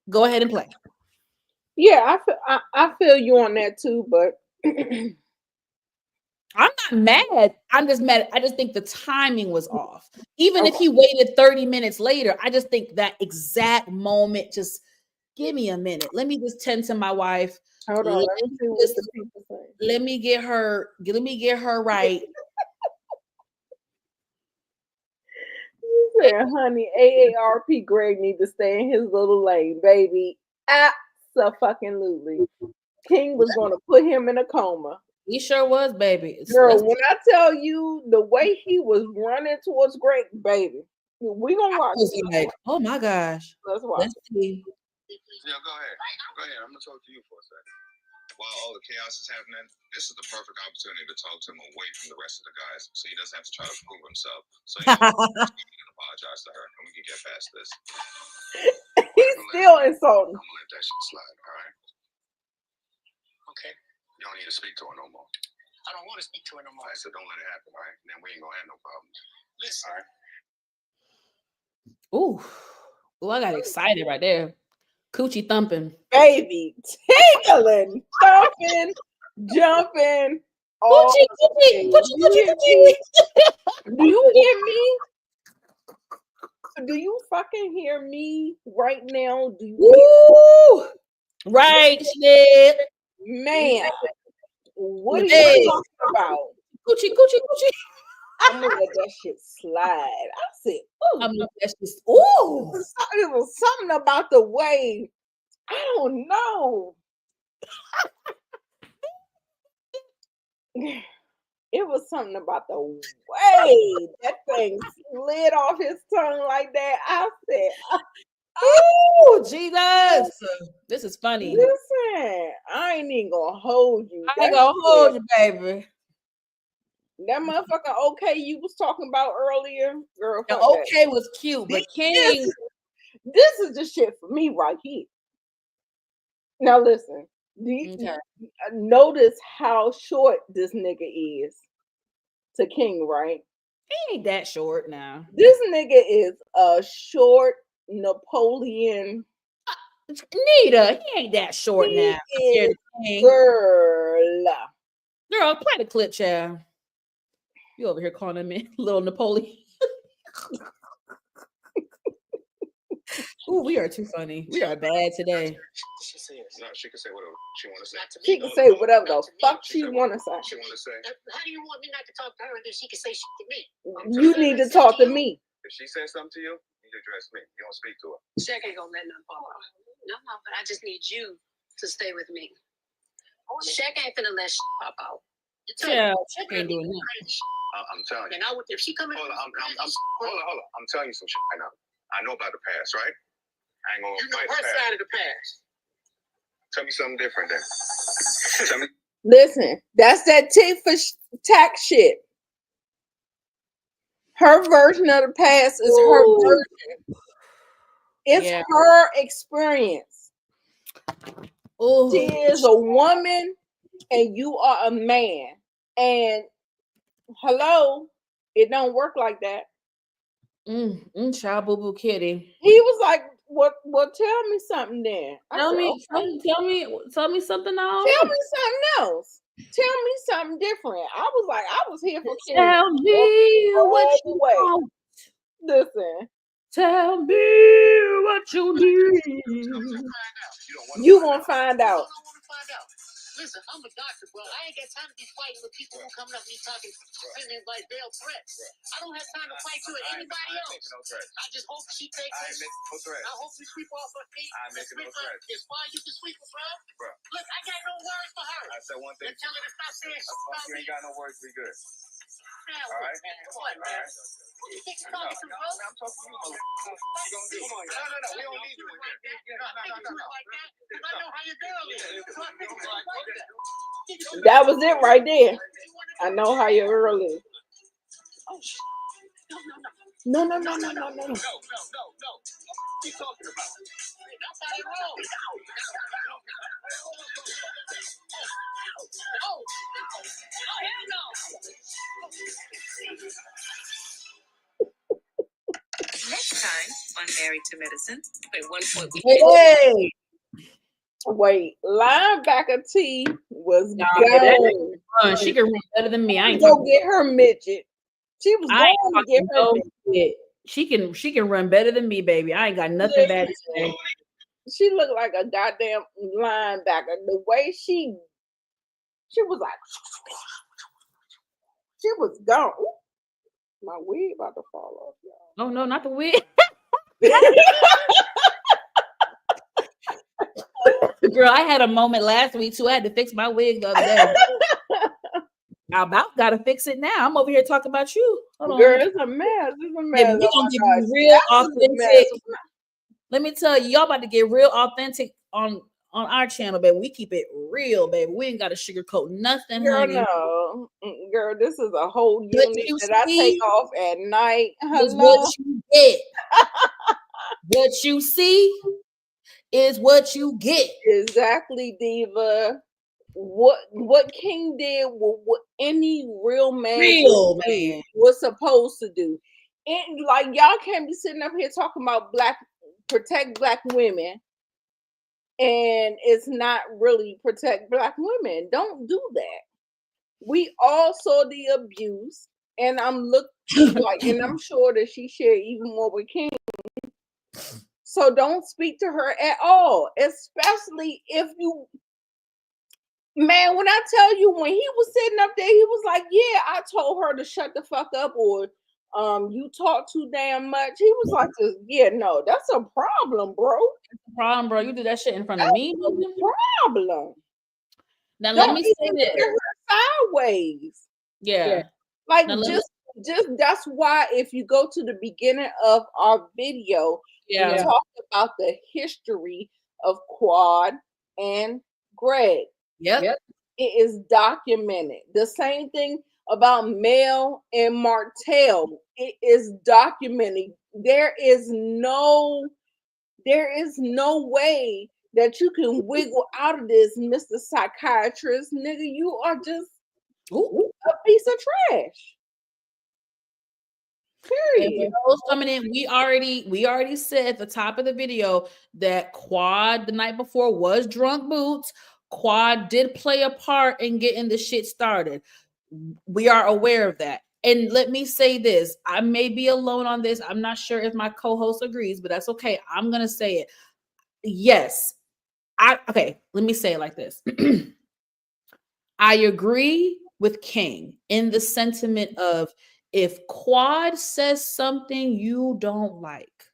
[SPEAKER 2] Go ahead and play.
[SPEAKER 1] Yeah, I feel you on that too, but
[SPEAKER 2] I'm not mad. I'm just mad. I just think the timing was off. Even if he waited 30 minutes later, I just think that exact moment, just give me a minute. Let me just tend to my wife.
[SPEAKER 1] Hold on. Let me see what the people say.
[SPEAKER 2] Let me get her right.
[SPEAKER 1] You said, honey, AARP Greg need to stay in his little lane, baby. Absolutely. King was going to put him in a coma.
[SPEAKER 2] He sure was, baby.
[SPEAKER 1] Girl, when I tell you the way he was running towards Greg, baby, we gonna watch it.
[SPEAKER 2] Like, oh my gosh.
[SPEAKER 1] Let's watch it.
[SPEAKER 2] See.
[SPEAKER 7] Yeah, go ahead. I'm gonna talk to you for a second. While all the chaos is happening, this is the perfect opportunity to talk to him away from the rest of the guys, so he doesn't have to try to prove himself. So he can apologize to her, and we can get past this.
[SPEAKER 1] He's still insulting.
[SPEAKER 7] I'm gonna let that shit slide, all right?
[SPEAKER 3] Okay.
[SPEAKER 7] You don't need to speak to her no more.
[SPEAKER 3] I don't want to speak to her no more.
[SPEAKER 7] All right, so don't let it happen, all right? Then we ain't gonna have no problems.
[SPEAKER 3] Listen.
[SPEAKER 7] All right.
[SPEAKER 2] Ooh, I got excited right there. Coochie thumping.
[SPEAKER 1] Baby, tingling, thumping, jumping.
[SPEAKER 2] Coochie.
[SPEAKER 1] Do you hear me? Do you fucking hear me right now? Do you
[SPEAKER 2] Right, shit.
[SPEAKER 1] Man, what are you talking about?
[SPEAKER 2] Coochie.
[SPEAKER 1] I'm gonna let that shit slide. I said, ooh.
[SPEAKER 2] I'm gonna let that shit, ooh.
[SPEAKER 1] It was something about the way. I don't know. It was something about the way that thing slid off his tongue like that. I said,
[SPEAKER 2] Oh, Jesus. This is funny.
[SPEAKER 1] Listen, I ain't even gonna hold you.
[SPEAKER 2] I ain't gonna hold you, baby.
[SPEAKER 1] That motherfucker okay you was talking about earlier, girl.
[SPEAKER 2] The okay was cute, but King.
[SPEAKER 1] This is the shit for me right here. Now listen, notice how short this nigga is to King, right?
[SPEAKER 2] He ain't that short now.
[SPEAKER 1] This nigga is a short Napoleon.
[SPEAKER 2] Nita, he ain't that short now.
[SPEAKER 1] Girl,
[SPEAKER 2] play the clip, child. You over here calling him little Napoleon. Ooh, we are too funny. We are bad today.
[SPEAKER 7] She can say whatever she want to say.
[SPEAKER 1] She can say whatever the fuck she want to say.
[SPEAKER 7] She want to say.
[SPEAKER 3] How do you want me not to talk to her and then she can say shit to me?
[SPEAKER 1] You need to talk to me.
[SPEAKER 7] If she says something to you, you address me. You don't speak to her.
[SPEAKER 3] Shaq ain't gonna let nothing fall out. No, but I just need you to stay with me. Shaq ain't finna let shit pop out.
[SPEAKER 2] Yeah, Shaq ain't doing that.
[SPEAKER 7] I'm telling you.
[SPEAKER 3] And if she come in,
[SPEAKER 7] hold on. I'm telling you some shit right now. I know about the past, right? I ain't gonna.
[SPEAKER 3] You know her side of the past.
[SPEAKER 7] Tell me something different then. Tell me.
[SPEAKER 1] Listen, that's that tit for tax shit. Her version of the past is her version. It's her experience. Ooh. She is a woman and you are a man. And hello, it don't work like that.
[SPEAKER 2] Child boo boo kitty.
[SPEAKER 1] He was like, well, tell me something then.
[SPEAKER 2] Tell me something else.
[SPEAKER 1] Tell me something else. Tell me something different. I was like, I was here for King.
[SPEAKER 2] Tell me what you want.
[SPEAKER 1] Listen.
[SPEAKER 2] Tell me what you need.
[SPEAKER 1] You gonna find out.
[SPEAKER 3] Listen, I'm a doctor, bro. I ain't got time to be fighting with people who coming up to me talking like veiled threats. I don't have time to fight you or anybody else. I just hope she takes it. I hope we sweep off her feet. As far as you can sweep her, bro. Look, I got no words for her.
[SPEAKER 7] I said one thing.
[SPEAKER 3] Tell her to stop saying shit about
[SPEAKER 7] me. You ain't got no words, we good.
[SPEAKER 3] All right? Come on, man. Who do you think you're talking to, bro?
[SPEAKER 7] I'm talking to you. Come on. No. We don't need you in here. No.
[SPEAKER 3] I know how your girl is.
[SPEAKER 1] That was it right there. I know how your girl is.
[SPEAKER 3] Oh, shit.
[SPEAKER 1] No.
[SPEAKER 3] No. What are you talking about? That's how you roll. Oh, hell no.
[SPEAKER 8] Next time on Married to Medicine, at one point
[SPEAKER 1] Wait, linebacker T was gone.
[SPEAKER 2] She can run better than me. I ain't
[SPEAKER 1] go get her midget. She was going to get her midget.
[SPEAKER 2] She can run better than me, baby. I ain't got nothing bad to say.
[SPEAKER 1] She looked like a goddamn linebacker. The way she was like, she was gone. Ooh, my wig about to fall off, y'all.
[SPEAKER 2] Oh no, not the wig. Girl, I had a moment last week too. I had to fix my wig the other day. I about gotta fix it now. I'm over here talking about you.
[SPEAKER 1] Hold on. Girl, it's a mess. It's a mess.
[SPEAKER 2] Baby, we gonna get real authentic. Let me tell you, y'all about to get real authentic on our channel, baby. We keep it real, baby. We ain't gotta sugarcoat nothing,
[SPEAKER 1] girl,
[SPEAKER 2] honey.
[SPEAKER 1] No. Girl, this is a whole unit that I take off at night.
[SPEAKER 2] Hello? What you get. What you see is what you get.
[SPEAKER 1] Exactly, Diva. What King did, what any real man was supposed to do. And like y'all can't be sitting up here talking about protect black women, and it's not really protect black women. Don't do that. We all saw the abuse, and I'm sure that she shared even more with King. So don't speak to her at all, especially if you. Man, when I tell you, when he was sitting up there, he was like, yeah, I told her to shut the fuck up, or you talk too damn much. He was like, yeah, no, that's a problem, bro.
[SPEAKER 2] That's a problem, bro. You do that shit in front of me.
[SPEAKER 1] Problem.
[SPEAKER 2] Now let me say this.
[SPEAKER 1] Sideways.
[SPEAKER 2] Yeah.
[SPEAKER 1] Like that's why if you go to the beginning of our video, we talked about the history of Quad and Greg.
[SPEAKER 2] Yep.
[SPEAKER 1] It is documented. The same thing about Mel and Martell. It is documented. There is no way that you can wiggle out of this, Mr. Psychiatrist. Nigga, you are just a piece of trash.
[SPEAKER 2] Period. And for those coming in, we already said at the top of the video that Quad the night before was drunk boots. Quad did play a part in getting the shit started. We are aware of that. And let me say this, I may be alone on this. I'm not sure if my co-host agrees, but that's okay. I'm going to say it. Yes. Let me say it like this. I agree with King in the sentiment of if Quad says something you don't like,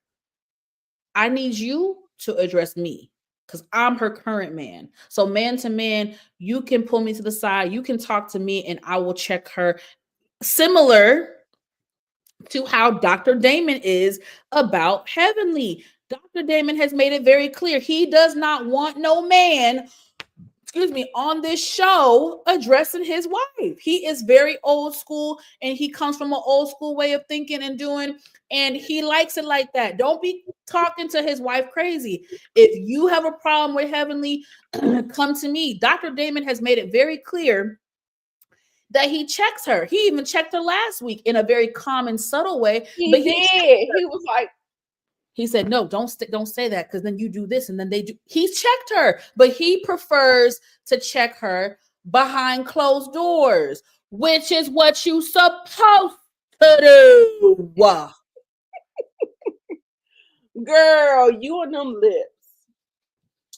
[SPEAKER 2] I need you to address me because I'm her current man. So man to man, you can pull me to the side. You can talk to me and I will check her. Similar to how Dr. Damon is about Heavenly. Dr. Damon has made it very clear. He does not want no man on this show addressing his wife. He is very old school and he comes from an old school way of thinking and doing, and he likes it like that. Don't be talking to his wife crazy. If you have a problem with Heavenly, come to me. Dr. Damon has made it very clear that he checks her. He even checked her last week in a very calm and subtle way.
[SPEAKER 1] He was like,
[SPEAKER 2] he said, no, don't say that because then you do this and then they do. He checked her, but he prefers to check her behind closed doors, which is what you supposed to do.
[SPEAKER 1] Girl, you and them lips.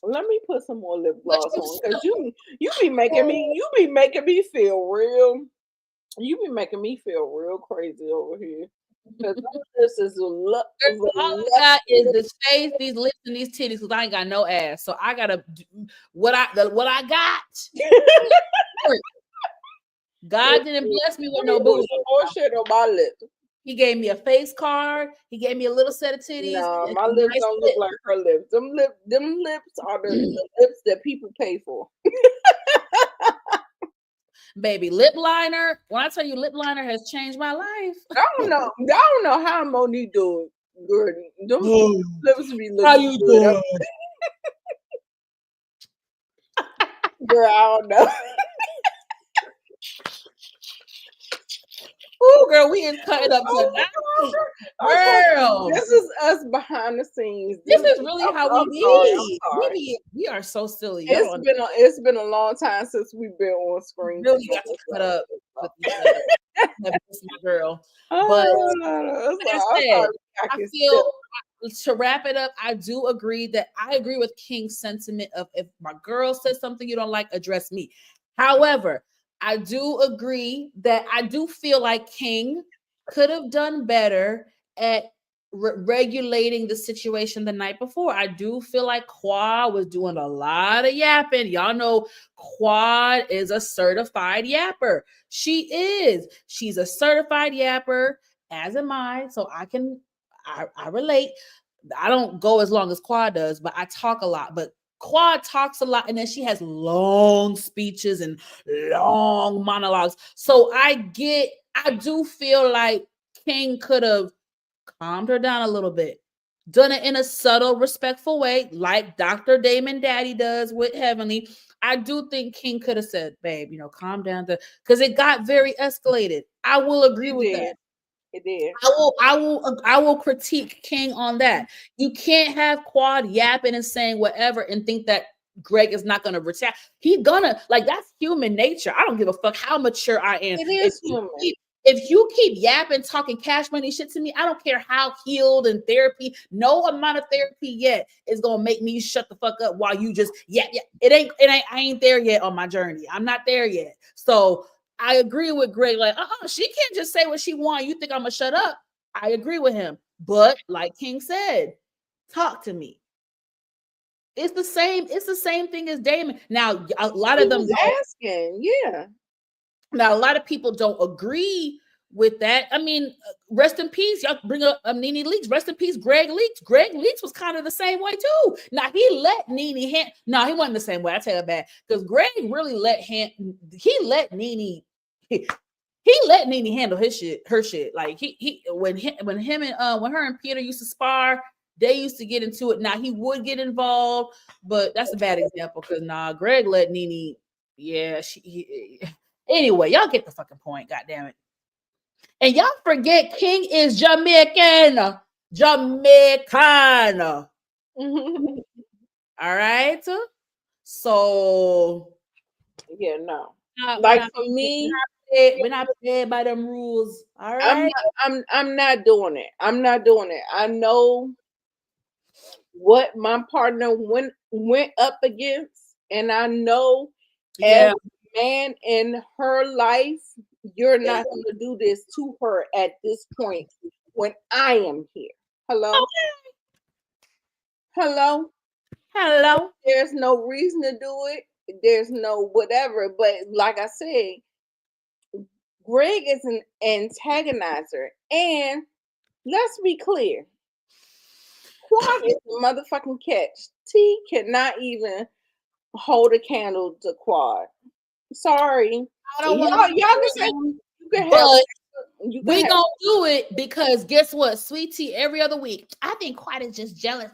[SPEAKER 1] Let me put some more lip gloss on because you be making me feel real. You be making me feel real crazy over here. This is
[SPEAKER 2] all I got is this face, these lips, and these titties because I ain't got no ass. So I gotta what I got. God didn't bless me with no boobs.
[SPEAKER 1] Bullshit on my lips.
[SPEAKER 2] He gave me a face card. He gave me a little set of titties.
[SPEAKER 1] No, my lips don't look like her lips. Them lips are the lips that people pay for.
[SPEAKER 2] Baby, lip liner. When I tell you lip liner has changed my life.
[SPEAKER 1] I don't know how Monique do it. Good. Them lips be looking
[SPEAKER 2] how you doing?
[SPEAKER 1] Girl, I don't know.
[SPEAKER 2] Ooh, girl, we is cutting up tonight. Girl,
[SPEAKER 1] this is us behind the scenes.
[SPEAKER 2] This is really how we be. We are so silly.
[SPEAKER 1] It's been a long time since we've been on screen.
[SPEAKER 2] Really got to cut up with each other. That's my girl. But I feel to wrap it up, I do agree that I agree with King's sentiment of if my girl says something you don't like, address me. However, I do agree that I do feel like King could have done better at regulating the situation the night before. I do feel like Quad was doing a lot of yapping. Y'all know Quad is a certified yapper. She is. She's a certified yapper, as am I. So I relate. I don't go as long as Quad does, but I talk a lot. But Quad talks a lot, and then she has long speeches and long monologues. So I do feel like King could have calmed her down a little bit, done it in a subtle, respectful way, like Dr. Damon Daddy does with Heavenly. I do think King could have said, babe, calm down, because it got very escalated. I will agree with that.
[SPEAKER 1] It did.
[SPEAKER 2] I will critique King on that. You can't have Quad yapping and saying whatever and think that Greg is not gonna retaliate. He's gonna, that's human nature. I don't give a fuck how mature I am.
[SPEAKER 1] It is human.
[SPEAKER 2] If you keep yapping, talking cash money shit to me, I don't care how healed in therapy. No amount of therapy yet is gonna make me shut the fuck up while you just yeah. I ain't there yet on my journey. I'm not there yet. So I agree with Greg. She can't just say what she wants. You think I'm gonna shut up? I agree with him. But like King said, talk to me. It's the same thing as Damon. Now, a lot of them
[SPEAKER 1] asking, yeah.
[SPEAKER 2] Now, a lot of people don't agree with that, I mean, rest in peace. Y'all bring up Nene Leakes. Rest in peace, Greg Leakes. Greg Leakes was kind of the same way too. Now he let Nene no, he wasn't the same way. I tell you that because Greg really let Nene. He let Nene handle her shit. Like when her and Peter used to spar, they used to get into it. Now he would get involved, but that's a bad example because Greg let Nene. Yeah, anyway, y'all get the fucking point. God damn it. And y'all forget King is Jamaican. All right. So
[SPEAKER 1] yeah, no. Like for me,
[SPEAKER 2] we're not playing by them rules. All right.
[SPEAKER 1] I'm not doing it. I'm not doing it. I know what my partner went up against, and I know as a man in her life, you're not going to do this to her at this point when I am here. Hello?
[SPEAKER 2] Okay. Hello.
[SPEAKER 1] There's no reason to do it. There's no whatever. But like I said, Greg is an antagonizer. And let's be clear. Quad is a motherfucking catch. T cannot even hold a candle to Quad. Sorry.
[SPEAKER 2] I don't want
[SPEAKER 1] y'all can say you can have
[SPEAKER 2] we gonna do it because guess what? Sweet Tea every other week. I think Quad is just jealous.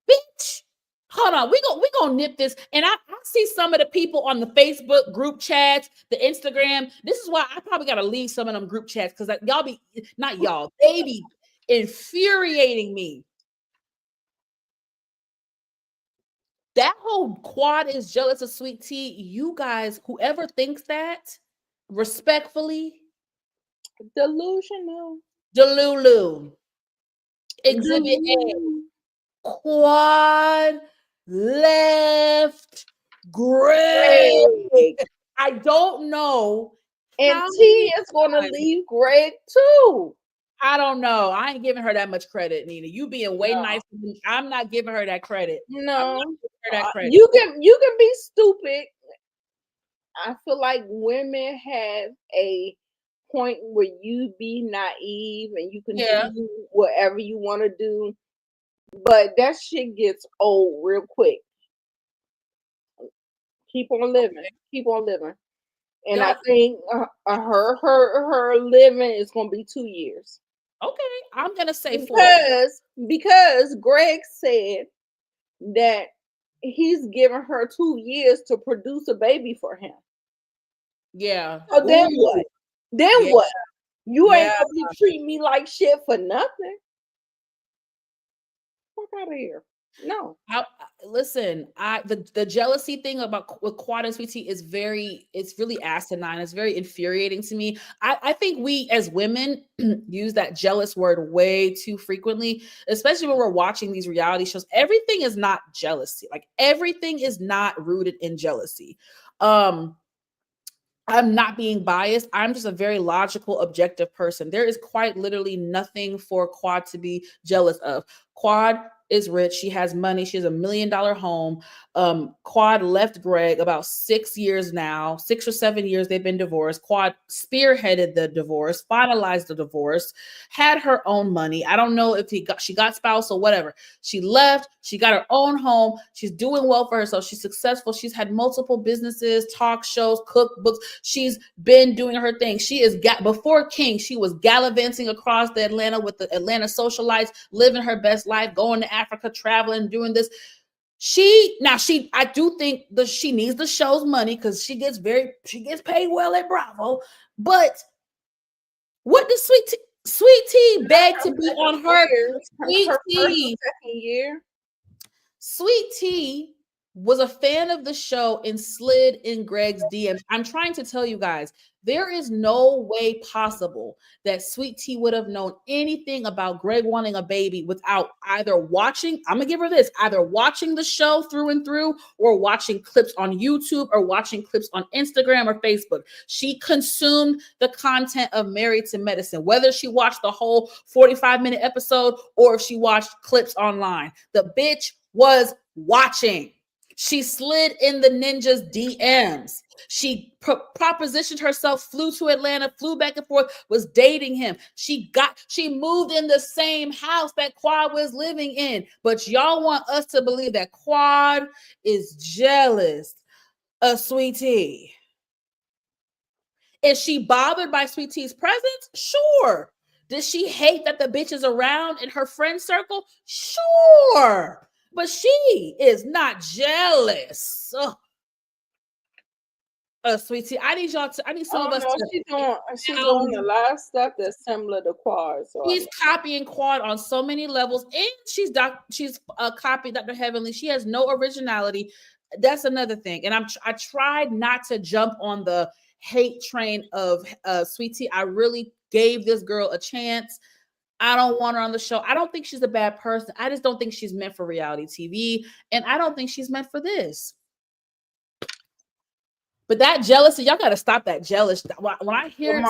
[SPEAKER 2] Bitch. Hold on, we gonna nip this. And I see some of the people on the Facebook group chats, the Instagram. This is why I probably gotta leave some of them group chats because y'all be not y'all, they be infuriating me. That whole Quad is jealous of Sweet Tea. You guys, whoever thinks that, respectfully,
[SPEAKER 1] delusional.
[SPEAKER 2] Delulu. Exhibit A. Quad left Greg. I don't know.
[SPEAKER 1] And T is going to leave Greg too.
[SPEAKER 2] I don't know. I ain't giving her that much credit, Nina. You being way nice to me. I'm not giving her that credit.
[SPEAKER 1] No,
[SPEAKER 2] her that credit.
[SPEAKER 1] You can be stupid. I feel like women have a point where you be naive and you can do whatever you want to do, but that shit gets old real quick. Keep on living. And I think her living is going to be 2 years.
[SPEAKER 2] Okay, I'm gonna say
[SPEAKER 1] because Greg said that he's given her 2 years to produce a baby for him.
[SPEAKER 2] Yeah.
[SPEAKER 1] So then what? What? You ain't gonna be treating me like shit for nothing. Fuck out of here. No.
[SPEAKER 2] Listen, the jealousy thing about with Quad and Sweet Tea is it's really asinine. It's very infuriating to me. I think we as women use that jealous word way too frequently, especially when we're watching these reality shows. Everything is not jealousy. Like everything is not rooted in jealousy. I'm not being biased. I'm just a very logical, objective person. There is quite literally nothing for Quad to be jealous of. Quad is rich. She has money. She has $1 million home. Quad left Greg about 6 years now, 6 or 7 years they've been divorced. Quad spearheaded the divorce, finalized the divorce, had her own money. I don't know if she got spousal, whatever. She left. She got her own home. She's doing well for herself. She's successful. She's had multiple businesses, talk shows, cookbooks. She's been doing her thing. She is before King. She was gallivanting across the Atlanta with the Atlanta socialites, living her best life, going to Africa, traveling, doing this. I do think that she needs the show's money because she gets paid well at Bravo. But what does Sweet Tea beg to be on her? Sweet Tea was a fan of the show and slid in Greg's DMs. I'm trying to tell you guys, there is no way possible that Sweet Tea would have known anything about Greg wanting a baby without either watching, I'm going to give her this, either watching the show through and through or watching clips on YouTube or watching clips on Instagram or Facebook. She consumed the content of Married to Medicine, whether she watched the whole 45-minute episode or if she watched clips online. The bitch was watching. She slid in the ninja's DMs. She propositioned herself, flew to Atlanta, flew back and forth, was dating him. She moved in the same house that Quad was living in. But y'all want us to believe that Quad is jealous of Sweet Tea. Is she bothered by Sweet Tea's presence? Sure. Does she hate that the bitch is around in her friend circle? Sure. But she is not jealous. Sweet Tea, I need y'all to. I need some of us to.
[SPEAKER 1] She's doing a lot of stuff that's similar to Quad. So
[SPEAKER 2] she's copying Quad on so many levels, and she's copied Dr. Heavenly. She has no originality. That's another thing. And I tried not to jump on the hate train of Sweet Tea. I really gave this girl a chance. I don't want her on the show. I don't think she's a bad person. I just don't think she's meant for reality TV, and I don't think she's meant for this. But that jealousy, y'all got to stop that jealous. When I hear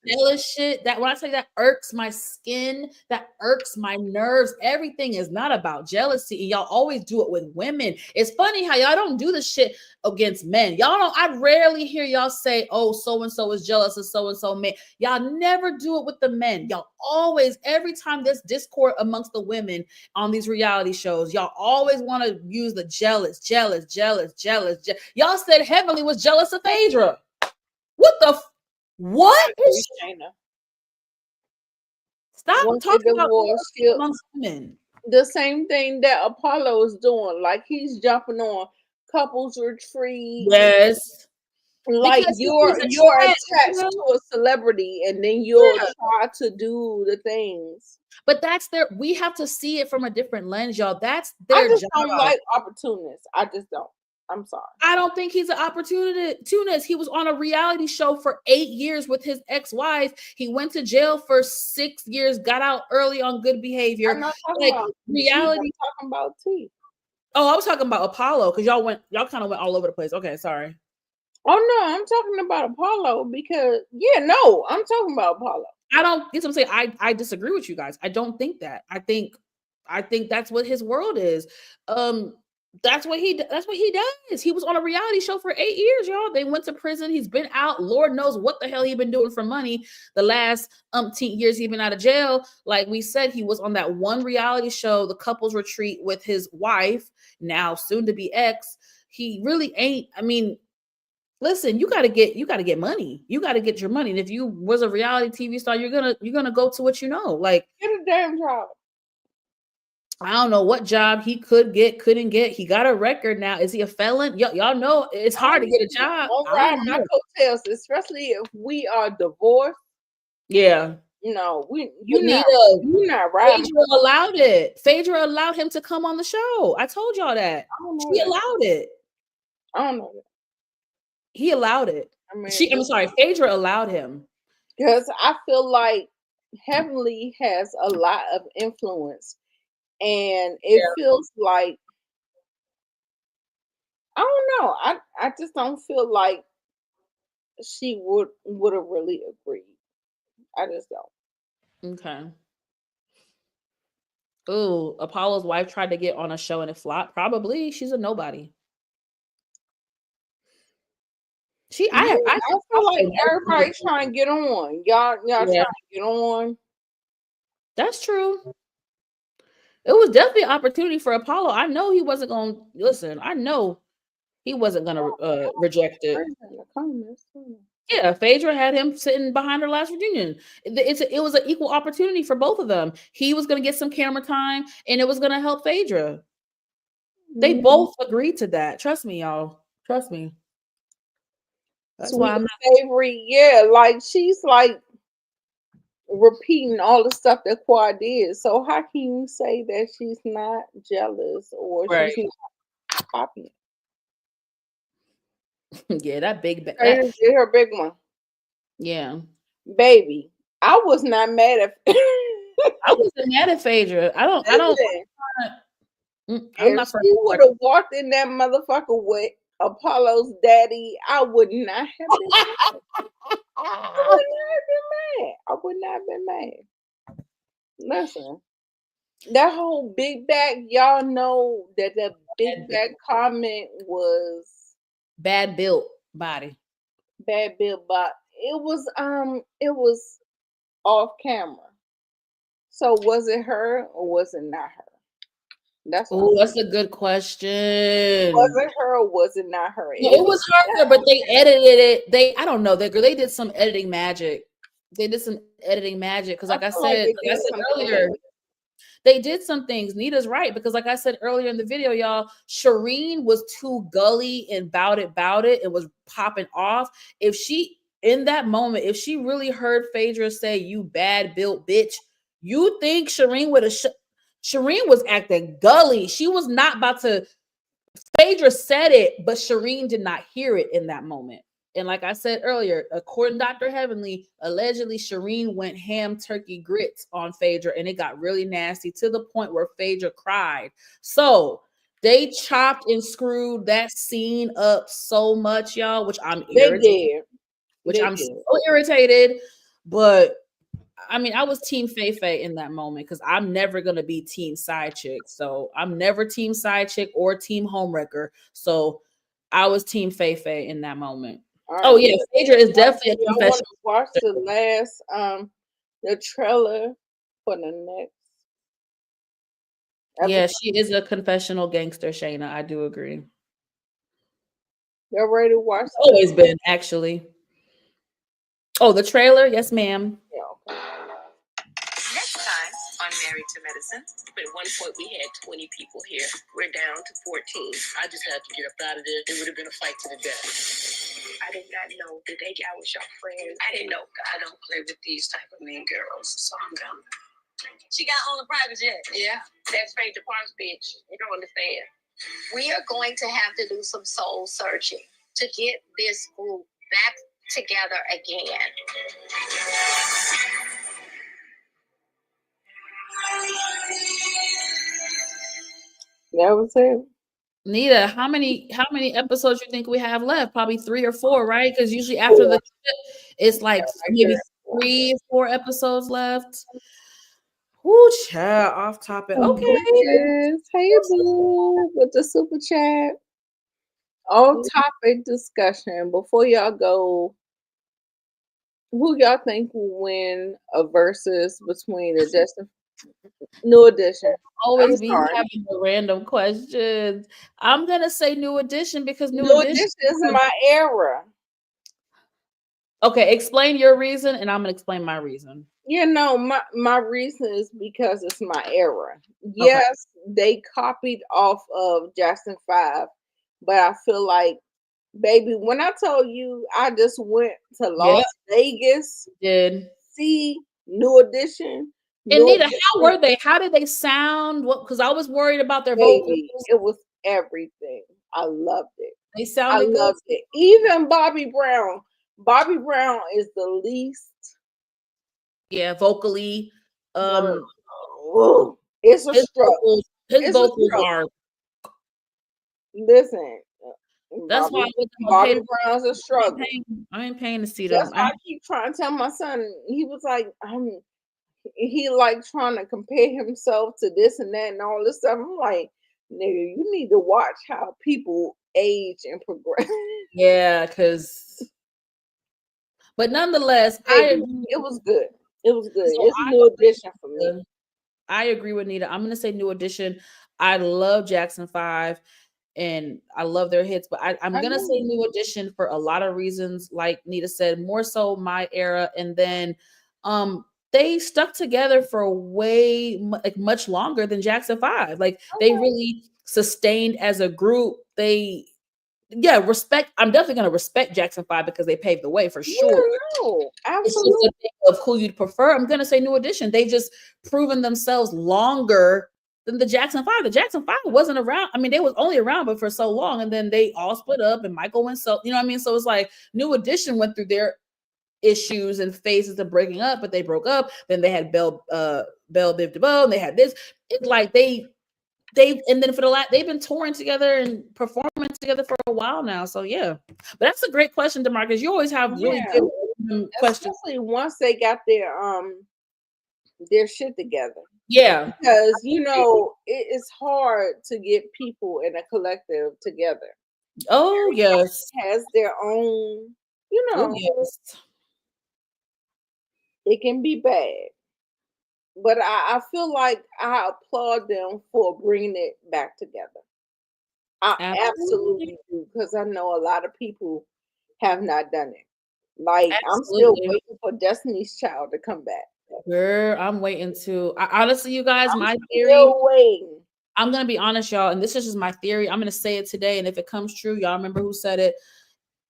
[SPEAKER 2] jealous shit, that when I say that irks my skin, that irks my nerves. Everything is not about jealousy, and y'all always do it with women. It's funny how y'all don't do this shit against men. Y'all don't. I rarely hear y'all say, "Oh, so and so is jealous of so and so man." Y'all never do it with the men. Y'all always, every time there's discord amongst the women on these reality shows, y'all always want to use the jealous. Y'all said Heavenly was jealous of Phaedra. What is Shayna? Stop talking about amongst women.
[SPEAKER 1] The same thing that Apollo is doing. Like he's jumping on couples retreat.
[SPEAKER 2] Yes.
[SPEAKER 1] Like because you're attached to a celebrity and then you'll try to do the things.
[SPEAKER 2] But we have to see it from a different lens, y'all. That's their
[SPEAKER 1] I just don't like opportunists. I just don't. I'm sorry.
[SPEAKER 2] I don't think he's an opportunist. He was on a reality show for 8 years with his ex-wife. He went to jail for 6 years, got out early on good behavior.
[SPEAKER 1] I'm not talking about reality. I'm talking about T.
[SPEAKER 2] Oh, I was talking about Apollo because y'all kind of went all over the place. Okay, sorry.
[SPEAKER 1] Oh no, I'm talking about Apollo because I'm talking about Apollo.
[SPEAKER 2] I don't get what I'm saying. I disagree with you guys. I don't think that. I think that's what his world is. That's what he does. He was on a reality show for 8 years, y'all. They went to prison. He's been out. Lord knows what the hell he's been doing for money the last umpteen years he's been out of jail. Like we said, he was on that one reality show, the couples retreat with his wife, now soon to be ex. He really ain't. I mean, listen, you gotta get money. You gotta get your money. And if you was a reality TV star, you're gonna go to what you know. Like
[SPEAKER 1] get a damn job.
[SPEAKER 2] I don't know what job he couldn't get. He got a record now. Is he a felon? Y'all know it's hard to get a job.
[SPEAKER 1] Don't ride my coattails, especially if we are divorced.
[SPEAKER 2] Yeah.
[SPEAKER 1] No, you're not right.
[SPEAKER 2] Phaedra allowed it. Phaedra allowed him to come on the show. I told y'all that. She allowed it.
[SPEAKER 1] I don't know that.
[SPEAKER 2] He allowed it. I'm sorry, Phaedra allowed him.
[SPEAKER 1] Because I feel like Heavenly has a lot of influence. And it feels like I don't know. I just don't feel like she would have really agreed. I just don't.
[SPEAKER 2] Okay. Ooh, Apollo's wife tried to get on a show and it flopped. Probably she's a nobody.
[SPEAKER 1] I feel like everybody's trying to get on. Y'all trying to get on.
[SPEAKER 2] That's true. It was definitely an opportunity for Apollo. I know he wasn't going to listen. I know he wasn't going to reject it. Yeah, Phaedra had him sitting behind her last reunion. It was an equal opportunity for both of them. He was going to get some camera time, and it was going to help Phaedra. They both agreed to that. Trust me, y'all. Trust me.
[SPEAKER 1] That's why I'm not Savory. Yeah, like she's like repeating all the stuff that Quad did. So how can you say that she's not jealous or she's not copying?
[SPEAKER 2] Yeah, that big
[SPEAKER 1] her big one.
[SPEAKER 2] Yeah.
[SPEAKER 1] Baby, I was not mad at
[SPEAKER 2] I wasn't mad at Phaedra. I'm
[SPEAKER 1] not she would have walked in that motherfucker with Apollo's daddy, I would not have been mad. I would not have been mad. Listen, That whole big back, y'all know that the big back comment was
[SPEAKER 2] bad built body.
[SPEAKER 1] Bad built body. It was off camera. So was it her or was it not her?
[SPEAKER 2] That's a good question.
[SPEAKER 1] Was it her or was it not her?
[SPEAKER 2] No, it was her, but they edited it. I don't know. They did some editing magic. They did some editing magic because, like I said earlier, they did some things. Nita's right, because like I said earlier in the video, y'all, Sherrein was too gully and bout it and was popping off. If she, in that moment, if she really heard Phaedra say, "You bad built bitch," you think Sherrein would have... Sherrein was acting gully. She was not about to... Phaedra said it, but Sherrein did not hear it in that moment. And like I said earlier, according to Dr. Heavenly, allegedly Sherrein went ham turkey grits on Phaedra, and it got really nasty to the point where Phaedra cried. So they chopped and screwed that scene up so much, y'all, which I'm irritated. So irritated. But I mean, I was team Faye in that moment because I'm never gonna be team side chick. So I'm never team side chick or team homewrecker. So I was team Faye in that moment. Right. Oh yeah, Phaedra is definitely a confession.
[SPEAKER 1] Watch the last the trailer for the next
[SPEAKER 2] episode. Yeah, she is a confessional gangster, Shayna. I do agree.
[SPEAKER 1] You're ready to watch?
[SPEAKER 2] Always been, actually. Oh, the trailer? Yes, ma'am.
[SPEAKER 1] Yeah.
[SPEAKER 8] Next time on Married to Medicine.
[SPEAKER 3] At one point, we had 20 people here. We're down to 14. I just had to get up out of there. It would have been a fight to the death. I did not know that y'all was your friends. I didn't know. I don't play with these type of mean girls, so I'm done. She got on a private jet. Yeah, that's Phaedra Parks, bitch. You don't understand. We are going to have to do some soul searching to get this group back together again.
[SPEAKER 1] That was it.
[SPEAKER 2] Nita, how many episodes you think we have left? Probably 3 or 4, right? Because usually after the trip, it's like maybe 3 or 4 episodes left. Whoo, child, off topic. Okay.
[SPEAKER 1] Yes. Hey, boo, with the super chat. On topic discussion. Before y'all go, who y'all think will win a versus between the New Edition?
[SPEAKER 2] Always be having the random questions. I'm gonna say New Edition because New Edition
[SPEAKER 1] is my era.
[SPEAKER 2] Okay, explain your reason, and I'm gonna explain my reason.
[SPEAKER 1] You know, my reason is because it's my era. Yes, they copied off of Jackson 5, but I feel like, baby, when I told you I just went to Las Vegas, see New Edition.
[SPEAKER 2] And Nita, how were they? How did they sound? What? Because I was worried about their vocals.
[SPEAKER 1] It was everything. I loved it.
[SPEAKER 2] They sounded good.
[SPEAKER 1] Loved it. Even Bobby Brown. Bobby Brown is the least.
[SPEAKER 2] Yeah, vocally.
[SPEAKER 1] It's a struggle.
[SPEAKER 2] His vocals are.
[SPEAKER 1] Listen.
[SPEAKER 2] That's why
[SPEAKER 1] Bobby Brown's a struggle.
[SPEAKER 2] I ain't paying to see them.
[SPEAKER 1] I keep trying to tell my son. He was like, he like trying to compare himself to this and that and all this stuff. I'm like, nigga, you need to watch how people age and progress.
[SPEAKER 2] Yeah, because. But nonetheless,
[SPEAKER 1] it was good. It was good. So it's a New Edition for me.
[SPEAKER 2] I agree with Nita. I'm gonna say New Edition. I love Jackson 5 and I love their hits, but I'm gonna say New Edition for a lot of reasons. Like Nita said, more so my era, and then they stuck together for much longer than Jackson 5. Like they really sustained as a group. Respect. I'm definitely going to respect Jackson 5 because they paved the way for sure.
[SPEAKER 1] No, absolutely.
[SPEAKER 2] It's just a thing of who you'd prefer. I'm going to say New Edition. They just proven themselves longer than the Jackson 5. The Jackson 5 wasn't around. I mean, they was only around but for so long, and then they all split up, and Michael went so. You know what I mean? So it's like New Edition went through their issues and phases of breaking up, but they broke up. Then they had Belle Biv DeVoe, and they had this. It's like they've been touring together and performing together for a while now. So yeah, but that's a great question, DeMarcus. You always have really good questions,
[SPEAKER 1] especially once they got their shit together.
[SPEAKER 2] Yeah.
[SPEAKER 1] Because it's hard to get people in a collective together.
[SPEAKER 2] Oh yes.
[SPEAKER 1] Has their own,
[SPEAKER 2] Oh yes.
[SPEAKER 1] it can be bad. But I feel like I applaud them for bringing it back together. I
[SPEAKER 2] Absolutely.
[SPEAKER 1] absolutely do, because I know a lot of people have not done it. Like, I'm still
[SPEAKER 2] Absolutely.
[SPEAKER 1] waiting for Destiny's Child to come back.
[SPEAKER 2] Girl, I'm waiting to. Honestly, you guys,
[SPEAKER 1] I'm
[SPEAKER 2] my theory.
[SPEAKER 1] still waiting.
[SPEAKER 2] I'm gonna be honest, y'all, and this is just my theory. I'm gonna say it today, and if it comes true, y'all remember who said it.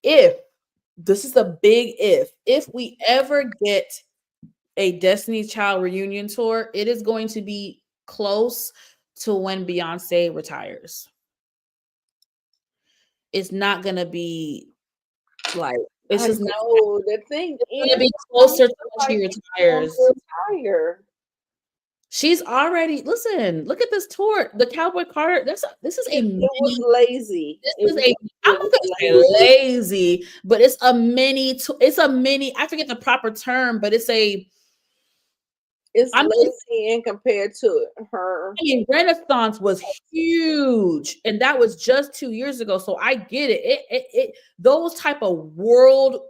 [SPEAKER 2] If this is a big if we ever get a Destiny's Child reunion tour, it is going to be close to when Beyonce retires. It's not gonna be like it's
[SPEAKER 1] I
[SPEAKER 2] just
[SPEAKER 1] know. The thing
[SPEAKER 2] it's gonna
[SPEAKER 1] is,
[SPEAKER 2] be closer to when
[SPEAKER 1] like
[SPEAKER 2] she
[SPEAKER 1] she's gonna
[SPEAKER 2] retires.
[SPEAKER 1] retire.
[SPEAKER 2] She's already look at this tour. The Cowboy Carter. This is a
[SPEAKER 1] It was
[SPEAKER 2] mini.
[SPEAKER 1] lazy.
[SPEAKER 2] This is a. I'm not gonna say lazy, but it's a mini. It's a mini. I forget the proper term, but it's a.
[SPEAKER 1] It's
[SPEAKER 2] I'm just
[SPEAKER 1] lazy in compared to her.
[SPEAKER 2] saying Renaissance was huge, and that was just 2 years ago. So I get it. It those type of world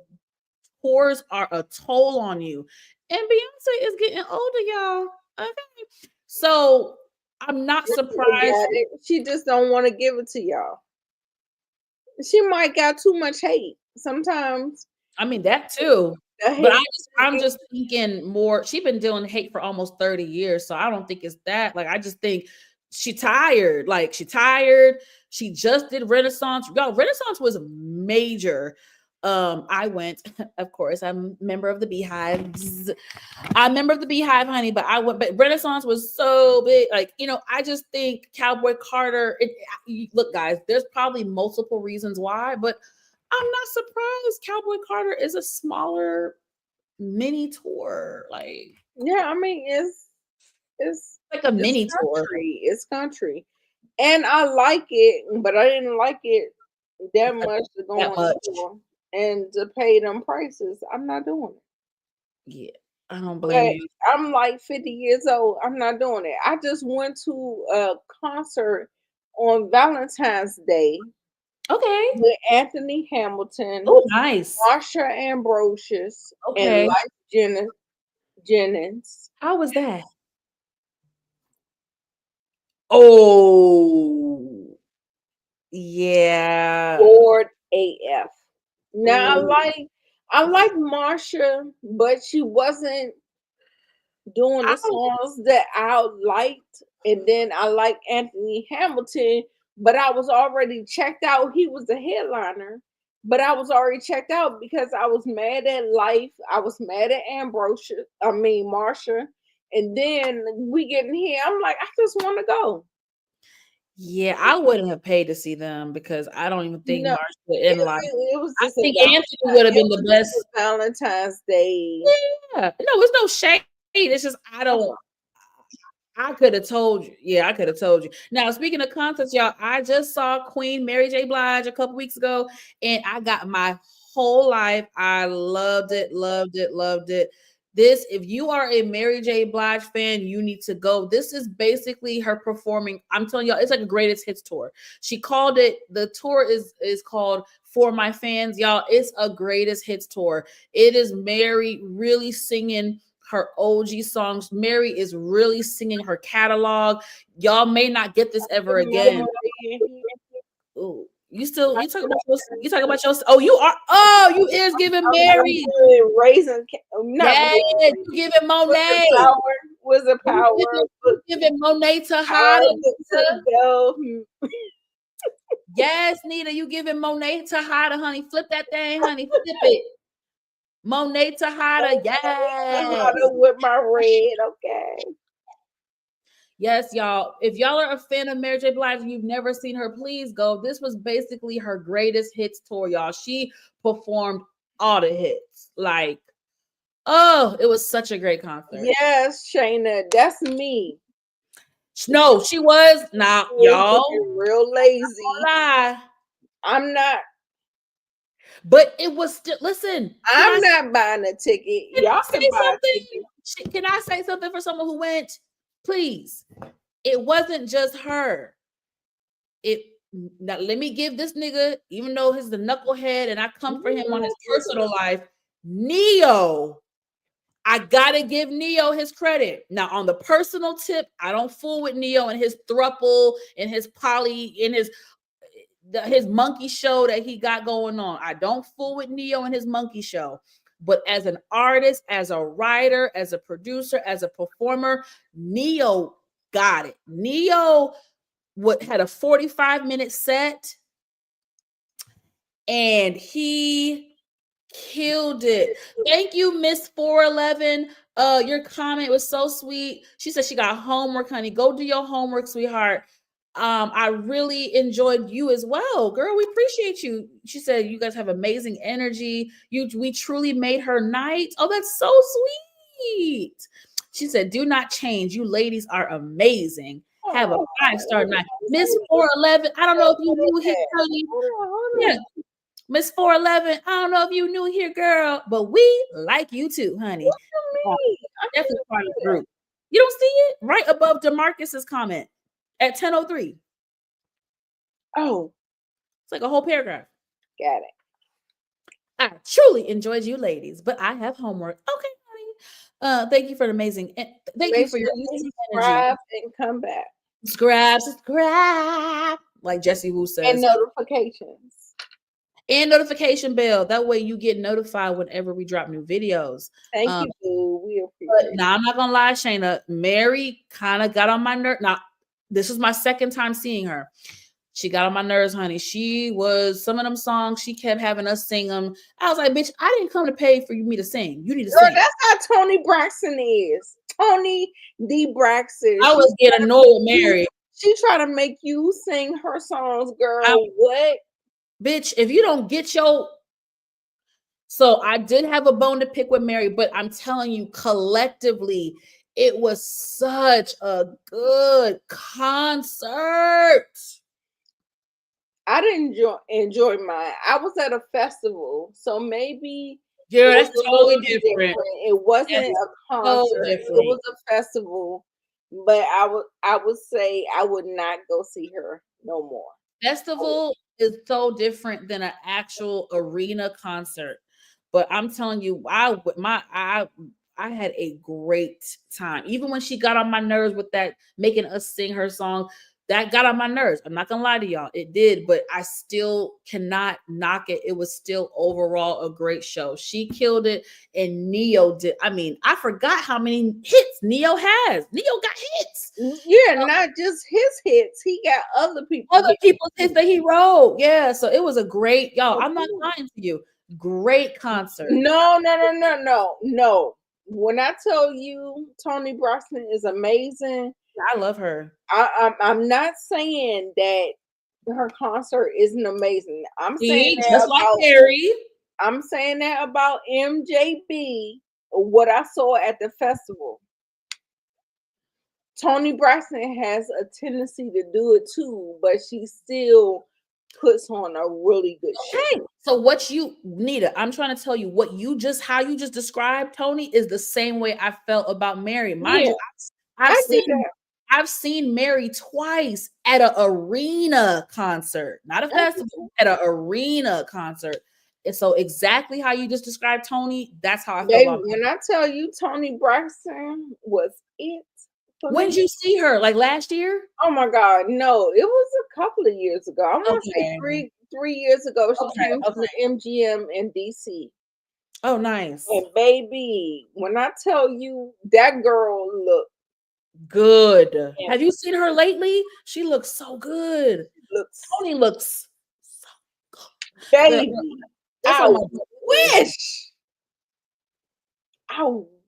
[SPEAKER 2] tours are a toll on you, and Beyonce is getting older, y'all. Okay, so I'm not surprised.
[SPEAKER 1] She just don't want to give it to y'all. She might got too much hate sometimes.
[SPEAKER 2] I mean that too. But I'm just thinking more. She's been dealing hate for almost 30 years, so I don't think it's that. Like I just think she tired. Like she tired. She just did Renaissance. Y'all, Renaissance was major. I went, of course. I'm a member of the Beehives. I'm a member of the Beehive, honey. But I went. But Renaissance was so big. Like I just think Cowboy Carter. Look, guys, there's probably multiple reasons why, but I'm not surprised Cowboy Carter is a smaller mini tour. Like,
[SPEAKER 1] yeah, I mean, it's
[SPEAKER 2] like a mini tour.
[SPEAKER 1] It's country. And I like it, but I didn't like it that much to go on tour and to pay them prices. I'm not doing it.
[SPEAKER 2] Yeah, I don't blame you.
[SPEAKER 1] I'm like 50 years old. I'm not doing it. I just went to a concert on Valentine's Day.
[SPEAKER 2] Okay.
[SPEAKER 1] With Anthony Hamilton.
[SPEAKER 2] Oh, nice.
[SPEAKER 1] Marsha Ambrosius.
[SPEAKER 2] Okay.
[SPEAKER 1] And Life Jennings.
[SPEAKER 2] How was that? Oh, yeah.
[SPEAKER 1] Bored AF. Now I like Marsha, but she wasn't doing the songs that I liked. And then I like Anthony Hamilton, but I was already checked out. He was the headliner, but I was already checked out because I was mad at Life. I was mad at Marsha. And then we get in here. I'm like, I just want to go.
[SPEAKER 2] Yeah, I wouldn't have paid to see them because I don't even think Marsha and Life.
[SPEAKER 1] It was just
[SPEAKER 2] I think Anthony would have been the best.
[SPEAKER 1] Valentine's Day.
[SPEAKER 2] Yeah, no, it's no shade. It's just I could have told you. Yeah, I could have told you. Now, speaking of concerts, y'all, I just saw Queen Mary J. Blige a couple weeks ago, and I got my whole life. I loved it, loved it, loved it. This, if you are a Mary J. Blige fan, you need to go. This is basically her performing. I'm telling y'all, it's like a greatest hits tour. She called it. The tour is called For My Fans, y'all. It's a greatest hits tour. It is Mary really singing her OG songs. Mary is really singing her catalog. Y'all may not get this ever again. Ooh, you talk about your you is giving Mary
[SPEAKER 1] raising
[SPEAKER 2] you giving Monet
[SPEAKER 1] was a power
[SPEAKER 2] you giving Monet to Hada. Yes, Nita, you giving Monet to Hada, honey. Flip that thing, honey. Flip it. Monet Tejada, yes.
[SPEAKER 1] With my red, okay.
[SPEAKER 2] Yes, y'all. If y'all are a fan of Mary J. Blige and you've never seen her, please go. This was basically her greatest hits tour, y'all. She performed all the hits. Like, oh, it was such a great concert.
[SPEAKER 1] Yes, Shayna, that's me.
[SPEAKER 2] No, she was not, y'all.
[SPEAKER 1] Real lazy. I'm not.
[SPEAKER 2] But it was still. Listen,
[SPEAKER 1] I'm not buying a ticket. Y'all can buy a ticket.
[SPEAKER 2] Can I say something for someone who went? please. It wasn't just her. Now let me give this nigga, even though he's the knucklehead and I come for him on his personal life, Neo. I gotta give Neo his credit. Now, on the personal tip, I don't fool with Neo and his thruple and his poly and his monkey show that he got going on. I don't fool with Neo and his monkey show. But as an artist, as a writer, as a producer, as a performer, Neo got it. Neo had a 45-minute set and he killed it. Thank you, Miss 411. Your comment was so sweet. She said she got homework, honey. Go do your homework, sweetheart. I really enjoyed you as well, girl. We appreciate you. She said you guys have amazing energy. We truly made her night. Oh, that's so sweet. She said, do not change. You ladies are amazing. Have a 5-star night. Miss 411. I don't know if you knew here, honey. Yeah. Miss 411, I don't know if you knew here, girl, but we like you too, honey.
[SPEAKER 1] What do you mean?
[SPEAKER 2] Definitely part of the group. You don't see it? Right above DeMarcus's comment at 10:03.
[SPEAKER 1] Oh.
[SPEAKER 2] It's like a whole paragraph.
[SPEAKER 1] Got it.
[SPEAKER 2] I truly enjoyed you ladies, but I have homework. Okay, honey. Thank you for the amazing. Thank you for your
[SPEAKER 1] subscribe and come back.
[SPEAKER 2] Subscribe. Like Jesse Wu says.
[SPEAKER 1] And notifications.
[SPEAKER 2] And notification bell. That way you get notified whenever we drop new videos.
[SPEAKER 1] Thank you, boo. We appreciate it.
[SPEAKER 2] Now, I'm not going to lie, Shayna. Mary kind of got on my nerves. Now, this was my second time seeing her. She got on my nerves, honey. Some of them songs, she kept having us sing them. I was like, bitch, I didn't come to pay for me to sing. You need to sing.
[SPEAKER 1] That's how Toni Braxton is. Toni D. Braxton.
[SPEAKER 2] I was getting annoyed with Mary.
[SPEAKER 1] She tried to make you sing her songs, girl. What?
[SPEAKER 2] Bitch, if you don't get your... So I did have a bone to pick with Mary, but I'm telling you, collectively, it was such a good concert.
[SPEAKER 1] I didn't enjoy mine. I was at a festival, so maybe...
[SPEAKER 2] Yeah, that's totally different.
[SPEAKER 1] It wasn't a concert. It was a festival, but I would say I would not go see her no more.
[SPEAKER 2] Festival is so different than an actual arena concert. But I'm telling you, I had a great time. Even when she got on my nerves with that, making us sing her song, that got on my nerves. I'm not gonna lie to y'all, it did, but I still cannot knock it. It was still overall a great show. She killed it, and Neo did. I mean, I forgot how many hits Neo has. Neo got hits.
[SPEAKER 1] Yeah, not just his hits. He got other people's
[SPEAKER 2] hits that he wrote. Yeah, so it was a great, y'all. I'm not lying to you. Great concert.
[SPEAKER 1] No. When I tell you Toni Braxton is amazing,
[SPEAKER 2] I love her.
[SPEAKER 1] I'm not saying that her concert isn't amazing. I'm saying that
[SPEAKER 2] just like Mary.
[SPEAKER 1] I'm saying that about MJB, what I saw at the festival. Toni Braxton has a tendency to do it too, but she still puts on a really good show.
[SPEAKER 2] So what you, Nita, I'm trying to tell you how you just described Toni is the same way I felt about Mary. Mind you, I've seen Mary twice at an arena concert, not a festival, at an arena concert. And so exactly how you just described Toni, that's how I felt about
[SPEAKER 1] When I tell you Toni Braxton was it.
[SPEAKER 2] When did you see her? Like last year?
[SPEAKER 1] Oh my God, no! It was a couple of years ago. I want to say 3 years ago. She came to the MGM in DC.
[SPEAKER 2] Oh, nice!
[SPEAKER 1] And baby, when I tell you that girl looked
[SPEAKER 2] good. Yeah. Have you seen her lately? She looks so good. Toni looks so good.
[SPEAKER 1] Baby, I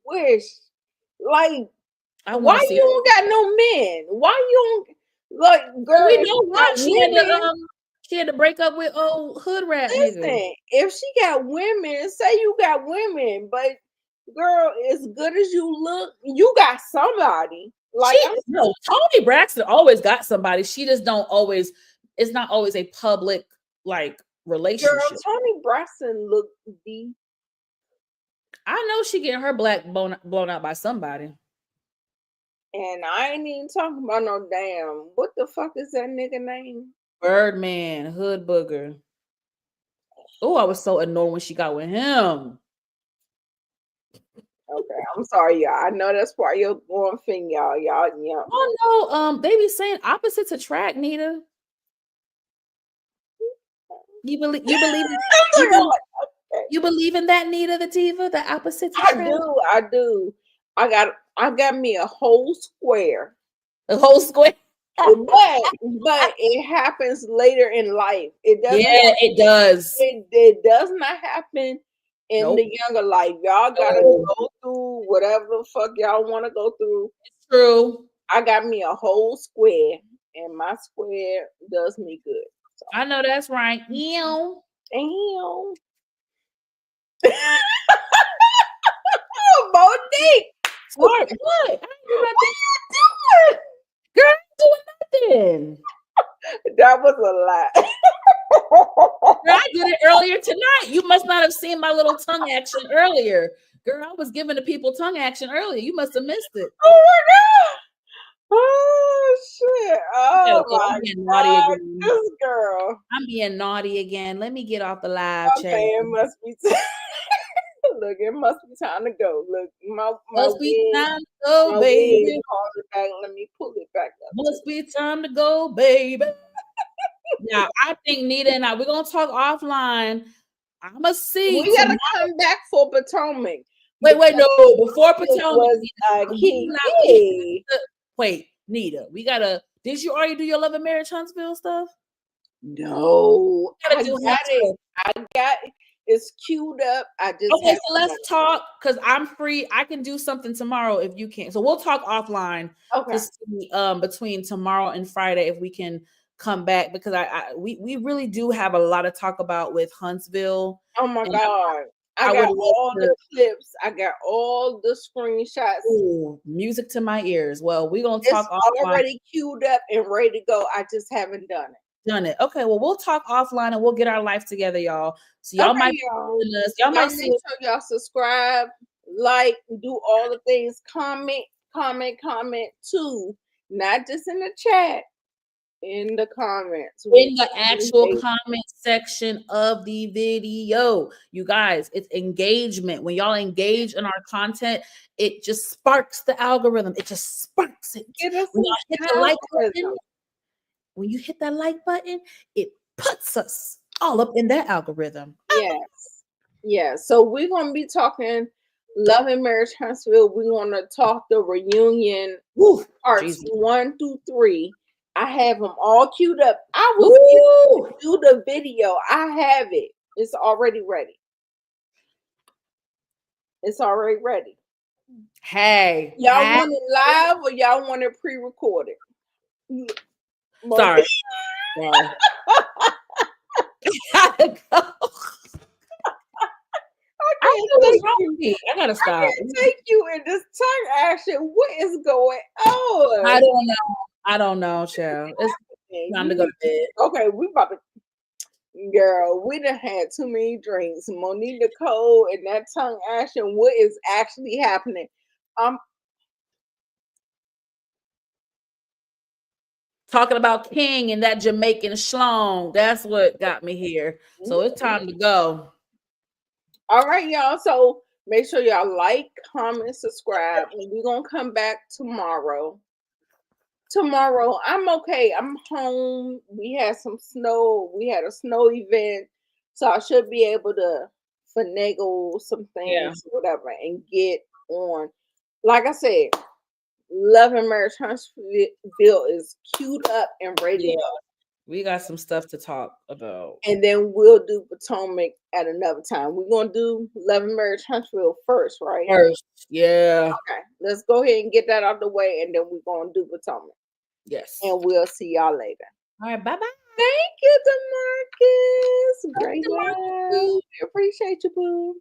[SPEAKER 1] wish, like. Why you don't got no men? Why you don't like girl?
[SPEAKER 2] We know why she had to break up with old hood rat.
[SPEAKER 1] Listen, if she got women, say you got women, but girl, as good as you look, you got somebody. Like
[SPEAKER 2] Toni Braxton always got somebody. She just don't always. It's not always a public like relationship.
[SPEAKER 1] Girl, Toni Braxton look deep.
[SPEAKER 2] I know she getting her black blown out by somebody.
[SPEAKER 1] And I ain't even talking about no damn. What the fuck is that nigga name?
[SPEAKER 2] Birdman, Hood Booger. Oh, I was so annoyed when she got with him.
[SPEAKER 1] Okay, I'm sorry, y'all. I know that's why you're going thing, y'all. Y'all, yeah.
[SPEAKER 2] Oh no, they be saying opposites attract, Nita. You believe you believe in that, Nita the diva, the opposites attract?
[SPEAKER 1] I do. I got me a whole square.
[SPEAKER 2] A whole square.
[SPEAKER 1] but it happens later in life. It doesn't.
[SPEAKER 2] Yeah, it does.
[SPEAKER 1] It does not happen in the younger life. Y'all gotta go through whatever the fuck y'all want to go through.
[SPEAKER 2] It's true.
[SPEAKER 1] I got me a whole square, and my square does me good. So.
[SPEAKER 2] I know that's right. Ew.
[SPEAKER 1] Damn. Monique.
[SPEAKER 2] What? What? I ain't do nothing. Girl, I ain't doing nothing.
[SPEAKER 1] That was a lie.
[SPEAKER 2] Girl, I did it earlier tonight. You must not have seen my little tongue action earlier. Girl, I was giving the people tongue action earlier. You must have missed it.
[SPEAKER 1] Oh my God. Oh shit. Oh my God. This girl.
[SPEAKER 2] I'm being naughty again. Let me get off the live chat.
[SPEAKER 1] Okay, it must be look, it must be time to go. Look, my
[SPEAKER 2] must be time to go, baby.
[SPEAKER 1] Back. Let me pull it back up.
[SPEAKER 2] Must be time to go, baby. Now, I think Nita and we're gonna talk offline. I'ma see.
[SPEAKER 1] We gotta come back for Potomac.
[SPEAKER 2] Wait, no, before Potomac wait, Nita, we gotta. Did you already do your Love and Marriage Huntsville stuff?
[SPEAKER 1] No, I got it. It's queued up. I just
[SPEAKER 2] okay. So let's talk because I'm free. I can do something tomorrow if you can. So we'll talk offline.
[SPEAKER 1] Okay.
[SPEAKER 2] To see, between tomorrow and Friday if we can come back because we really do have a lot to talk about with Huntsville.
[SPEAKER 1] Oh my God. I got all the clips. I got all the screenshots.
[SPEAKER 2] Ooh, music to my ears. Well, we're gonna talk
[SPEAKER 1] offline. Already queued up and ready to go. I just haven't done it.
[SPEAKER 2] Okay, well, we'll talk offline and we'll get our life together, y'all. So y'all might y'all might
[SPEAKER 1] make sure y'all subscribe, like, do all the things, comment too. Not just in the chat. In the comments.
[SPEAKER 2] In the actual comment section of the video. You guys, it's engagement. When y'all engage in our content, it just sparks the algorithm. It just sparks it. When y'all hit the like button, when you hit that like button, it puts us all up in that algorithm.
[SPEAKER 1] Yes. So we're going to be talking Love and Marriage Huntsville. We're going to talk the reunion parts 1 through 3. I have them all queued up. I was do the video. I have it. It's already ready.
[SPEAKER 2] Hey.
[SPEAKER 1] Y'all want it live or y'all want it pre-recorded?
[SPEAKER 2] Sorry. I gotta stop.
[SPEAKER 1] I can't take you in this tongue action. What is going on?
[SPEAKER 2] I don't know, child. It's time to go to bed.
[SPEAKER 1] Okay, we about to. Girl, we done had too many drinks. Monique Nicole and that tongue action. What is actually happening?
[SPEAKER 2] Talking about King and that Jamaican schlong. That's what got me here. So it's time to go.
[SPEAKER 1] All right, y'all. So make sure y'all like, comment, subscribe. And we're going to come back tomorrow. I'm okay. I'm home. We had some snow. We had a snow event. So I should be able to finagle some things, whatever, and get on. Like I said, Love and Marriage Huntsville is queued up and ready to go.
[SPEAKER 2] We got some stuff to talk about.
[SPEAKER 1] And then we'll do Potomac at another time. We're going to do Love and Marriage Huntsville first, right?
[SPEAKER 2] Yeah.
[SPEAKER 1] Okay. Let's go ahead and get that out of the way, and then we're going to do Potomac.
[SPEAKER 2] Yes.
[SPEAKER 1] And we'll see y'all later.
[SPEAKER 2] All right. Bye-bye.
[SPEAKER 1] Thank you, DeMarcus. Great job. Appreciate you, boo.